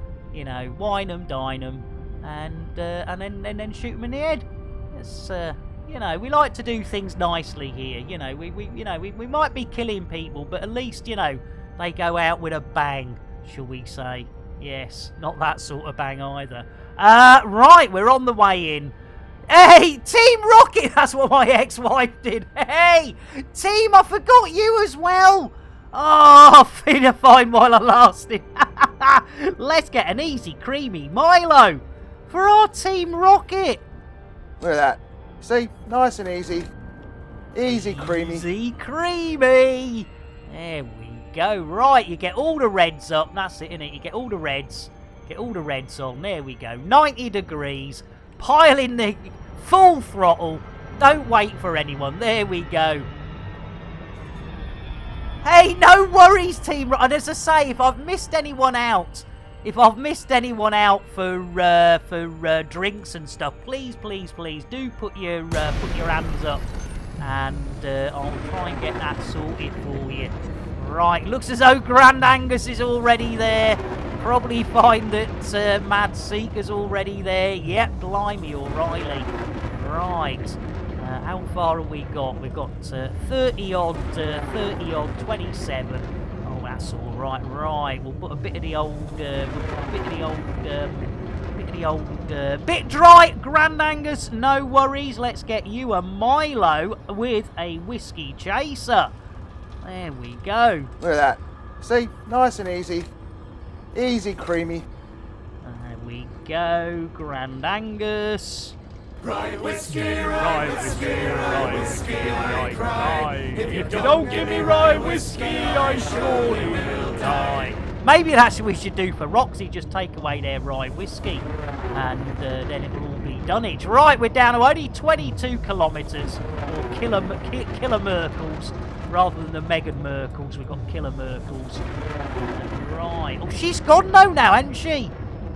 wine them, dine them, and then shoot them in the head. You know, we like to do things nicely here. You know, we might be killing people, but at least, you know, they go out with a bang, shall we say. Yes, not that sort of bang either. Right, we're on the way in. Hey, Team Rocket! That's what my ex-wife did. Hey, Team, I forgot you as well. Oh, finna fine while I lasted. Let's get an easy, creamy Milo for our Team Rocket. Look at that. See? Nice and easy. Easy, creamy. Easy, creamy. There we go. Right, you get all the reds up. That's it, innit? You get all the reds. Get all the reds on. There we go. 90 degrees. Pile in the full throttle. Don't wait for anyone. There we go. Hey, no worries, Team. And as I say, if I've missed anyone out, for drinks and stuff, please do put your hands up, and I'll try and get that sorted for you. Right, looks as though Grand Angus is already there. Probably find that Mad Seeker's already there. Yep, blimey, O'Reilly. Right. How far have we got? We've got 30 odd, 27. Oh, that's all right. Right, we'll put a bit of the old, bit dry, Grand Angus. No worries. Let's get you a Milo with a whiskey chaser. There we go. Look at that. See? Nice and easy. Easy, creamy. There we go, Grand Angus. Rye whiskey, rye whiskey, rye whiskey, I cry. If you don't give me rye whiskey, I surely will die. Maybe that's what we should do for Roxy, just take away their rye whiskey, and then it'll all be done. Right, we're down to only 22 kilometres, or killer Merkles, rather than the Meghan Merkles. We've got killer Merkles. Right. Oh, she's gone though now, hasn't she?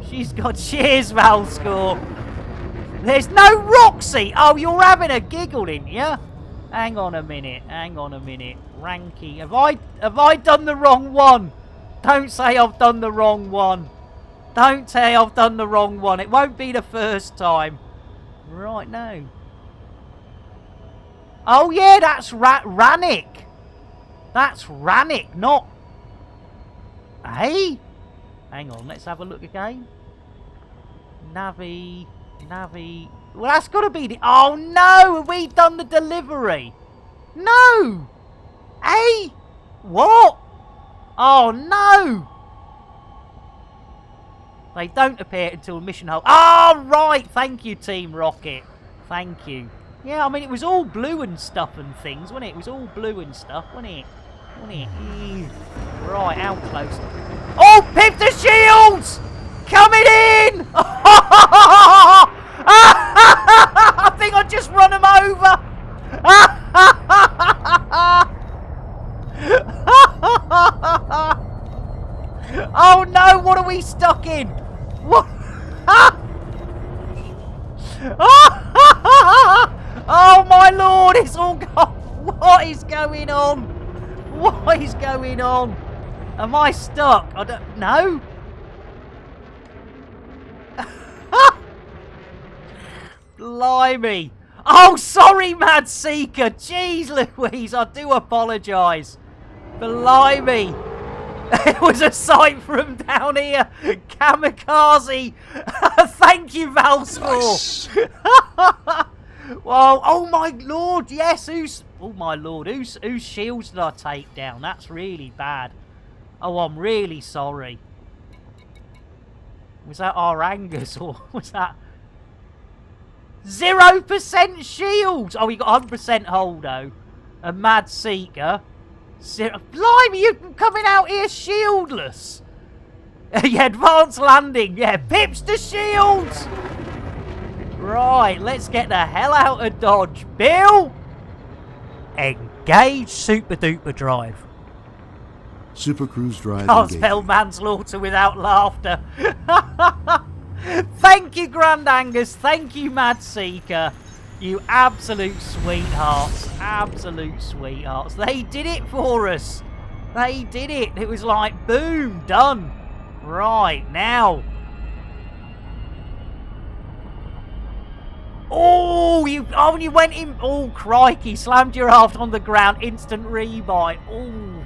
She's got. Cheers, Valscore. There's no Roxy! Oh, you're having a giggle, didn't you? Hang on a minute. Ranky, have I done the wrong one? Don't say I've done the wrong one. Don't say I've done the wrong one. It won't be the first time. Right, no. Oh, yeah, that's Rannick. That's Rannick, not... Hey? Hang on, let's have a look again. Navi... Well, that's got to be the... Oh, no! Have we done the delivery? No! Hey? What? Oh, no! They don't appear until mission hold. Oh, right! Thank you, Team Rocket. Thank you. Yeah, I mean, it was all blue and stuff and things, wasn't it? It was all blue and stuff, wasn't it? Right, how close? Oh, Pip the Shields! Coming in! I think I just run him over. Oh no! What are we stuck in? What? Oh my lord! It's all gone. What is going on? What is going on? Am I stuck? I don't know. Blimey. Oh, sorry, Mad Seeker. Jeez Louise, I do apologise. Blimey. It was a sight from down here. Kamikaze. Thank you, Valscore. Nice. Well, oh my lord, yes. Oh my lord, whose shields did I take down? That's really bad. Oh, I'm really sorry. Was that our Angus, or was that... 0% shields! Oh, we got 100% holdo. A Mad Seeker. Blimey, you're coming out here shieldless. Yeah, advanced landing. Yeah, pips to shields. Right, let's get the hell out of Dodge. Bill! Engage Super Duper Drive. Super Cruise Drive. Can't spell manslaughter without laughter. Thank you, Grand Angus. Thank you, Mad Seeker. You absolute sweethearts. Absolute sweethearts. They did it for us. They did it. It was like, boom, done. Right, now. Oh, you went in. Oh, crikey. Slammed your aft on the ground. Instant rebind. Oh,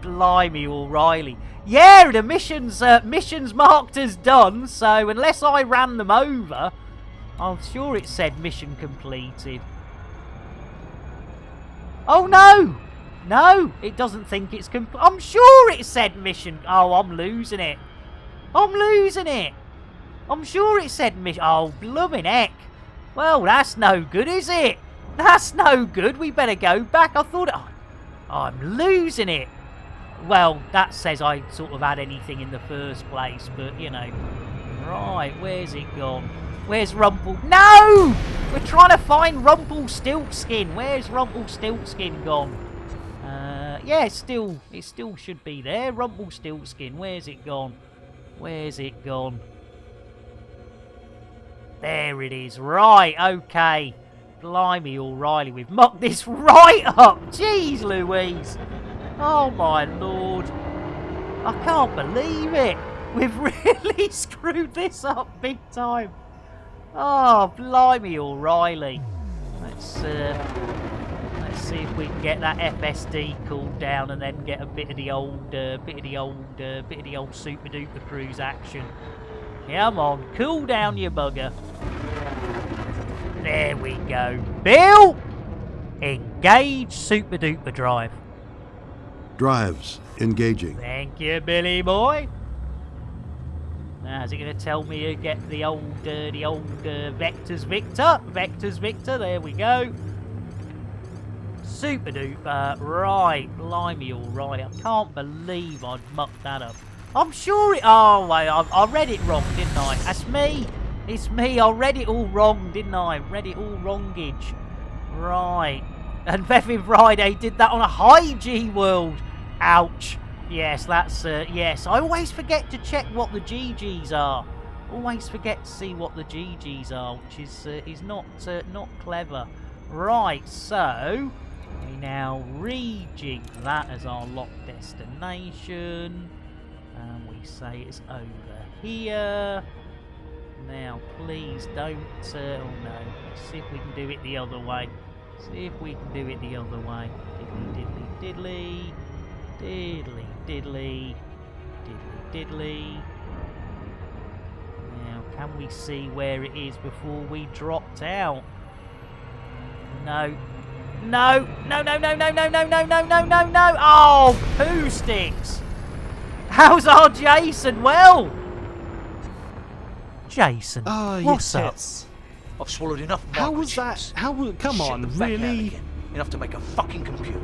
blimey, O'Reilly. Yeah, the mission's marked as done, so unless I ran them over, I'm sure it said mission completed. Oh, no! No, it doesn't think it's complete. I'm sure it said mission. Oh, I'm losing it. I'm losing it. I'm sure it said mission. Oh, blooming heck. Well, that's no good, is it? That's no good. We better go back. I thought... Oh, I'm losing it. Well, that says I sort of had anything in the first place, but, you know. Right, where's it gone? Where's Rumple? No! We're trying to find Rumpelstiltskin. Where's Rumpelstiltskin gone? Yeah, it still should be there. Rumpelstiltskin. Where's it gone? Where's it gone? There it is. Right, okay. Blimey, O'Reilly. We've mucked this right up. Jeez Louise. Oh, my Lord. I can't believe it. We've really screwed this up big time. Oh, blimey, O'Reilly. Let's see if we can get that FSD cooled down and then get a bit of the old Super Duper Cruise action. Come on, cool down your bugger. There we go. Bill, engage Super Duper Drive. Drives engaging. Thank you, Billy boy. Now, is it going to tell me to get the old Vectors Victor? Vectors Victor, there we go. Super duper. Right, blimey, alright. I can't believe I'd mucked that up. I'm sure it... Oh, wait, I read it wrong, didn't I? That's me. It's me. I read it all wrong, didn't I? Read it all wrongage. Right. And Vevin Friday did that on a high G World. Ouch. Yes, that's... yes, I always forget to check what the GGs are. Always forget to see what the GGs are, which is not clever. Right, so... we now rejig that as our lock destination. And we say it's over here. Now, please don't... oh, no. Let's see if we can do it the other way. See if we can do it the other way. Diddly, diddly, diddly. Diddly, diddly. Diddly, diddly. Now, can we see where it is before we dropped out? No. No, no, no, no, no, no, no, no, no, no, no, no. Oh, poo sticks. How's our Jason? Well, Jason, what's up? I've swallowed enough. How was that? Come on, really? Enough to make a fucking computer.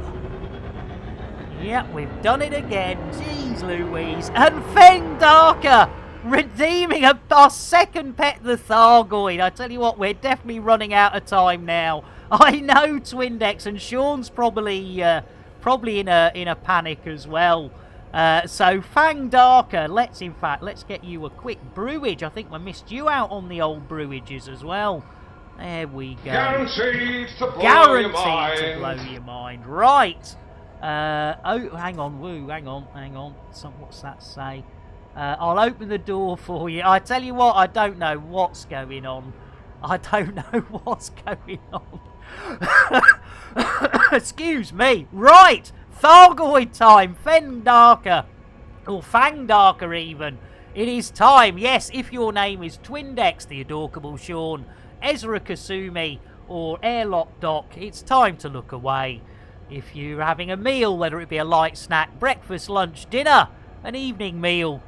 Yep, we've done it again. Jeez Louise. And Feng Darker redeeming our second pet, the Thargoid. I tell you what, we're definitely running out of time now. I know Twindex, and Sean's probably in a panic as well. So Fang Darker, let's get you a quick brewage. I think we missed you out on the old brewages as well. There we go. Guaranteed to blow your mind. To blow your mind. Right. Oh, hang on, hang on. What's that say? I'll open the door for you. I tell you what, I don't know what's going on. I don't know what's going on. Excuse me. Right. Thargoid time. Fen Darker. Or Fang Darker even. It is time. Yes, if your name is Twindex, the Adorkable Sean, Ezra Kasumi, or Airlock Doc, it's time to look away. If you're having a meal, whether it be a light snack, breakfast, lunch, dinner, an evening meal,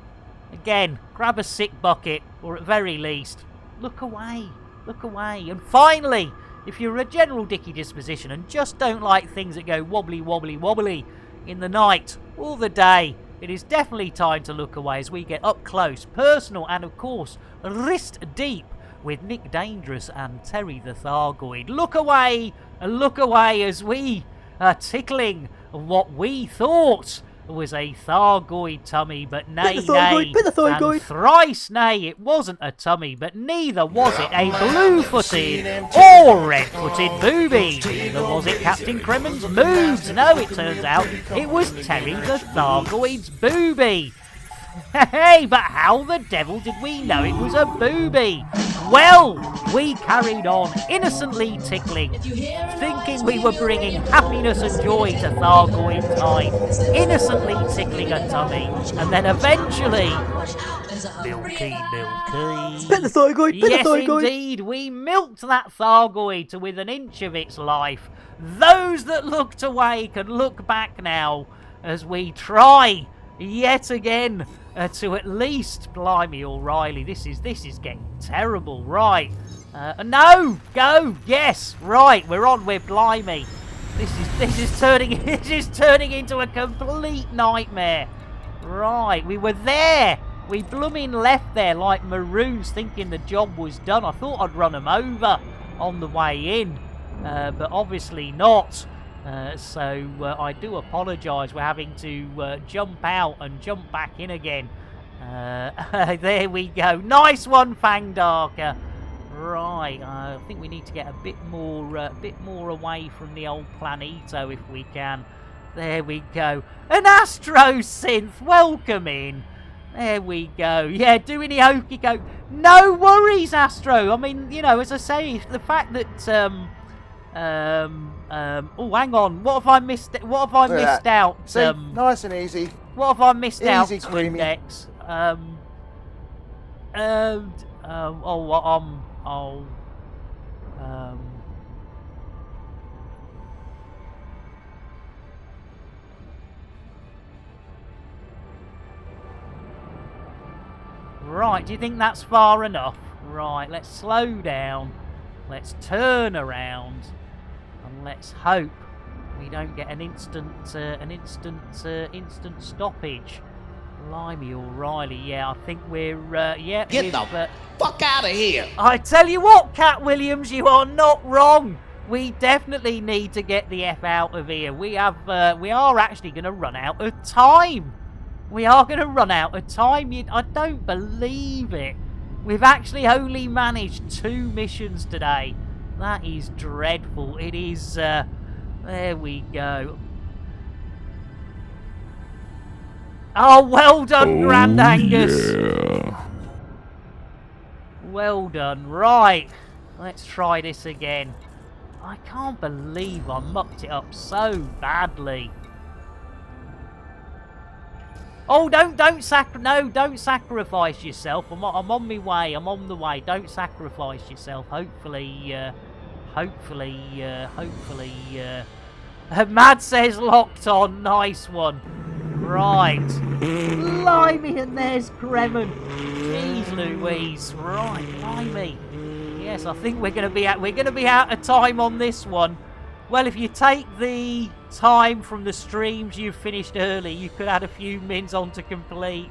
again, grab a sick bucket, or at very least, look away. Look away. And finally, if you're a general dicky disposition and just don't like things that go wobbly, wobbly, wobbly in the night or the day, it is definitely time to look away as we get up close, personal, and of course, wrist deep with Nick Dangerous and Terry the Thargoid. Look away as we are tickling what we thought was a Thargoid tummy, but nay, and thrice nay, it wasn't a tummy, but neither was it a blue-footed or red-footed booby. Neither was it Captain Cremen's moves. No, it turns out it was Terry the Thargoid's booby. Hey, but how the devil did we know it was a booby? Well, we carried on, innocently tickling, thinking we were bringing happiness and joy to Thargoid time, innocently tickling a tummy, and then eventually... Milky. Pet the Thargoid, pet Yes, the Thargoid. indeed, we milked that Thargoid to within an inch of its life. Those that looked away can look back now as we try yet again to at least, blimey, O'Reilly, this is getting terrible, right? No, go, yes, right, we're on, we're blimey. This is turning into a complete nightmare. Right, we were there. We blooming left there like maroons, thinking the job was done. I thought I'd run them over on the way in, but obviously not. So I do apologise. We're having to jump out and jump back in again. There we go. Nice one, Fangdarker. Right, I think we need to get a bit more away from the old Planito if we can. There we go. An Astro Synth, welcome in. There we go. Yeah, doing the hokey coke. No worries, Astro. I mean, you know, as I say, the fact that oh, hang on. What have I missed? What have I missed out? See, nice and easy. What have I missed out? Easy, creamy. Index. Right, do you think that's far enough? Right, let's slow down. Let's turn around. And let's hope we don't get an instant stoppage. Blimey, O'Reilly, yeah, I think we're, yeah. Get the fuck out of here! I tell you what, Cat Williams, you are not wrong. We definitely need to get the F out of here. We are actually going to run out of time. We are going to run out of time. I don't believe it. We've actually only managed 2 missions today. That is dreadful. It is, there we go. Oh, well done, Grand Angus. Yeah. Well done. Right. Let's try this again. I can't believe I mucked it up so badly. Oh, don't sacrifice yourself. I'm on my way. I'm on the way. Don't sacrifice yourself. Hopefully, Mad says locked on. Nice one. Right. Blimey, and there's Kremen. Jeez Louise. Right, blimey. Yes, I think we're gonna be out of time on this one. Well, if you take the time from the streams you finished early, you could add a few mins on to complete.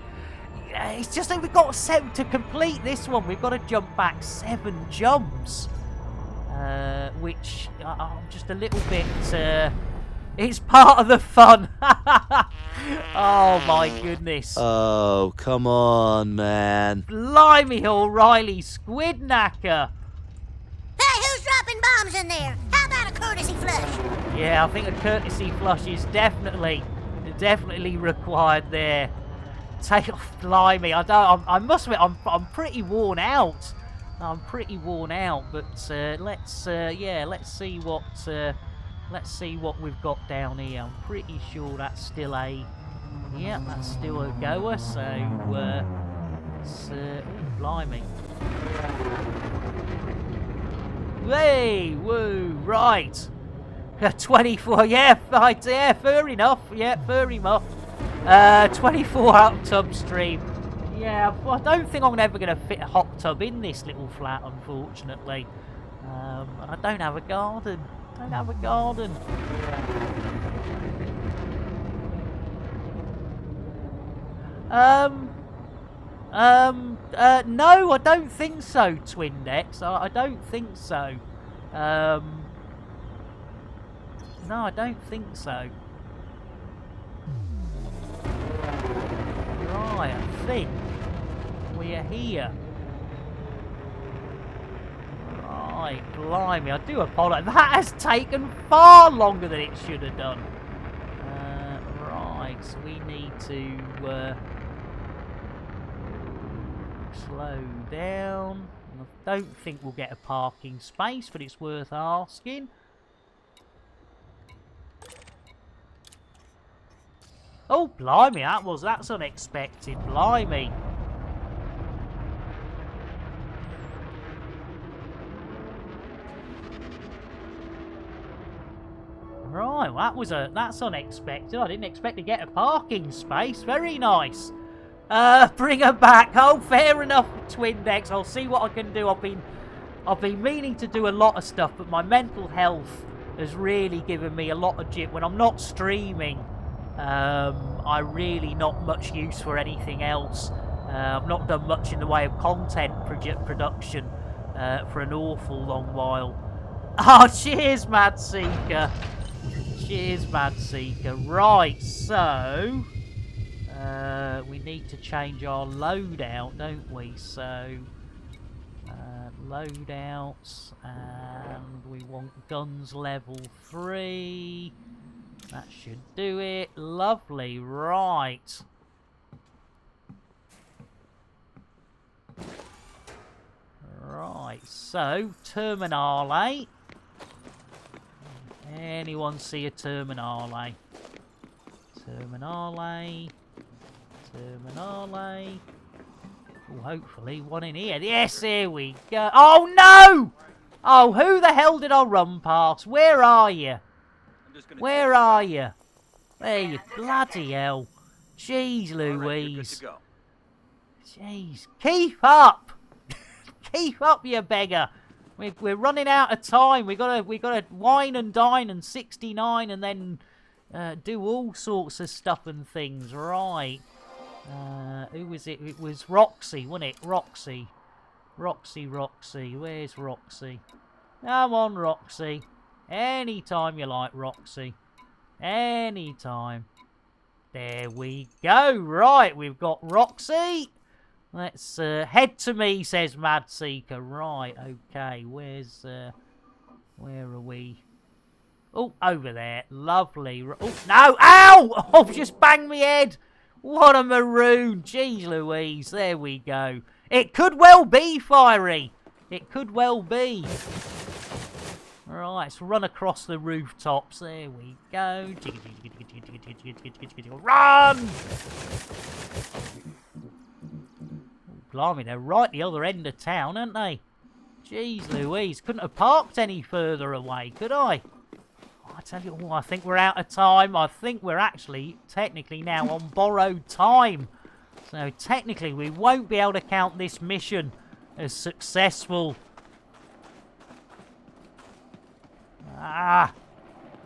It's just that we've got to complete this one. We've got to jump back 7 jumps, which I'm just a little bit. It's part of the fun. Oh my goodness. Oh, come on, man. Blimey, O'Reilly, Squid Knacker. Hey, who's dropping bombs in there? How about a courtesy flush? Yeah, I think a courtesy flush is definitely required there. Take off, blimey. I must admit, I'm pretty worn out. I'm pretty worn out, but let's see what we've got down here. I'm pretty sure that's still a, yeah, that's still a goer. So, ooh, blimey. Hey, woo, right. 24, yeah, right, yeah, fair enough. Yeah, fair enough. 24 hot tub stream. Yeah, I don't think I'm ever going to fit a hot tub in this little flat, unfortunately. I don't have a garden. No, I don't think so, Twindex. I don't think so. No, I don't think so. Right, I think we are here. Right, blimey, I do apologise. That has taken far longer than it should have done. Right, so we need to slow down. I don't think we'll get a parking space, but it's worth asking. Oh, blimey, that's unexpected, blimey. Right, well, that's unexpected. I didn't expect to get a parking space. Very nice. Bring her back. Oh, fair enough, Twin Decks. I'll see what I can do. I've been meaning to do a lot of stuff, but my mental health has really given me a lot of jip. When I'm not streaming, I'm really not much use for anything else. I've not done much in the way of content production for an awful long while. Oh, cheers, Mad Seeker. Cheers, Mad Seeker. Right, so we need to change our loadout, don't we? So loadouts, and we want guns level 3. That should do it. Lovely. Right. Right, so Terminale. Anyone see a Terminale? Terminale. Terminale. Oh, hopefully one in here. Yes, here we go. Oh, no! Oh, who the hell did I run past? Where are you? Where are you? There you bloody hell. Jeez Louise. Jeez. Keep up! Keep up, you beggar. We're running out of time. We gotta wine and dine and 69 and then do all sorts of stuff and things. Right. Who was it? It was Roxy, wasn't it? Roxy. Roxy. Where's Roxy? Come on, Roxy. Anytime you like, Roxy. Anytime. There we go. Right, we've got Roxy. Let's head to me, says Mad Seeker. Right, okay. Where are we? Oh, over there. Lovely. Oh, no. Ow! Oh, just banged me head. What a maroon. Jeez Louise. There we go. It could well be Fiery. It could well be. Right, let's run across the rooftops. There we go. Run! Blimey, they're right the other end of town, aren't they? Jeez Louise, couldn't have parked any further away, could I? Oh, I tell you what, I think we're out of time. I think we're actually technically now on borrowed time. So technically we won't be able to count this mission as successful. Ah,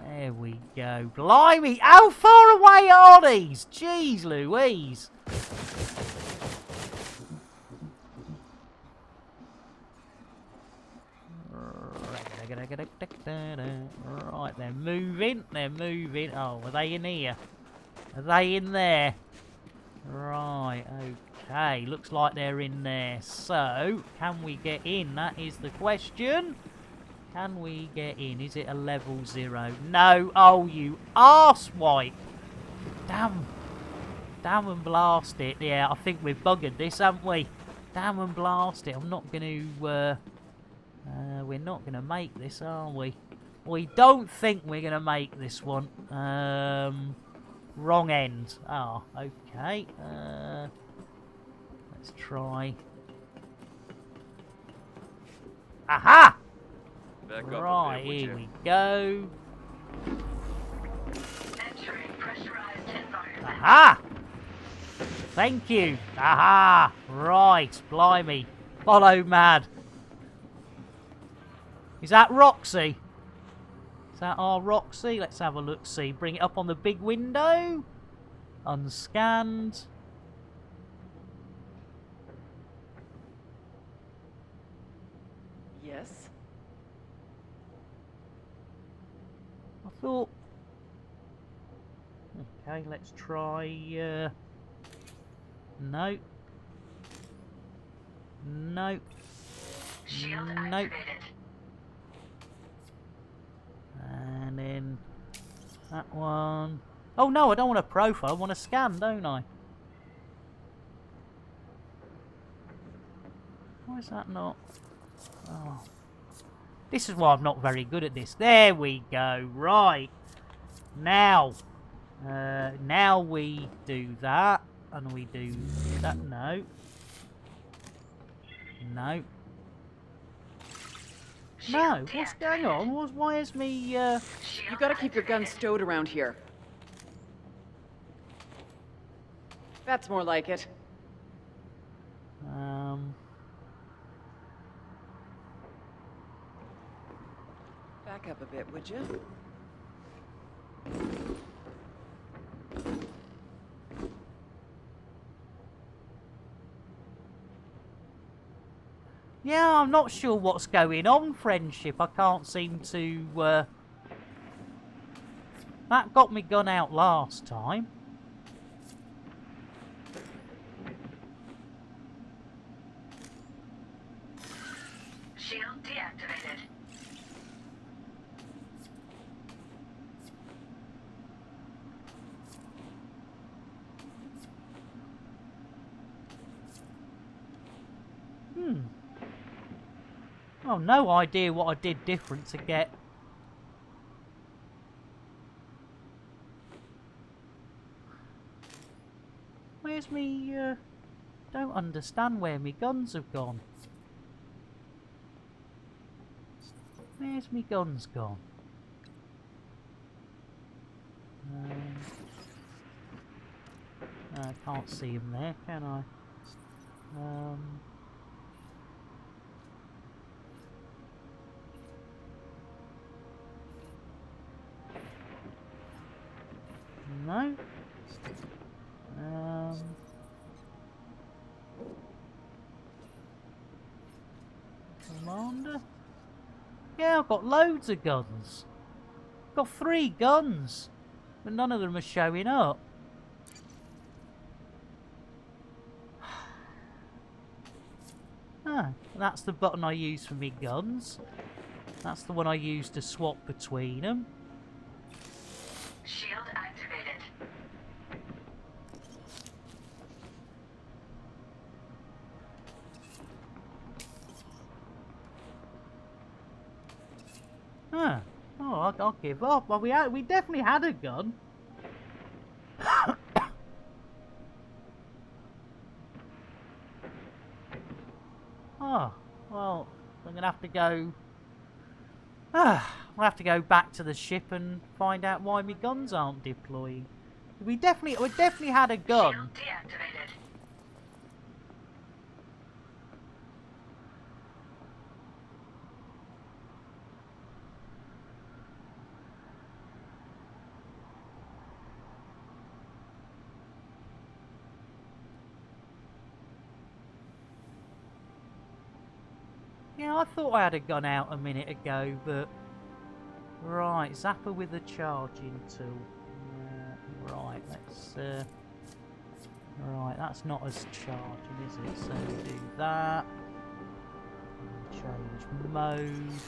there we go. Blimey, how far away are these? Jeez Louise. Right, they're moving. Oh, are they in here? Are they in there? Right, okay. Looks like they're in there. So, can we get in? That is the question. Can we get in? Is it a level 0? No. Oh, you arsewipe. Damn. Damn and blast it. Yeah, I think we've buggered this, haven't we? Damn and blast it. I'm not going to... we're not going to make this, are we? We don't think we're going to make this one. Wrong end. Oh, okay. Let's try. Aha! Right, here we go. Aha! Thank you. Aha! Right, blimey. Follow Mad. Is that Roxy? Is that our Roxy? Let's have a look-see. Bring it up on the big window. Unscanned. Yes. I thought... Okay, let's try... No. No. Nope. And then that one. Oh no, I don't want a profile. I want a scan, don't I? Why is that not? Oh. This is why I'm not very good at this. There we go. Right. Now. Now we do that. And we do that. No. No. No. What's going on? Why is me, You gotta keep your gun stowed around here. That's more like it. Back up a bit, would you? Yeah, I'm not sure what's going on, friendship. I can't seem to, That got me gun out last time. Shield deactivated. Oh, no idea what I did different to get... Where's me, Don't understand where me guns have gone. Where's me guns gone? I can't see them there, can I? No. Commander? Yeah, I've got loads of guns. Got 3 guns, but none of them are showing up. Ah, that's the button I use for me guns. That's the one I use to swap between them. Shield activated. Huh. Oh, I'll give up. Well, we definitely had a gun. Oh, well, I'm gonna have to go. I'll have to go back to the ship and find out why my guns aren't deploying. We definitely had a gun. Shield deactivated. Yeah, I thought I had a gun out a minute ago, but... Right, zapper with a charging tool. Right, let's... Right, that's not as charging, is it? So we do that. Change mode.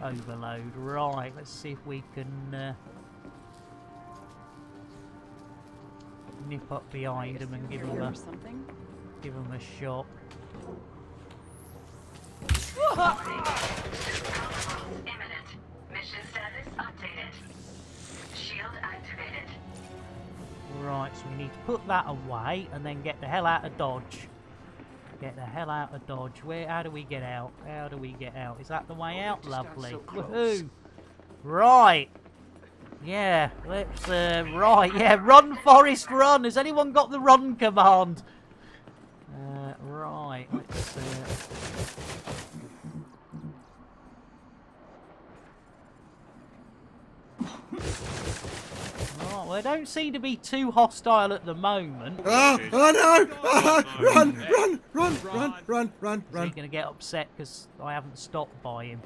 Overload. Right, let's see if we can... nip up behind them and give them a shot. Imminent. Mission status updated. Shield activated. Right, so we need to put that away and then get the hell out of Dodge. Get the hell out of Dodge. How do we get out? How do we get out? Is that the way out? Lovely. Woohoo! Right. Yeah, let's, right, yeah, run, Forrest, run! Has anyone got the run command? Right, let's, well, they don't seem to be too hostile at the moment. Oh no! Run! Is he going to get upset because I haven't stopped by him?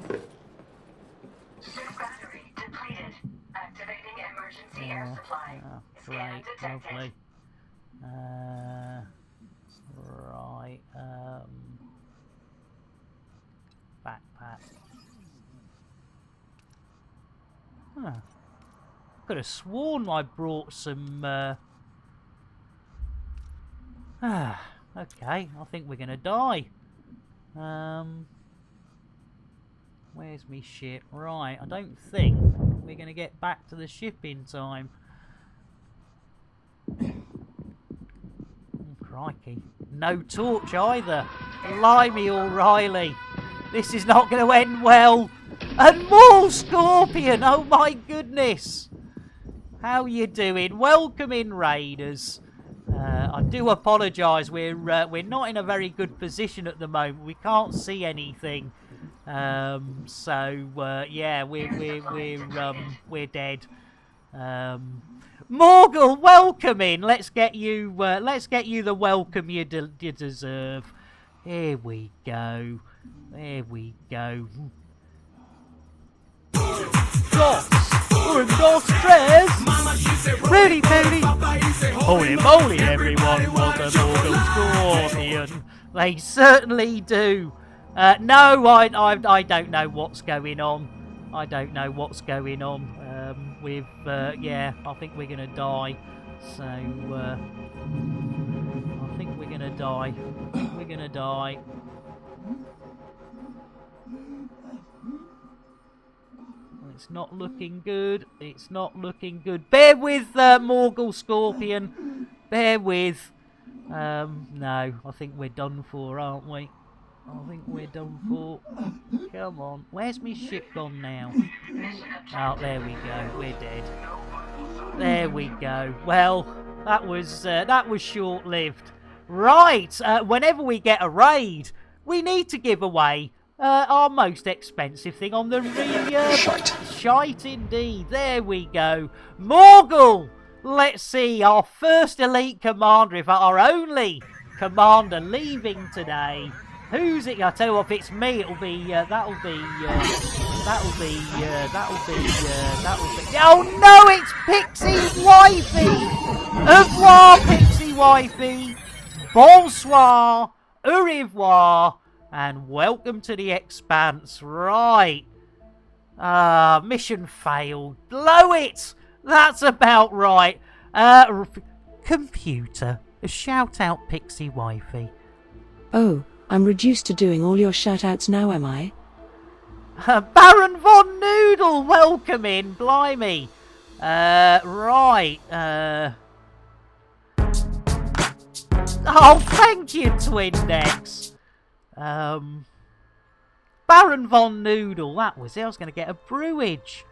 Battery depleted. Activating emergency air supply. Oh, great, lovely. Right, backpack. Huh. Could have sworn I brought some, okay, I think we're gonna die. Where's me ship? Right, I don't think we're going to get back to the ship in time. Crikey. No torch either. Blimey, O'Reilly. This is not going to end well. And more Scorpion. Oh my goodness. How you doing? Welcome in, Raiders. I do apologise. We're not in a very good position at the moment. We can't see anything. Yeah, we're dead. Morgul, welcome in. Let's get you the welcome you deserve. Here we go. There we go. Dos, tres. Rudy Pooty. Holy moly, everyone was a Morgul Scorpion. They certainly do. No, I don't know what's going on. I don't know what's going on. Yeah, I think we're gonna die. So, I think we're gonna die. We're gonna die. It's not looking good. It's not looking good. Bear with, Morgul Scorpion. Bear with. No, I think we're done for, aren't we? I think we're done for. Come on. Where's me ship gone now? Oh, there we go. We're dead. There we go. Well, that was short-lived. Right. Whenever we get a raid, we need to give away our most expensive thing on the shite indeed. There we go. Morgul! Let's see, our first elite commander, if our only commander leaving today. Who's it? I tell you what, if it's me, that'll be. Oh no, it's Pixie Wifey! Au revoir, Pixie Wifey! Bonsoir, au revoir, and welcome to the Expanse. Right. Mission failed. Blow it! That's about right. Computer, shout out Pixie Wifey. Oh, I'm reduced to doing all your shout-outs now, am I? Baron Von Noodle, welcome in, blimey. Right. Oh, thank you, Twindex. Baron Von Noodle, that was it. I was going to get a brewage.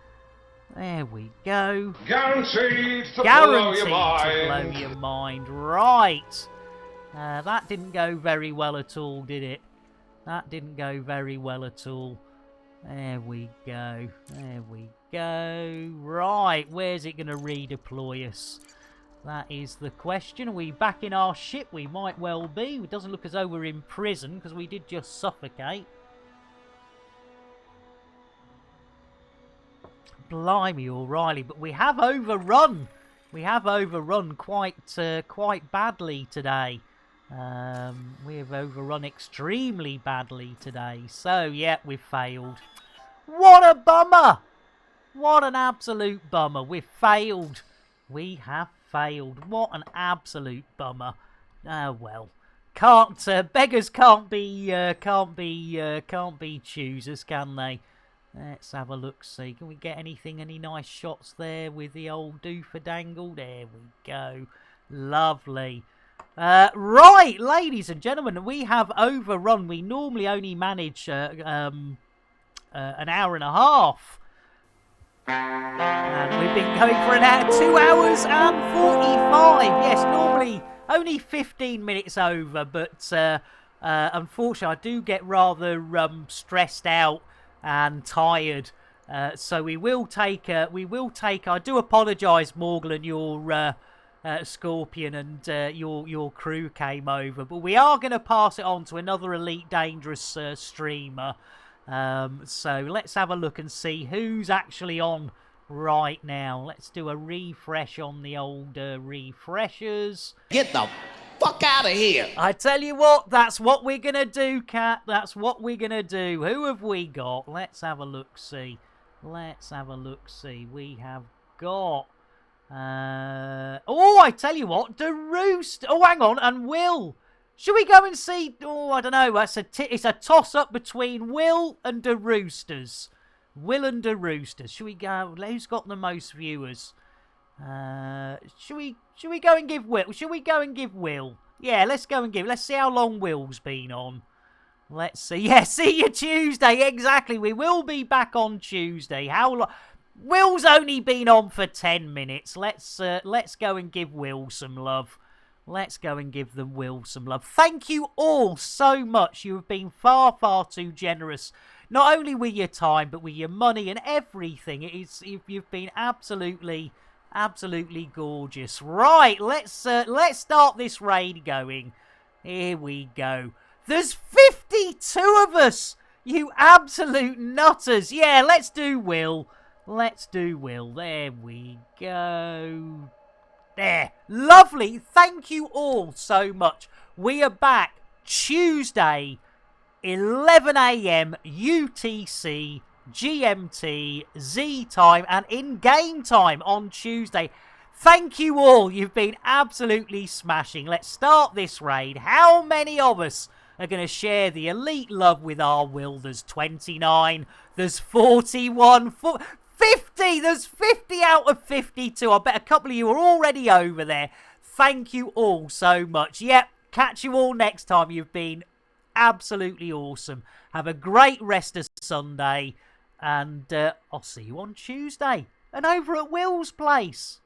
There we go. Guaranteed to blow your mind. To blow your mind. Right. That didn't go very well at all, did it? That didn't go very well at all. There we go. There we go. Right, where's it going to redeploy us? That is the question. Are we back in our ship? We might well be. It doesn't look as though we're in prison, because we did just suffocate. Blimey, O'Reilly, but we have overrun. We have overrun quite badly today. We have overrun extremely badly today. So, yeah, we've failed. What a bummer! What an absolute bummer. We've failed. We have failed. What an absolute bummer. Oh, well. Beggars can't be choosers, can they? Let's have a look-see. Can we get any nice shots there with the old doofadangle? There we go. Lovely. Right, ladies and gentlemen, we have overrun. We normally only manage an hour and a half. And we've been going for 2 hours and 45. Yes, normally only 15 minutes over, but unfortunately I do get rather stressed out and tired. So we will take. I do apologise, Morgul, and your Scorpion and your crew came over, but we are going to pass it on to another Elite Dangerous streamer. So let's have a look and see who's actually on right now. Let's do a refresh on the old refreshers. Get the fuck out of here! I tell you what, that's what we're going to do, Cat. That's what we're going to do. Who have we got? Let's have a look-see. Let's have a look-see. We have got... oh, I tell you what, DeRoost. Oh, hang on, and Will. Should we go and see... Oh, I don't know. It's a toss-up between Will and the Roosters. Will and the Roosters. Should we go... Who's got the most viewers? Should we go and give Will? Should we go and give Will? Yeah, let's go and give... Let's see how long Will's been on. Let's see. Yeah, see you Tuesday. Exactly. We will be back on Tuesday. How long... Will's only been on for 10 minutes. Let's go and give Will some love. Let's go and give them Will some love. Thank you all so much. You have been far, far too generous. Not only with your time, but with your money and everything. You've been absolutely gorgeous. Right, let's start this raid going. Here we go. There's 52 of us. You absolute nutters. Yeah, let's do Will. Let's do Will. There we go. There. Lovely. Thank you all so much. We are back Tuesday, 11 a.m. UTC, GMT, Z time, and in-game time on Tuesday. Thank you all. You've been absolutely smashing. Let's start this raid. How many of us are going to share the elite love with our Will? There's 29. There's 41. 50! There's 50 out of 52. I bet a couple of you are already over there. Thank you all so much. Yep, catch you all next time. You've been absolutely awesome. Have a great rest of Sunday. And I'll see you on Tuesday. And over at Will's place.